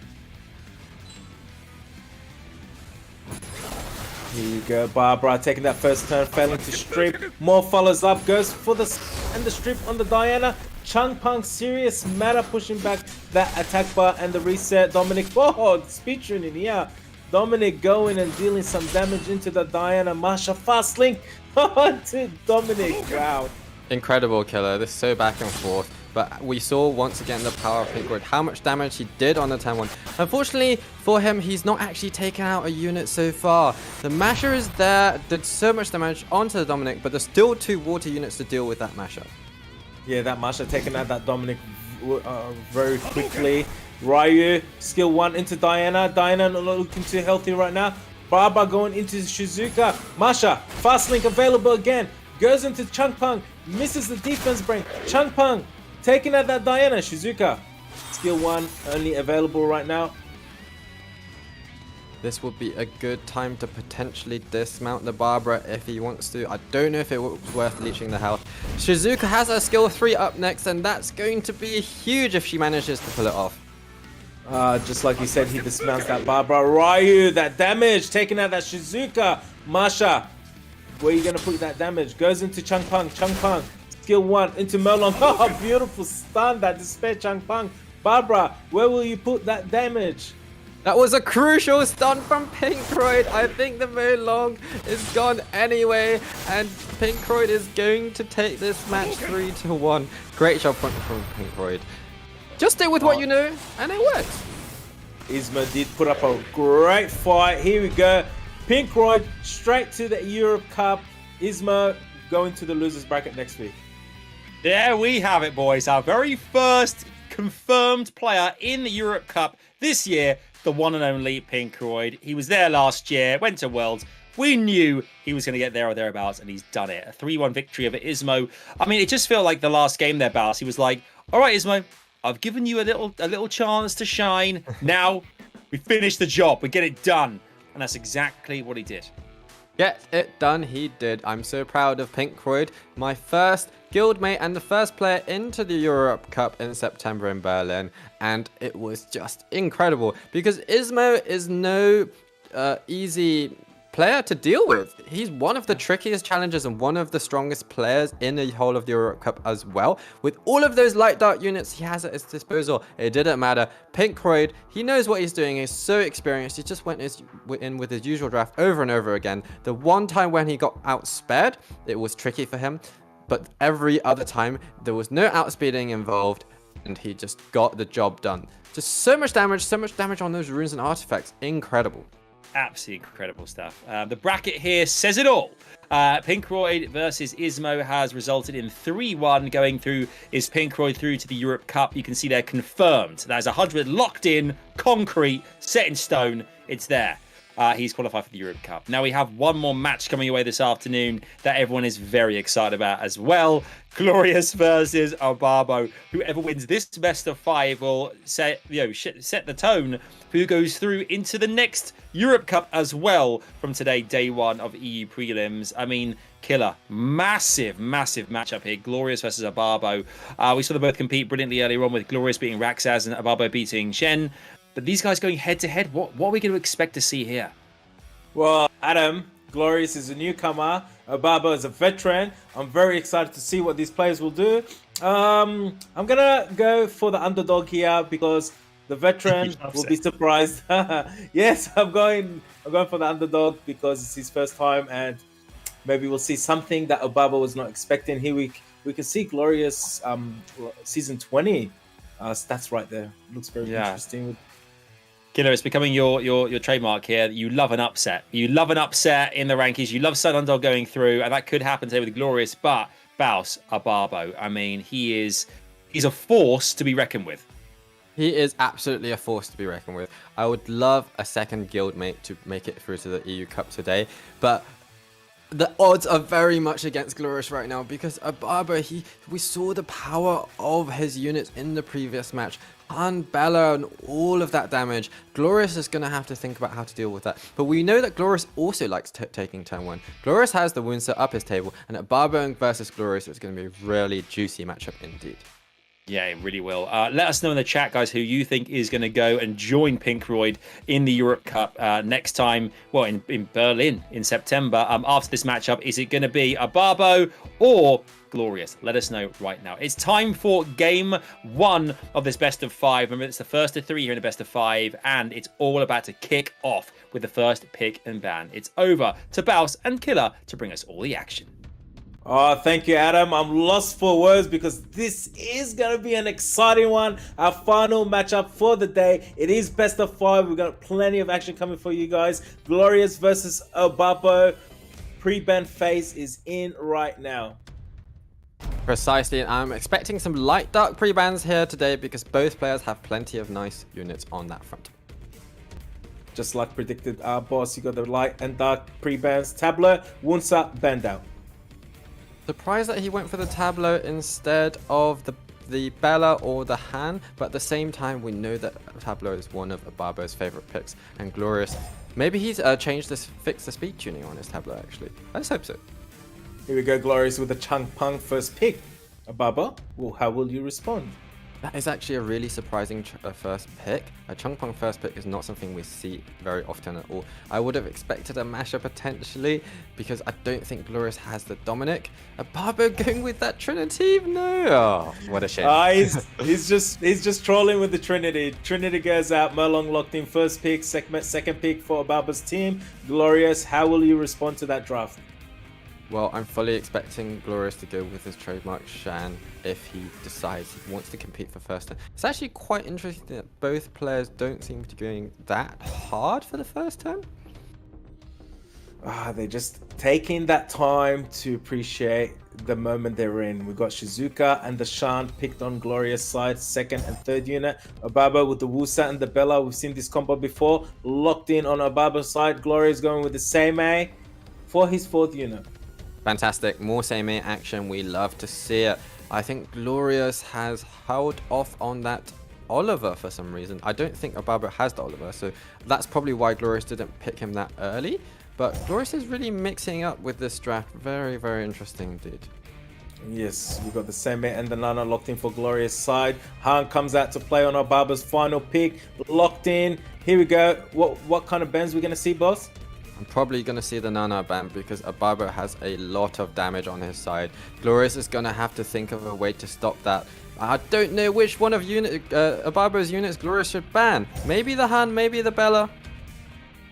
Here you go, Barbara taking that first turn, failing to strip. More follows up, goes for the strip on the Diana. Changpang, serious matter, pushing back that attack bar and the reset. Dominic, oh, speed tuning, yeah. Dominic going and dealing some damage into the Diana. Masha fast link to Dominic. Wow. Incredible killer. This is so back and forth. But we saw once again the power of PINKROID, how much damage he did on the turn 1. Unfortunately for him, he's not actually taken out a unit so far. The Masher is there, did so much damage onto the Dominic, but there's still 2 water units to deal with that Masher. Yeah, that Masha taking out that Dominic very quickly. Ryu, skill 1 into Diana. Diana not looking too healthy right now. Barbara going into Shizuka. Masha, fast link available again. Goes into Changpang, misses the defense break. Changpang taking out that Diana. Shizuka, skill 1 only available right now. This would be a good time to potentially dismount the Barbara if he wants to. I don't know if it was worth leeching the health. Shizuka has her skill 3 up next, and that's going to be huge if she manages to pull it off. Just like you said, he dismounts that Barbara. Ryu, that damage, taking out that Shizuka. Masha, where are you going to put that damage? Goes into Changpang. Changpang, skill 1 into Melon. Oh, beautiful stun, that despair Changpang. Barbara, where will you put that damage? That was a crucial stun from PINKROID. I think the Molong is gone anyway, and PINKROID is going to take this match 3-1. Great job from PINKROID. Just stick with what you know, and it works. ISMOO did put up a great fight. Here we go. PINKROID straight to the Europe Cup. ISMOO going to the losers bracket next week. There we have it, boys. Our very first confirmed player in the Europe Cup this year, the one and only PINKROID. He was there last year, went to Worlds. We knew he was going to get there or thereabouts, and he's done it. A 3-1 victory over ISMOO. I mean, it just felt like the last game there, Bass. He was like, all right, ISMOO, I've given you a little chance to shine. Now we finish the job. We get it done. And that's exactly what he did. Get it done, he did. I'm so proud of PINKROID, my first guildmate and the first player into the Europe Cup in September in Berlin. And it was just incredible because ISMOO is no easy player to deal with. He's one of the trickiest challengers and one of the strongest players in the whole of the Europe Cup as well. With all of those light dart units he has at his disposal, it didn't matter. PINKROID, he knows what he's doing. He's so experienced. He just went in with his usual draft over and over again. The one time when he got outspared, it was tricky for him. But every other time, there was no outspeeding involved, and he just got the job done. Just so much damage on those runes and artifacts. Incredible. Absolutely incredible stuff. The bracket here says it all. PINKROID versus ISMOO has resulted in 3-1 going through. Is PINKROID through to the Europe Cup? You can see they're confirmed. That is 100 locked in, concrete, set in stone. It's there. he's qualified for the Europe Cup. Now we have one more match coming away this afternoon that everyone is very excited about as well. Glorious versus OBABO. Whoever wins this best of 5 will set the tone for who goes through into the next Europe Cup as well from today, day 1 of EU prelims. I mean, killer, massive matchup here. Glorious versus OBABO. We saw them both compete brilliantly earlier on, with Glorious beating RAXXAZ and OBABO beating CHENE. But these guys going head to head, what are we going to expect to see here? Well, Adam, Glorious is a newcomer. OBABO is a veteran. I'm very excited to see what these players will do. I'm gonna go for the underdog here because the veteran will be surprised. Yes, I'm going for the underdog because it's his first time, and maybe we'll see something that OBABO was not expecting. Here we can see Glorious season 20 stats right there. Looks very interesting. Killer, it's becoming your trademark here. You love an upset. You love an upset in the rankings. You love Sun Underdog going through, and that could happen today with Glorious. But Baus, OBABO, I mean, he's a force to be reckoned with. He is absolutely a force to be reckoned with. I would love a second guildmate to make it through to the EU Cup today, but the odds are very much against Glorious right now because OBABO, we saw the power of his units in the previous match. Han, Bella, and all of that damage. Glorious is going to have to think about how to deal with that. But we know that Glorious also likes taking turn 1. Glorious has the wound set up his table, and OBABO versus Glorious is going to be a really juicy matchup indeed. Yeah, it really will. Let us know in the chat, guys, who you think is going to go and join PINKROID in the Europe Cup next time, well, in Berlin in September. After this matchup, is it going to be OBABO or Glorious? Let us know right now. It's time for game 1 of this best of 5. Remember, it's the first of 3 here in the best of 5, and it's all about to kick off with the first pick and ban. It's over to Baus and Killer to bring us all the action. Oh, thank you, Adam. I'm lost for words because this is going to be an exciting one. Our final matchup for the day. It is best of 5. We've got plenty of action coming for you guys. Glorious versus OBABO. Pre-ban phase is in right now. Precisely, and I'm expecting some light dark pre-bans here today because both players have plenty of nice units on that front. Just like predicted, our boss, you got the light and dark pre-bans. Tableau, Wunsa, banned out. Surprised that he went for the Tableau instead of the Bella or the Han, but at the same time we know that Tableau is one of OBABO's favorite picks, and Glorious, maybe he's fixed the speed tuning on his Tableau actually. Let's hope so. Here we go, Glorious with the Chung Pung first pick. OBABO, well, how will you respond? That is actually a really surprising first pick. A Chung Pung first pick is not something we see very often at all. I would have expected a mashup potentially because I don't think Glorious has the Dominic. OBABO going with that Trinity? No. Oh, what a shame. He's just trolling with the Trinity. Trinity goes out. Merlong locked in first pick, second pick for OBABO's team. Glorious, how will you respond to that draft? Well, I'm fully expecting Glorious to go with his trademark Shan if he decides he wants to compete for first turn. It's actually quite interesting that both players don't seem to be going that hard for the first turn. They're just taking that time to appreciate the moment they're in. We've got Shizuka and the Shan picked on Glorious side, second and third unit. OBABO with the Wusa and the Bella. We've seen this combo before. Locked in on OBABO's side. Glorious going with the Same for his fourth unit. Fantastic, more Same action, we love to see it. I think Glorious has held off on that Oliver for some reason. I don't think OBABO has the Oliver, so that's probably why Glorious didn't pick him that early. But Glorious is really mixing up with this draft. Very, very interesting indeed. Yes, we got the Seme and the Nana locked in for Glorious side. Han comes out to play on OBABO's final pick. Locked in. Here we go. What kind of bans we going to see, boss? I'm probably going to see the Nana ban because OBABO has a lot of damage on his side. Glorious is going to have to think of a way to stop that. I don't know which one of OBABO's units Glorious should ban. Maybe the Han, maybe the Bella.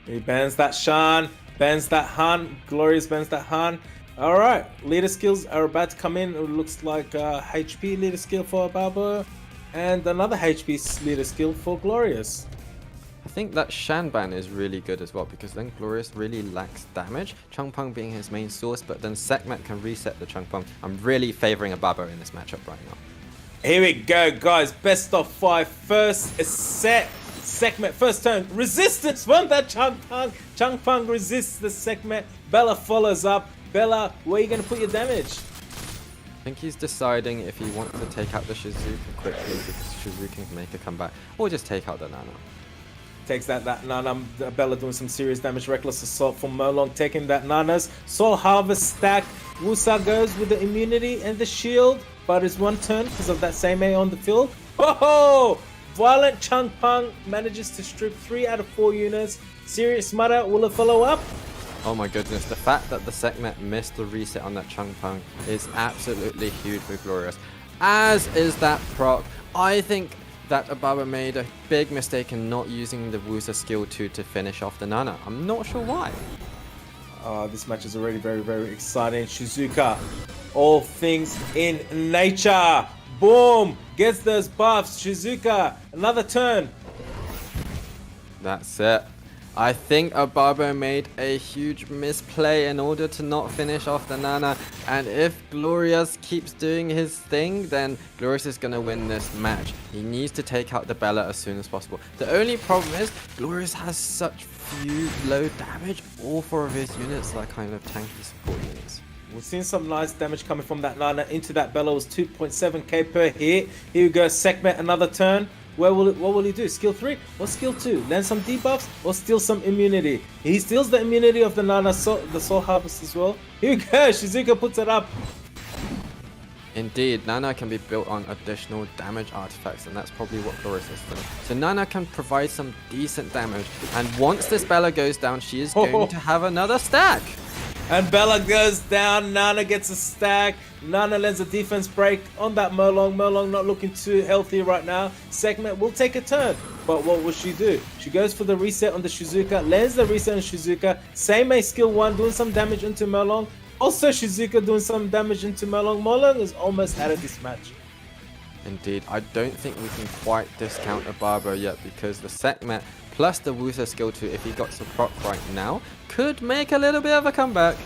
He bans that Shan, bans that Han. Glorious bans that Han. All right, leader skills are about to come in. It looks like HP leader skill for OBABO and another HP leader skill for Glorious. I think that Shan ban is really good as well because then Glorious really lacks damage. Chung Pung being his main source, but then Sekhmet can reset the Chung Pung. I'm really favoring OBABO in this matchup right now. Here we go, guys. Best of 5. First set segment. First turn, resistance from that Changpang. Changpang resists the segment. Bella follows up. Bella, where are you going to put your damage? I think he's deciding if he wants to take out the Shizuka quickly because Shizuka can make a comeback, or just take out the Nana. Takes that Nana. Bella doing some serious damage. Reckless Assault from Molong, taking that Nana's. Soul Harvest stack. Wusa goes with the immunity and the shield, but it's one turn because of that same A on the field. Oh! Violent Changpang manages to strip 3 out of 4 units. Serious Mara, will it follow up? Oh my goodness, the fact that the segment missed the reset on that Changpang is absolutely huge for Glorious. As is that proc. I think that OBABO made a big mistake in not using the Wusa skill 2 to finish off the Nana. I'm not sure why. This match is already very, very exciting. Shizuka, all things in nature. Boom! Gets those buffs. Shizuka, another turn. That's it. I think OBABO made a huge misplay in order to not finish off the Nana, and if Glorious keeps doing his thing, then Glorious is going to win this match. He needs to take out the Bella as soon as possible. The only problem is Glorious has such few low damage. All 4 of his units are kind of tanky support units. We've seen some nice damage coming from that Nana into that Bella. Was 2.7k per hit. Here we go, segment, another turn. What will he do? Skill 3 or skill 2? Land some debuffs or steal some immunity? He steals the immunity of the Nana, the Soul Harvest as well. Here we go, Shizuka puts it up. Indeed, Nana can be built on additional damage artifacts, and that's probably what Glorious is doing. So Nana can provide some decent damage, and once this Bella goes down, she is going to have another stack. And Bella goes down, Nana gets a stack. Nana lands a defense break on that Molong. Molong not looking too healthy right now. Segment will take a turn. But what will she do? She goes for the reset on the Shizuka, lands the reset on Shizuka. Same A skill 1, doing some damage into Molong. Also Shizuka doing some damage into Molong. Molong is almost out of this match. Indeed, I don't think we can quite discount OBABO yet, because the segment plus the Wusa skill 2, if he got some proc right now, could make a little bit of a comeback.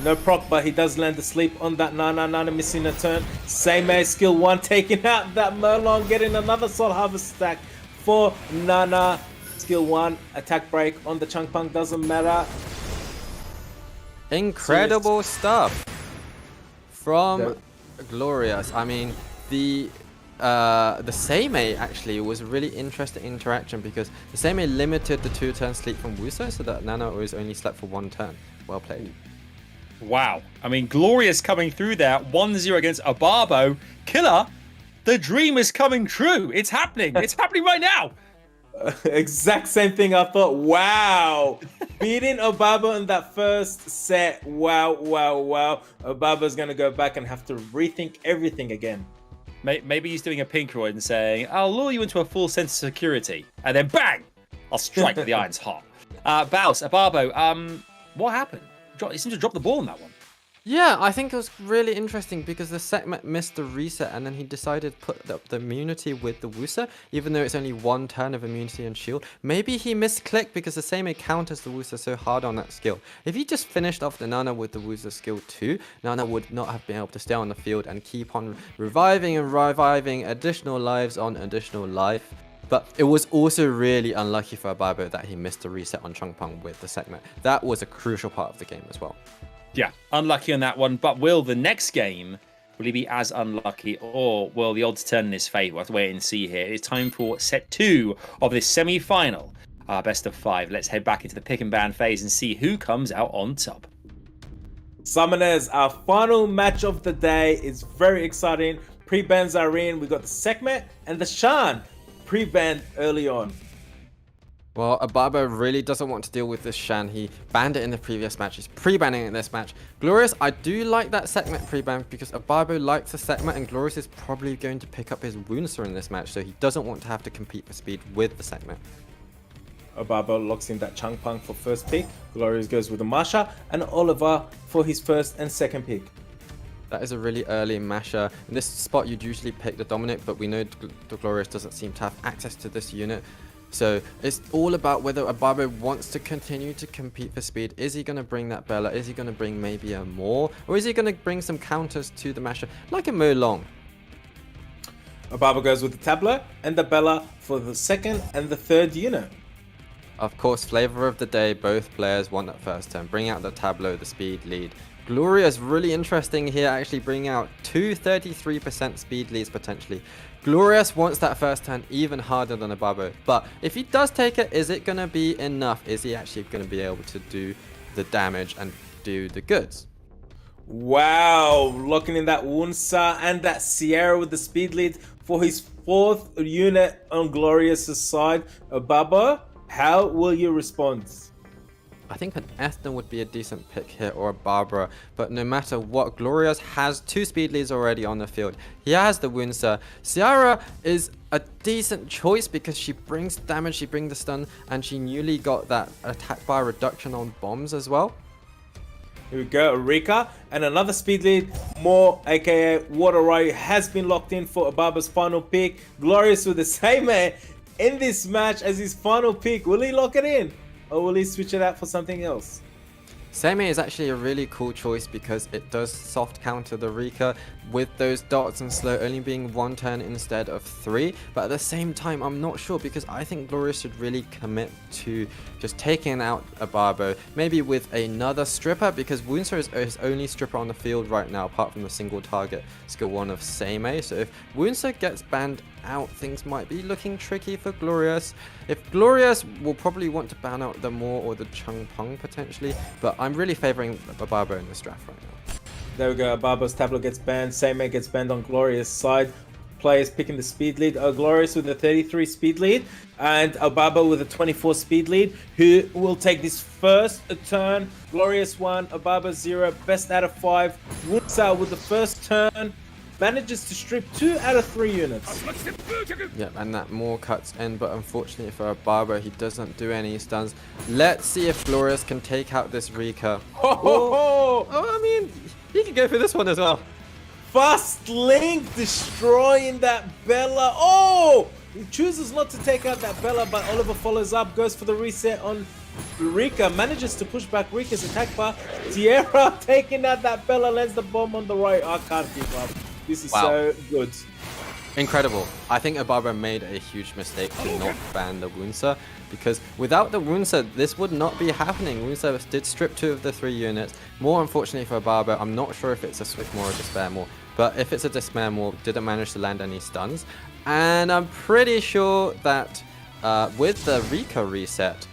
No proc, but he does land the sleep on that Nana. Nana missing a turn. Same A skill 1, taking out that Molong, getting another Soul Harvest stack for Nana. Skill 1, attack break on the Changpang, doesn't matter. Incredible stuff from Glorious. I mean, the Seimei actually was a really interesting interaction, because the Seimei limited the 2-turn sleep from Wusa, so that Nana always only slept for 1 turn. Well played. Wow. I mean, Glorious coming through there, 1-0 against OBABO. Killer, the dream is coming true. It's happening. It's happening right now. Exact same thing I thought. Wow. Beating OBABO in that first set. Wow, wow, wow. OBABO's going to go back and have to rethink everything again. Maybe he's doing a PINKROID and saying, I'll lure you into a full sense of security. And then bang! I'll strike with the iron's hot. Baus, OBABO, what happened? He seemed to drop the ball on that one. Yeah, I think it was really interesting because the segment missed the reset, and then he decided to put up the immunity with the Wusa, even though it's only 1 turn of immunity and shield. Maybe he misclicked because the same counters the Wusa so hard on that skill. If he just finished off the Nana with the Wusa skill 2, Nana would not have been able to stay on the field and keep on reviving and reviving additional lives on additional life. But it was also really unlucky for OBABO that he missed the reset on Changpang with the segment. That was a crucial part of the game as well. Yeah, unlucky on that one. But will the next game, will he be as unlucky, or will the odds turn in his favour? We'll have to wait and see here. It's time for set 2 of this semi-final. Best of 5. Let's head back into the pick and ban phase and see who comes out on top. Summoners, our final match of the day is very exciting. Pre-bans are in. We got the segment and the Shan pre-banned early on. Well, OBABO really doesn't want to deal with this Shan. He banned it in the previous match. He's pre-banning it in this match. Glorious, I do like that segment pre-ban because OBABO likes the segment, and Glorious is probably going to pick up his Woundser in this match, so he doesn't want to have to compete for speed with the segment. OBABO locks in that Changpang for first pick. Glorious goes with the Masha, and Oliver for his first and second pick. That is a really early Masha. In this spot, you'd usually pick the Dominic, but we know the Glorious doesn't seem to have access to this unit. So it's all about whether OBABO wants to continue to compete for speed. Is he going to bring that Bella? Is he going to bring maybe a more? Or is he going to bring some counters to the Masha, like a Mo Long? OBABO goes with the Tableau and the Bella for the second and the third unit. Of course, flavor of the day, both players want that first turn. Bring out the Tableau, the speed lead. Glorious, really interesting here, actually bring out two 33% speed leads potentially. Glorious wants that first turn even harder than OBABO. But if he does take it, is it going to be enough? Is he actually going to be able to do the damage and do the goods? Wow, locking in that Wunsa and that Sierra with the speed lead for his fourth unit on Glorious's side. OBABO, how will you respond? I think an Ethna would be a decent pick here, or a Barbara, but no matter what, Glorious has two speed leads already on the field. He has the Wunsa. Ciara is a decent choice because she brings damage, she brings the stun, and she newly got that attack bar reduction on bombs as well. Here we go, Rika, and another speed lead, more aka Water Ray has been locked in for OBABO's final pick. Glorious with the same man in this match as his final pick. Will he lock it in? Or will he switch it out for something else? Seimei is actually a really cool choice because it does soft counter the Rika with those dots and slow only being one turn instead of three. But at the same time, I'm not sure because I think Glorious should really commit to just taking out OBABO, maybe with another stripper, because Wunsa is his only stripper on the field right now apart from the single target skill 1 of Seimei. So if Wunsa gets banned out, things might be looking tricky for Glorious. If Glorious will probably want to ban out the Moore or the Chung Pong potentially, but I'm really favoring OBABO in this draft right now. There we go, OBABO's Tableau gets banned, Seimei gets banned on Glorious side. Players picking the speed lead, Glorious with a 33 speed lead and OBABO with a 24 speed lead. Who will take this first turn? Glorious 1, OBABO 0, best out of 5. Wunsa with the first turn manages to strip 2 out of 3 units. Yep, and that Moore cuts in, but unfortunately for OBABO, he doesn't do any stuns. Let's see if Glorious can take out this Rika. Oh, I mean, he can go for this one as well. Fast Link destroying that Bella. Oh! He chooses not to take out that Bella, but Oliver follows up, goes for the reset on Rika, manages to push back Rika's attack bar. Tierra taking out that Bella, lands the bomb on the right. I can't keep up. This is so good. Incredible. I think OBABO made a huge mistake to not ban the Wunsa, because without the Wunsa, this would not be happening. Wunsa did strip 2 of the 3 units. More unfortunately for OBABO, I'm not sure if it's a Swift Moore or Despair Moore, but if it's a Despair Moore, didn't manage to land any stuns. And I'm pretty sure that with the Rika reset,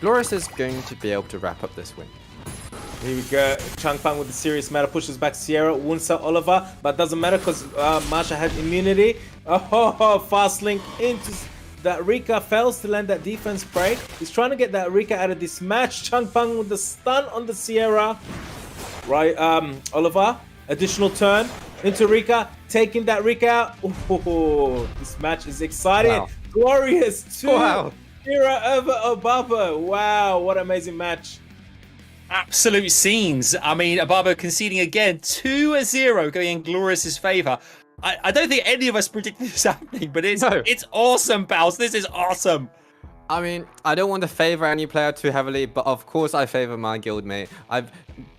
Glorious is going to be able to wrap up this win. Here we go. Changpang with the serious matter pushes back Sierra, Wunsa, Oliver, but doesn't matter because Marsha had immunity. Oh, fast link into that. Rika fails to land that defense break. He's trying to get that Rika out of this match. Changpang with the stun on the Sierra. Right, Oliver, additional turn into Rika, taking that Rika out. Oh, this match is exciting. Wow. Glorious 2. Wow. Sierra over OBABO. Wow, what an amazing match. Absolute scenes. I mean, OBABO conceding again, 2-0 going in Glorious's favor. I don't think any of us predicted this happening, but it's awesome, pals. This is awesome. I mean, I don't want to favor any player too heavily, but of course I favor my guildmate. I'm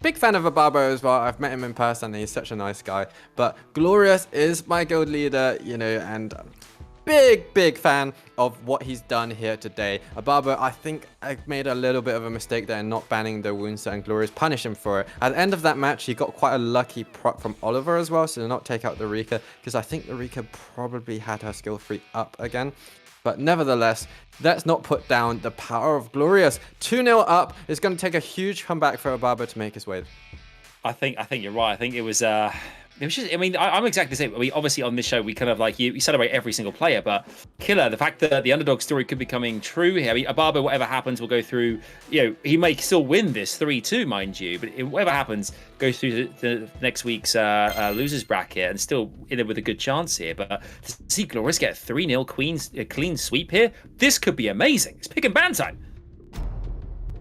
big fan of OBABO as well. I've met him in person. He's such a nice guy. But Glorious is my guild leader, you know, and big fan of what he's done here today. OBABO, I think I made a little bit of a mistake there in not banning the Wunsa, and Glorious punished him for it. At the end of that match, he got quite a lucky prop from Oliver as well, so to not take out the Rika, because I think the Rika probably had her skill 3 up again. But nevertheless, let's not put down the power of Glorious. 2-0 up. It's going to take a huge comeback for OBABO to make his way. I think you're right. I think it was just, I mean, I'm exactly the same. I mean, obviously on this show, we kind of like, you celebrate every single player, but Killer, the fact that the underdog story could be coming true here. I mean, OBABO, whatever happens, will go through, you know, he may still win this 3-2, mind you, but whatever happens, goes through the next week's losers bracket and still in it with a good chance here. But to see Glorious get a 3-0 clean sweep here, this could be amazing. It's pick and ban time.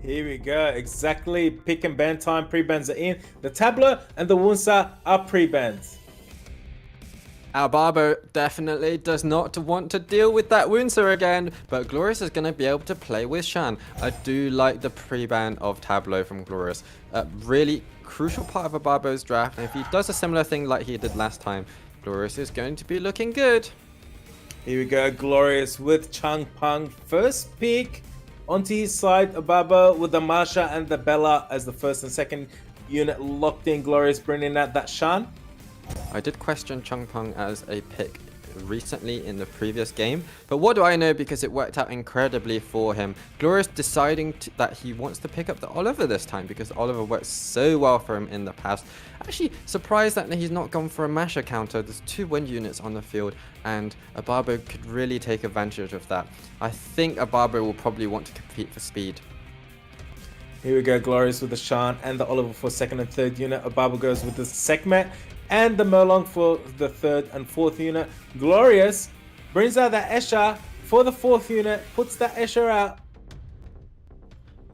Here we go, exactly. Pick and ban time. Pre-bans are in. The Tableau and the Wunsa are pre-bans. OBABO definitely does not want to deal with that Wunsa again, but Glorious is going to be able to play with Shan. I do like the pre-ban of Tableau from Glorious. Really crucial part of OBABO's draft, and if he does a similar thing like he did last time, Glorious is going to be looking good. Here we go, Glorious with Changpeng. First pick onto his side, OBABO with the Masha and the Bella as the first and second unit locked in. Glorious bringing out that Shan. I did question Changpeng as a pick recently in the previous game, but what do I know, because it worked out incredibly for him. Glorious deciding that he wants to pick up the Oliver this time because Oliver worked so well for him in the past. Actually surprised that he's not gone for a Masha counter. There's 2 wind units on the field and OBABO could really take advantage of that. I think OBABO will probably want to compete for speed. Here we go, Glorious with the Shan and the Oliver for second and third unit. OBABO goes with the Sekhmet and the Merlong for the third and fourth unit. Glorious brings out that Escher for the fourth unit, puts that Escher out.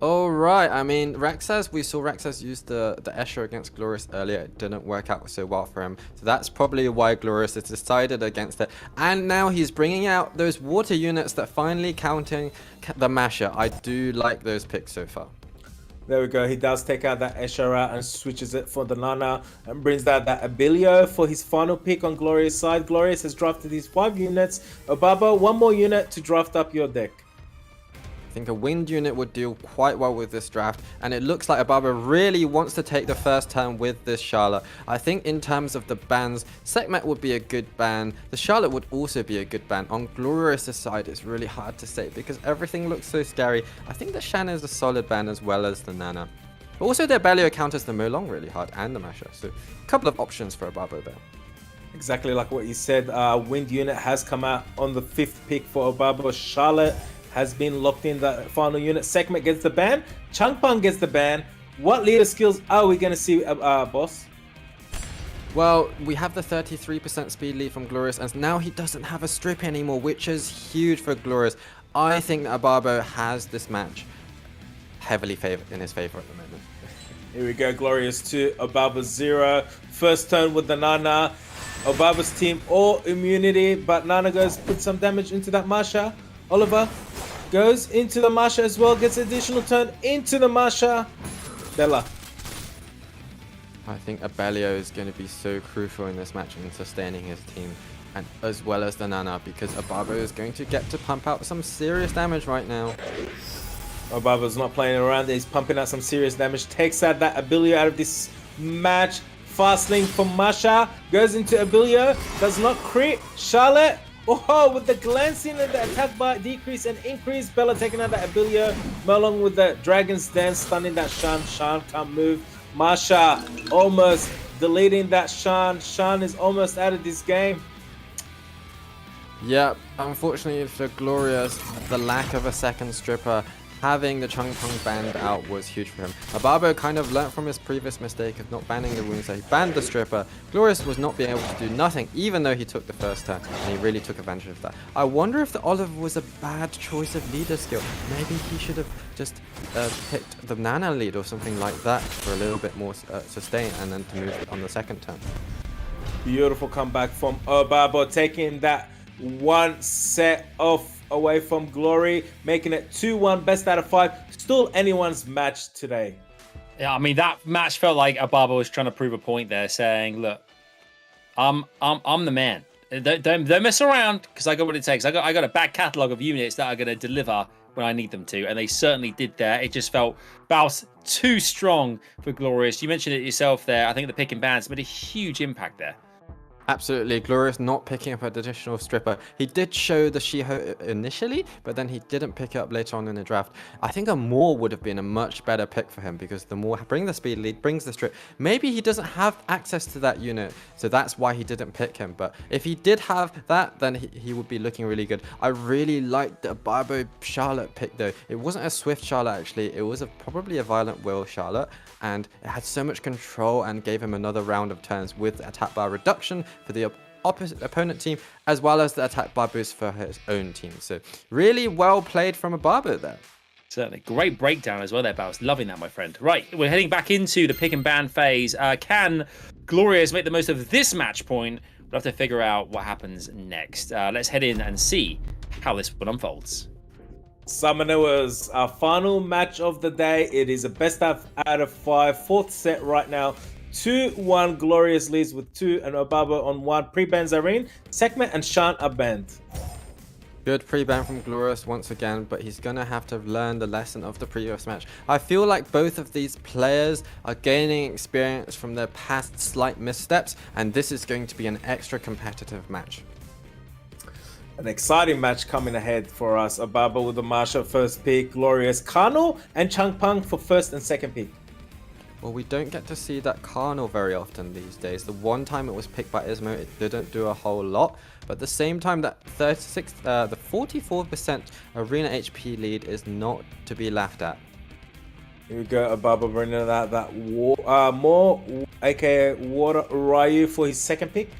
Alright, I mean, RAXXAZ, we saw RAXXAZ use the Escher against Glorious earlier. It didn't work out so well for him. So that's probably why Glorious has decided against it. And now he's bringing out those water units that finally counting the Masher. I do like those picks so far. There we go. He does take out that Escher out and switches it for the Nana and brings out that Abilio for his final pick on Glorious' side. Glorious has drafted his 5 units. OBABO, 1 more unit to draft up your deck. I think a wind unit would deal quite well with this draft, and it looks like OBABO really wants to take the first turn with this Charlotte. I think in terms of the bans, Sekhmet would be a good ban. The Charlotte would also be a good ban. On Glorious' side, it's really hard to say because everything looks so scary. I think the Shan is a solid ban as well as the Nana. But also their Belio counters the Molong really hard and the Masha, so a couple of options for OBABO there. Exactly like what you said, wind unit has come out on the 5th pick for OBABO. Charlotte has been locked in the final unit. Sekhmet gets the ban. Changpeng gets the ban. What leader skills are we going to see, boss? Well, we have the 33% speed lead from Glorious, and now he doesn't have a strip anymore, which is huge for Glorious. I think that OBABO has this match heavily in his favor at the moment. Here we go, Glorious 2, OBABO 0. First turn with the Nana. OBABO's team all immunity, but Nana goes put some damage into that Masha. Oliver goes into the Masha as well, gets additional turn into the Masha. Bella. I think Abelio is going to be so crucial in this match in sustaining his team, and as well as the Nana, because OBABO is going to get to pump out some serious damage right now. OBABO's not playing around, he's pumping out some serious damage, takes out that Abilio out of this match. Fast link from Masha, goes into Abilio, does not crit. Charlotte, oh, with the glancing and the attack bar decrease and increase. Bella taking out that Abilio, along with the Dragon's Dance, stunning that Shan. Shan can't move. Masha almost deleting that Shan. Shan is almost out of this game. Yeah, unfortunately for Glorious, the lack of a second stripper, having the Changpeng banned out was huge for him. OBABO kind of learnt from his previous mistake of not banning the wounds, so he banned the stripper. Glorious was not being able to do nothing, even though he took the first turn, and he really took advantage of that. I wonder if the Oliver was a bad choice of leader skill. Maybe he should have just picked the Nana lead or something like that for a little bit more sustain, and then to move on the second turn. Beautiful comeback from OBABO, taking that one set off away from Glory, making it 2-1, best out of 5. Still anyone's match today. Yeah, I mean, that match felt like OBABO was trying to prove a point there, saying, look, I'm the man. Don't mess around, because I got what it takes. I got a back catalogue of units that are going to deliver when I need them to, and they certainly did there. It just felt about too strong for Glorious. You mentioned it yourself there. I think the pick and bans made a huge impact there. Absolutely, Glorious not picking up an additional stripper. He did show the Shiho initially, but then he didn't pick it up later on in the draft. I think a Moore would have been a much better pick for him, because the Moore brings the speed lead, brings the strip. Maybe he doesn't have access to that unit, so that's why he didn't pick him. But if he did have that, then he would be looking really good. I really liked the OBABO Charlotte pick though. It wasn't a swift Charlotte actually, it was probably a violent will Charlotte, and it had so much control and gave him another round of turns with attack bar reduction for the opposite opponent team, as well as the attack bar boost for his own team. So really well played from OBABO there. Certainly. Great breakdown as well there, Baus. Loving that, my friend. Right, we're heading back into the pick and ban phase. Can Glorious make the most of this match point? We'll have to figure out what happens next. Let's head in and see how this one unfolds. Summoners, our final match of the day. It is a best out of 5, 4th set right now. 2-1 Glorious leads with 2 and OBABO on 1. Pre-ban Zareen, Sekhmet and Shan are banned. Good pre-ban from Glorious once again, but he's going to have to learn the lesson of the previous match. I feel like both of these players are gaining experience from their past slight missteps, and this is going to be an extra competitive match. An exciting match coming ahead for us. OBABO with the Marsha first pick, Glorious, Kano and Changpeng for first and second pick. Well, we don't get to see that Carnal very often these days. The one time it was picked by ISMOO, it didn't do a whole lot. But at the same time, that the 44% arena HP lead is not to be laughed at. Here we go, OBABO bringing out that more, aka Water Ryu for his second pick.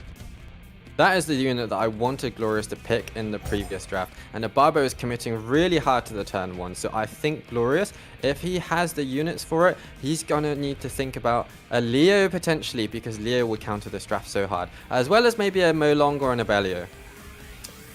That is the unit that I wanted Glorious to pick in the previous draft, and OBABO is committing really hard to the turn 1, so I think Glorious, if he has the units for it, he's gonna need to think about a Leo potentially, because Leo will counter this draft so hard, as well as maybe a Molong or an Abelio.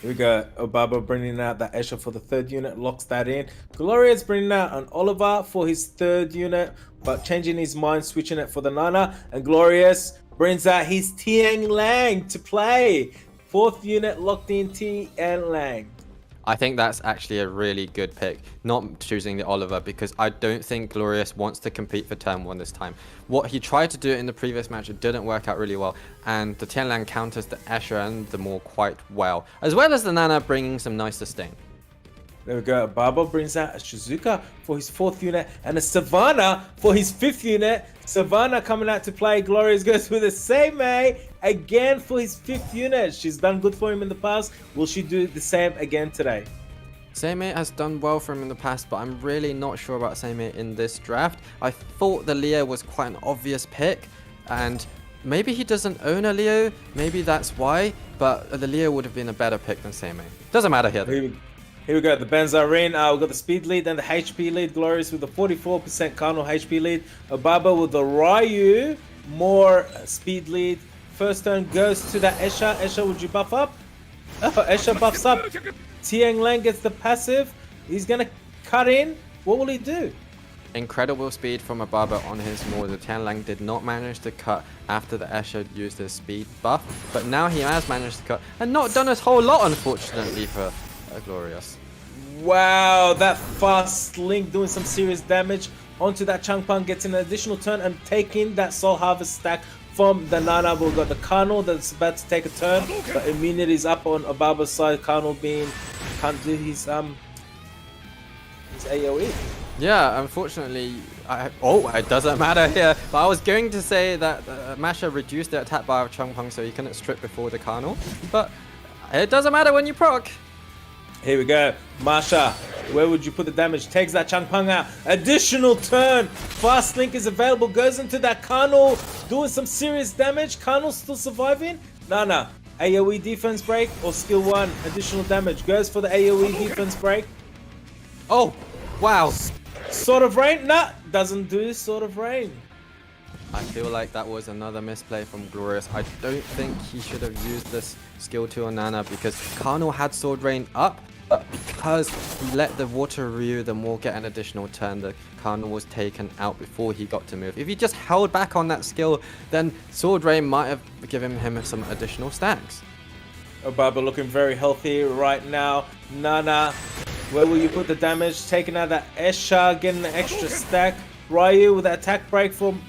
Here we go, OBABO bringing out that Escher for the third unit, locks that in. Glorious bringing out an Oliver for his third unit, but changing his mind, switching it for the Nana, and Glorious brings out his Tian Lang to play. Fourth unit locked in Tian Lang. I think that's actually a really good pick, not choosing the Oliver, because I don't think Glorious wants to compete for turn 1 this time. What he tried to do in the previous match, it didn't work out really well, and the Tian Lang counters the Escher and the Maul quite well, as well as the Nana bringing some nice sustain. There we go. OBABO brings out a Shizuka for his fourth unit and a Savannah for his fifth unit. Savannah coming out to play. Glorious goes with a Seimei again for his fifth unit. She's done good for him in the past. Will she do the same again today? Seimei has done well for him in the past, but I'm really not sure about Seimei in this draft. I thought the Leo was quite an obvious pick, and maybe he doesn't own a Leo. Maybe that's why, but the Leo would have been a better pick than Seimei. Doesn't matter here though. Here we go, the Benzarine, we've got the speed lead and the HP lead. Glorious with the 44% Kano HP lead. OBABO with the Ryu, more speed lead. First turn goes to that Escher. Escher, would you buff up? Oh, Escher buffs up. Tian Lang gets the passive. He's gonna cut in. What will he do? Incredible speed from OBABO on his Maul. The Tian Lang did not manage to cut after the Escher used his speed buff, but now he has managed to cut and not done a whole lot, unfortunately, for Glorious. Wow, that fast link doing some serious damage onto that Changpeng, gets an additional turn and taking that Soul Harvest stack from the Nana. We've got the Kano that's about to take a turn, but immunity is up on OBABO's side. Kano can't do his AoE. Yeah, unfortunately, it doesn't matter here. But I was going to say that Masha reduced the attack bar of Changpeng so he couldn't strip before the Kano, but it doesn't matter when you proc. Here we go. Masha, where would you put the damage? Takes that Changpeng out. Additional turn. Fast link is available. Goes into that Kano. Doing some serious damage. Kano still surviving. Nana. AoE defense break or skill 1. Additional damage. Goes for the AoE defense break. Oh, wow. Sword of Rain? Nah. Doesn't do Sword of Rain. I feel like that was another misplay from Glorious. I don't think he should have used this skill 2 on Nana because Kano had Sword Rain up. But because he let the Water Ryu, the Maul, get an additional turn, the Kano was taken out before he got to move. If he just held back on that skill, then Sword Rain might have given him some additional stacks. OBABO looking very healthy right now. Nana, where will you put the damage? Taking out that Escher, getting an extra stack. Ryu with that attack break from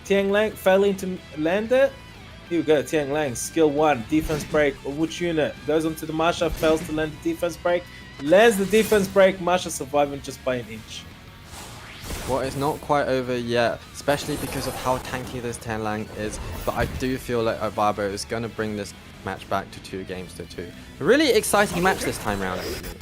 Tian Lang, failing to land it. Here we go, Tian Lang, skill 1, defense break. Which unit? Goes onto the Masha, fails to land the defense break. Lands the defense break, Masha surviving just by an inch. Well, it's not quite over yet, especially because of how tanky this Tian Lang is. But I do feel like OBABO is going to bring this match back to 2 games to 2. A really exciting match this time around, actually.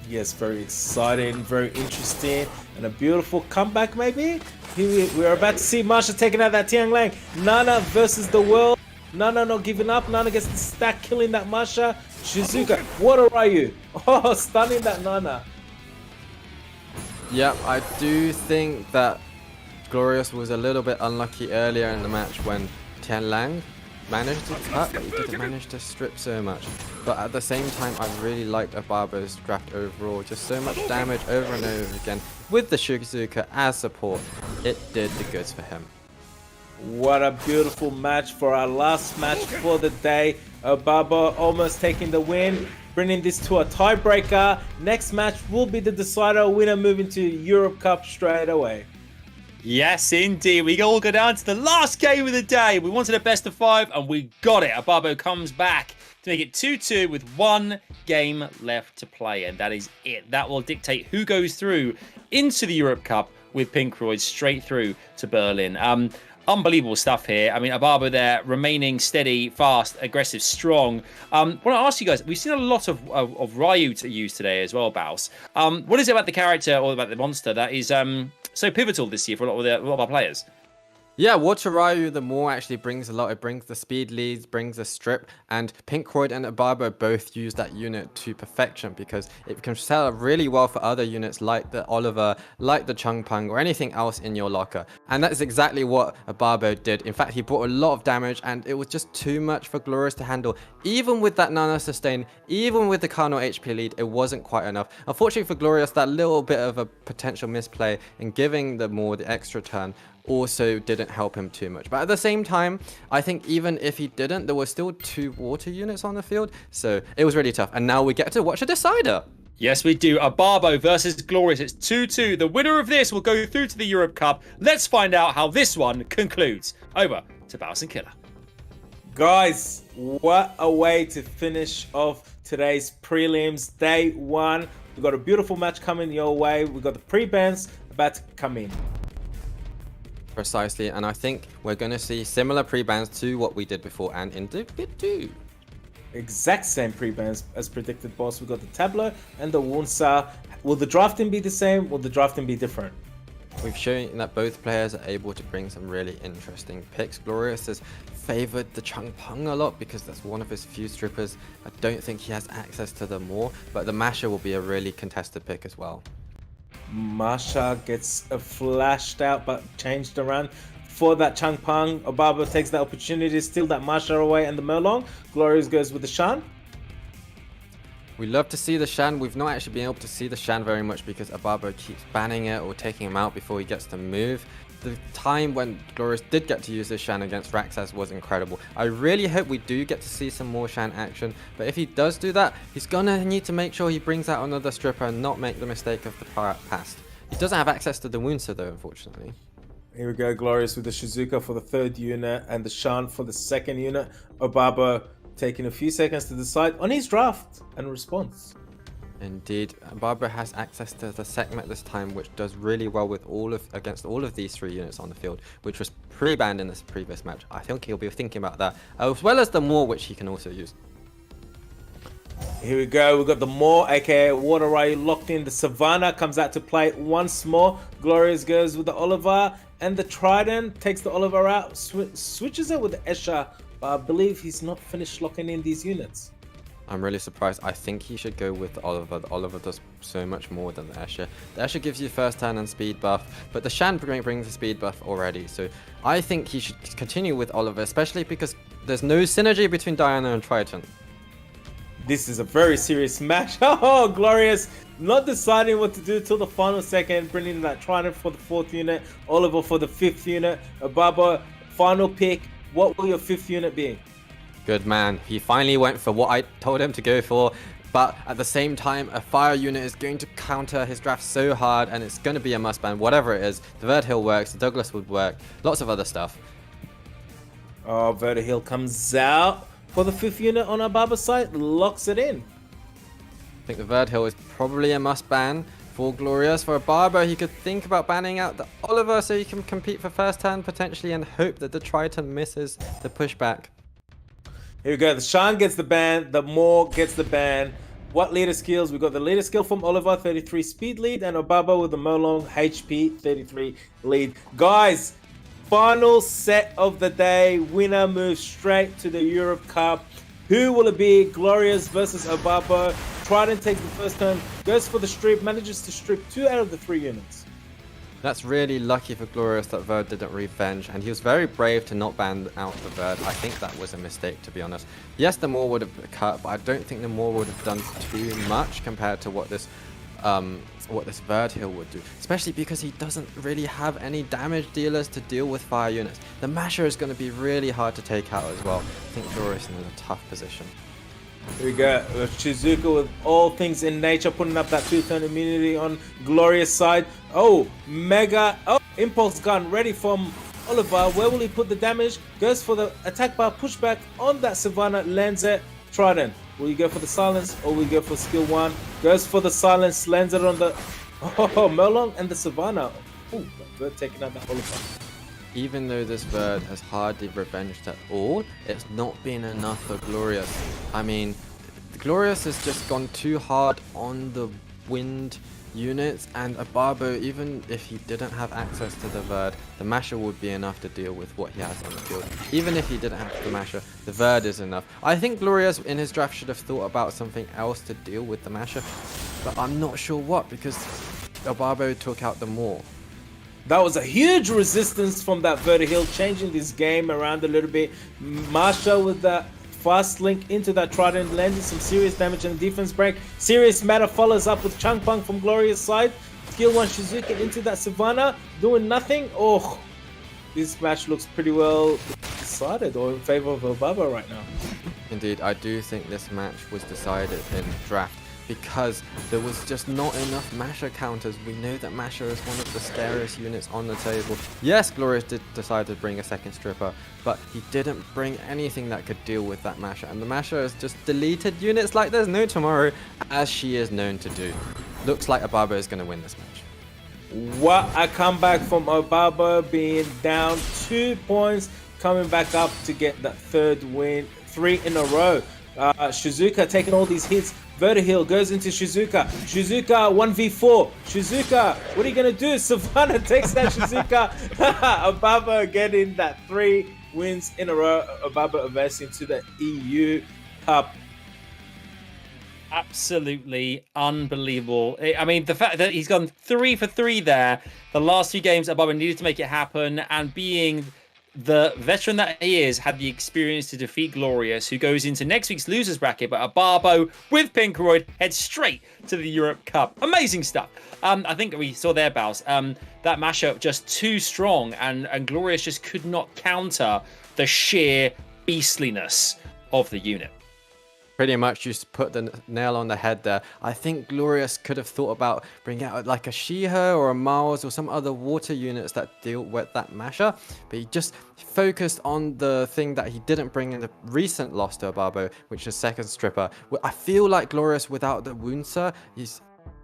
Yes, very exciting, very interesting, and a beautiful comeback maybe? Here we are about to see Masha taking out that Tian Lang. Nana versus the world. Nana not giving up. Nana gets the stack, killing that Masha. Shizuka, Water Ryu. Oh, stunning that Nana. Yep, I do think that Glorious was a little bit unlucky earlier in the match when Tian Lang managed to cut, but he didn't manage to strip so much. But at the same time, I really liked OBABO's draft overall. Just so much damage over and over again with the Shizuka as support. It did the goods for him. What a beautiful match for our last match for the day. OBABO almost taking the win, bringing this to a tiebreaker. Next match will be the decider. Winner moving to Europe Cup straight away. Yes, indeed. We all go down to the last game of the day. We wanted a best of 5, and we got it. OBABO comes back to make it 2-2 with 1 game left to play, and that is it. That will dictate who goes through into the Europe Cup with PINKROID straight through to Berlin. Unbelievable stuff here. I mean, OBABO there remaining steady, fast, aggressive, strong. I want to ask you guys, we've seen a lot of Ryu to use today as well, Baus. What is it about the character or about the monster that is so pivotal this year for a lot of our players? Yeah, Water Ryu, the more actually brings a lot. It brings the speed leads, brings the strip, and PINKROID and OBABO both use that unit to perfection because it can sell really well for other units like the Oliver, like the Changpeng, or anything else in your locker. And that's exactly what OBABO did. In fact, he brought a lot of damage, and it was just too much for Glorious to handle. Even with that nano sustain, even with the Carnal HP lead, it wasn't quite enough. Unfortunately for Glorious, that little bit of a potential misplay in giving the Maw the extra turn also didn't help him too much. But at the same time, I think even if he didn't, there were still 2 water units on the field, so it was really tough. And now we get to watch a decider. Yes, we do. OBABO versus Glorious. It's 2-2. The winner of this will go through to the Europe Cup. Let's find out how this one concludes. Over to Baus and Killer. Guys, what a way to finish off today's prelims. Day 1. We've got a beautiful match coming your way. We've got the pre-bans about to come in. Precisely, and I think we're going to see similar pre-bans to what we did before and in bit 2. Exact same pre-bans as predicted, boss. We got the Tableau and the Wunsa. Will the drafting be the same? Will the drafting be different? We've shown that both players are able to bring some really interesting picks. Glorious has favored the Changpeng a lot because that's one of his few strippers. I don't think he has access to them more, but the Masher will be a really contested pick as well. Masha gets flashed out but changed around for that Changpeng. OBABO takes the opportunity to steal that Masha away and the Merlong. Glorious goes with the Shan. We love to see the Shan. We've not actually been able to see the Shan very much because OBABO keeps banning it or taking him out before he gets to move. The time when Glorious did get to use this Shan against RAXXAZ was incredible. I really hope we do get to see some more Shan action, but if he does do that, he's gonna need to make sure he brings out another stripper and not make the mistake of the past. He doesn't have access to the Wunsa though, unfortunately. Here we go, Glorious with the Shizuka for the 3rd unit and the Shan for the 2nd unit. OBABO taking a few seconds to decide on his draft and response. Indeed, OBABO has access to the Sekhmet this time, which does really well with against all of these 3 units on the field, which was pre-banned in this previous match. I think he'll be thinking about that, as well as the Maw, which he can also use. Here we go, we've got the Maw, aka Water Ryu, locked in. The Savannah comes out to play once more. Glorious goes with the Oliver, and the Trident takes the Oliver out, switches it with the Escher, but I believe he's not finished locking in these units. I'm really surprised. I think he should go with the Oliver. The Oliver does so much more than the Escher. The Escher gives you first turn and speed buff, but the Shan brings the speed buff already. So I think he should continue with Oliver, especially because there's no synergy between Diana and Triton. This is a very serious match. Oh, Glorious not deciding what to do till the final second, bringing that Trident for the 4th unit, Oliver for the 5th unit. OBABO, final pick. What will your 5th unit be? Good man. He finally went for what I told him to go for, but at the same time, a fire unit is going to counter his draft so hard, and it's going to be a must ban, whatever it is. The Verdhill works, the Douglas would work, lots of other stuff. Oh, Verdhill comes out for the 5th unit on OBABO's side, locks it in. I think the Verdhill is probably a must ban for Glorious. For OBABO, he could think about banning out the Oliver so he can compete for first turn potentially and hope that the Triton misses the pushback. Here we go, the Shan gets the ban, the Maw gets the ban. What leader skills? We got the leader skill from Oliver, 33 speed lead, and OBABO with the Merlong HP 33 lead. Guys, final set of the day. Winner moves straight to the Europe Cup. Who will it be? Glorious versus OBABO. Trident takes the first turn, goes for the strip, manages to strip 2 out of the 3 units. That's really lucky for Glorious that Verd didn't revenge, and he was very brave to not ban out the Verd. I think that was a mistake, to be honest. Yes, the Maw would have cut, but I don't think the Maw would have done too much compared to what this what this Verd Hill would do, especially because he doesn't really have any damage dealers to deal with fire units. The Masher is going to be really hard to take out as well. I think Glorious is in a tough position. Here we go. Shizuka with all things in nature, putting up that 2-turn immunity on Glorious side. Oh, Mega. Oh, Impulse Gun ready from Oliver. Where will he put the damage? Goes for the attack bar pushback on that Savannah. Lands it. Trident. Will you go for the silence or will you go for skill 1? Goes for the silence. Lands it on the Melon and the Savannah. Oh, Verd taking out that Oliver. Even though this Verd has hardly revenged at all, it's not been enough for Glorious. I mean, Glorious has just gone too hard on the wind units, and OBABO, even if he didn't have access to the Verd, the Masher would be enough to deal with what he has on the field. Even if he didn't have the Masher, the Verd is enough. I think Glorious in his draft should have thought about something else to deal with the Masher, but I'm not sure what, because OBABO took out the Maul. That was a huge resistance from that Verd Hill, changing this game around a little bit. Marsha with that fast link into that Trident, landing some serious damage and defense break. Serious Matter follows up with Chung Pung from Glorious side. Skill 1 Shizuka into that Savannah, doing nothing. Oh, this match looks pretty well decided or in favor of OBABO right now. Indeed, I do think this match was decided in draft, because there was just not enough Masher counters. We know that Masher is one of the scariest units on the table. Yes, Glorious did decide to bring a second stripper, but he didn't bring anything that could deal with that Masher. And the Masher has just deleted units like there's no tomorrow, as she is known to do. Looks like OBABO is going to win this match. What a comeback from OBABO, being down 2 points, coming back up to get that third win, 3 in a row. Shizuka taking all these hits. Vertihill goes into Shizuka. Shizuka 1v4. Shizuka, what are you going to do? Savannah takes that Shizuka. OBABO getting that 3 wins in a row. OBABO advancing to the EU Cup. Absolutely unbelievable. I mean, the fact that he's gone 3 for 3 there. The last few games, OBABO needed to make it happen, and being the veteran that he is, had the experience to defeat Glorious, who goes into next week's losers bracket. But OBABO with PINKROID heads straight to the Europe Cup. Amazing stuff. I think we saw there, Baus. That mashup just too strong, and Glorious just could not counter the sheer beastliness of the unit. Pretty much, you put the nail on the head there. I think Glorious could have thought about bringing out like a Shiha or a Miles or some other water units that deal with that Masher, but he just focused on the thing that he didn't bring in the recent loss to OBABO, which is second stripper. I feel like Glorious without the Wounser,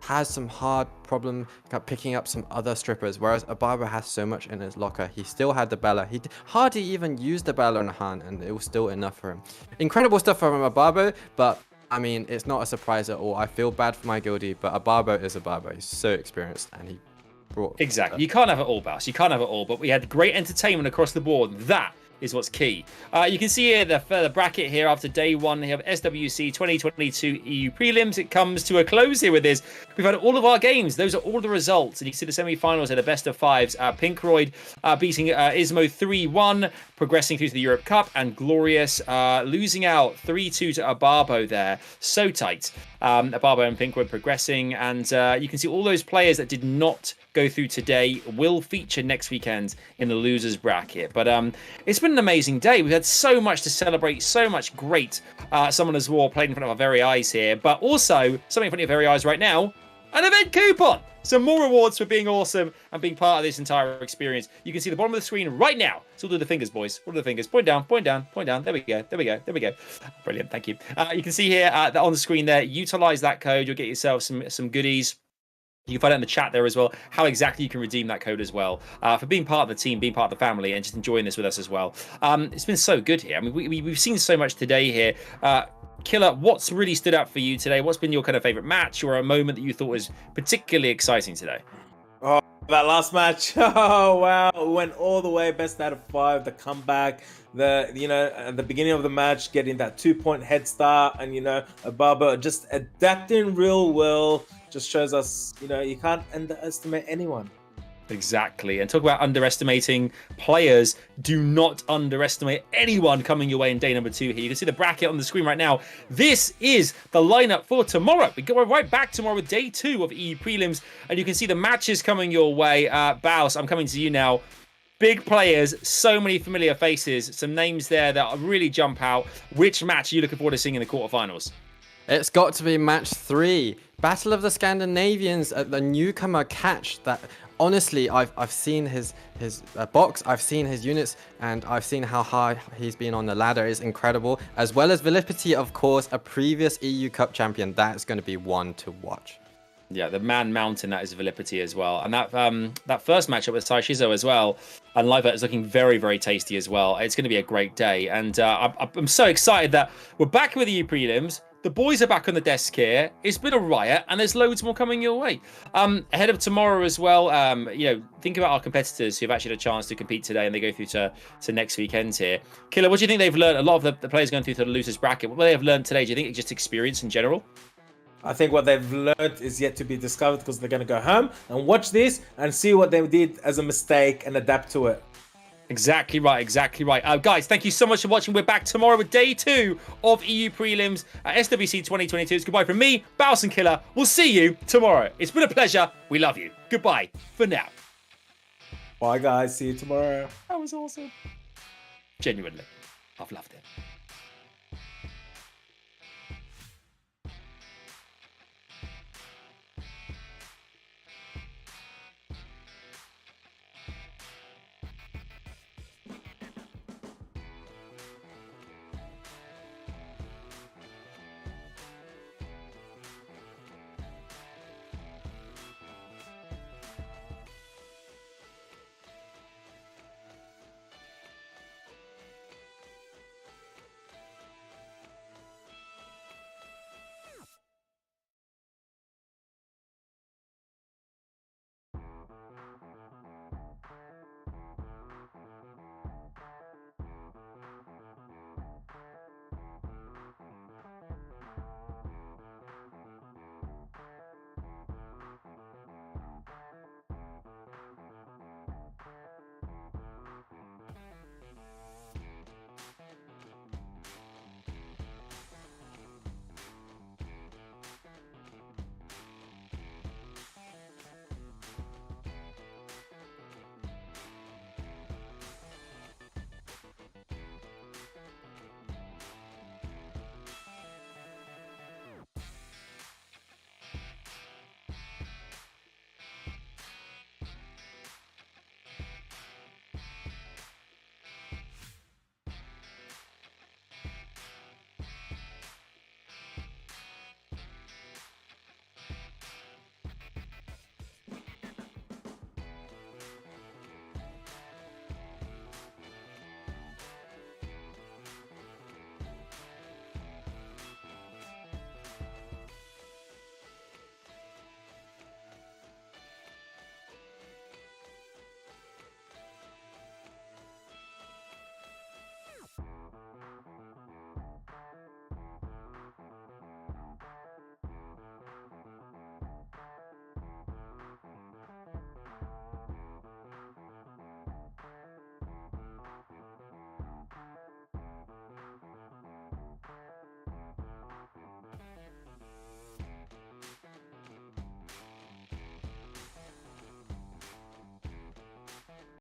has some hard problem picking up some other strippers, whereas OBABO has so much in his locker. He still had the Bella. He hardly even used the Bella in Han, and it was still enough for him. Incredible stuff from OBABO, but I mean, it's not a surprise at all. I feel bad for my guildie, but OBABO is OBABO. He's so experienced, and he brought... Exactly. You can't have it all, Baus. You can't have it all, but we had great entertainment across the board. That is what's key. You can see here the bracket here after day 1 here of SWC 2022 EU prelims. It comes to a close here with this. We've had all of our games. Those are all the results. And you can see the semi-finals are the best of 5s. PINKROID beating ISMOO 3-1, progressing through to the Europe Cup, and Glorious losing out 3-2 to OBABO there. So tight. OBABO and PINKROID progressing, and you can see all those players that did not go through today will feature next weekend in the losers bracket. But it's been an amazing day. We've had so much to celebrate, so much great Summoners War played in front of our very eyes here, but also something in front of your very eyes right now, an event coupon. Some more rewards for being awesome and being part of this entire experience. You can see the bottom of the screen right now. So we'll do the fingers, boys. We'll do the fingers. Point down, point down, point down. There we go. There we go. There we go. Brilliant. Thank you. You can see here that on the screen there, utilize that code. You'll get yourself some goodies. You can find it in the chat there as well, how exactly you can redeem that code as well, for being part of the team, being part of the family, and just enjoying this with us as well. It's been so good here. I mean, we've seen so much today here. Killer, what's really stood out for you today? What's been your kind of favorite match or a moment that you thought was particularly exciting today? Oh, that last match. Oh, wow. It went all the way, best out of 5, the comeback, at the beginning of the match, getting that 2-point head start, and, OBABO just adapting real well. Just shows us, you can't underestimate anyone. Exactly. And talk about underestimating players. Do not underestimate anyone coming your way in day number 2 here. You can see the bracket on the screen right now. This is the lineup for tomorrow. We go right back tomorrow with day 2 of EU prelims. And you can see the matches coming your way. Baus, I'm coming to you now. Big players, so many familiar faces, some names there that really jump out. Which match are you looking forward to seeing in the quarterfinals? It's got to be match 3. Battle of the Scandinavians at the newcomer catch. That honestly, I've seen his box, I've seen his units, and I've seen how high he's been on the ladder. Is incredible. As well as Velipity, of course, a previous EU Cup champion. That's going to be one to watch. Yeah, the man mountain, that is Velipity as well. And that first matchup with Saishizo as well, and Live is looking very, very tasty as well. It's going to be a great day. And I'm so excited that we're back with the EU prelims. The boys are back on the desk here. It's been a riot, and there's loads more coming your way. Ahead of tomorrow as well, think about our competitors who've actually had a chance to compete today, and they go through to next weekend here. Killer, what do you think they've learned? A lot of the players going through to the losers bracket. What they have learned today? Do you think it's just experience in general? I think what they've learned is yet to be discovered, because they're going to go home and watch this and see what they did as a mistake and adapt to it. Exactly right, exactly right. Guys, thank you so much for watching. We're back tomorrow with day 2 of EU prelims at SWC 2022. It's goodbye from me, Baus and Killer. We'll see you tomorrow. It's been a pleasure. We love you. Goodbye for now. Bye, guys. See you tomorrow. That was awesome. Genuinely, I've loved it.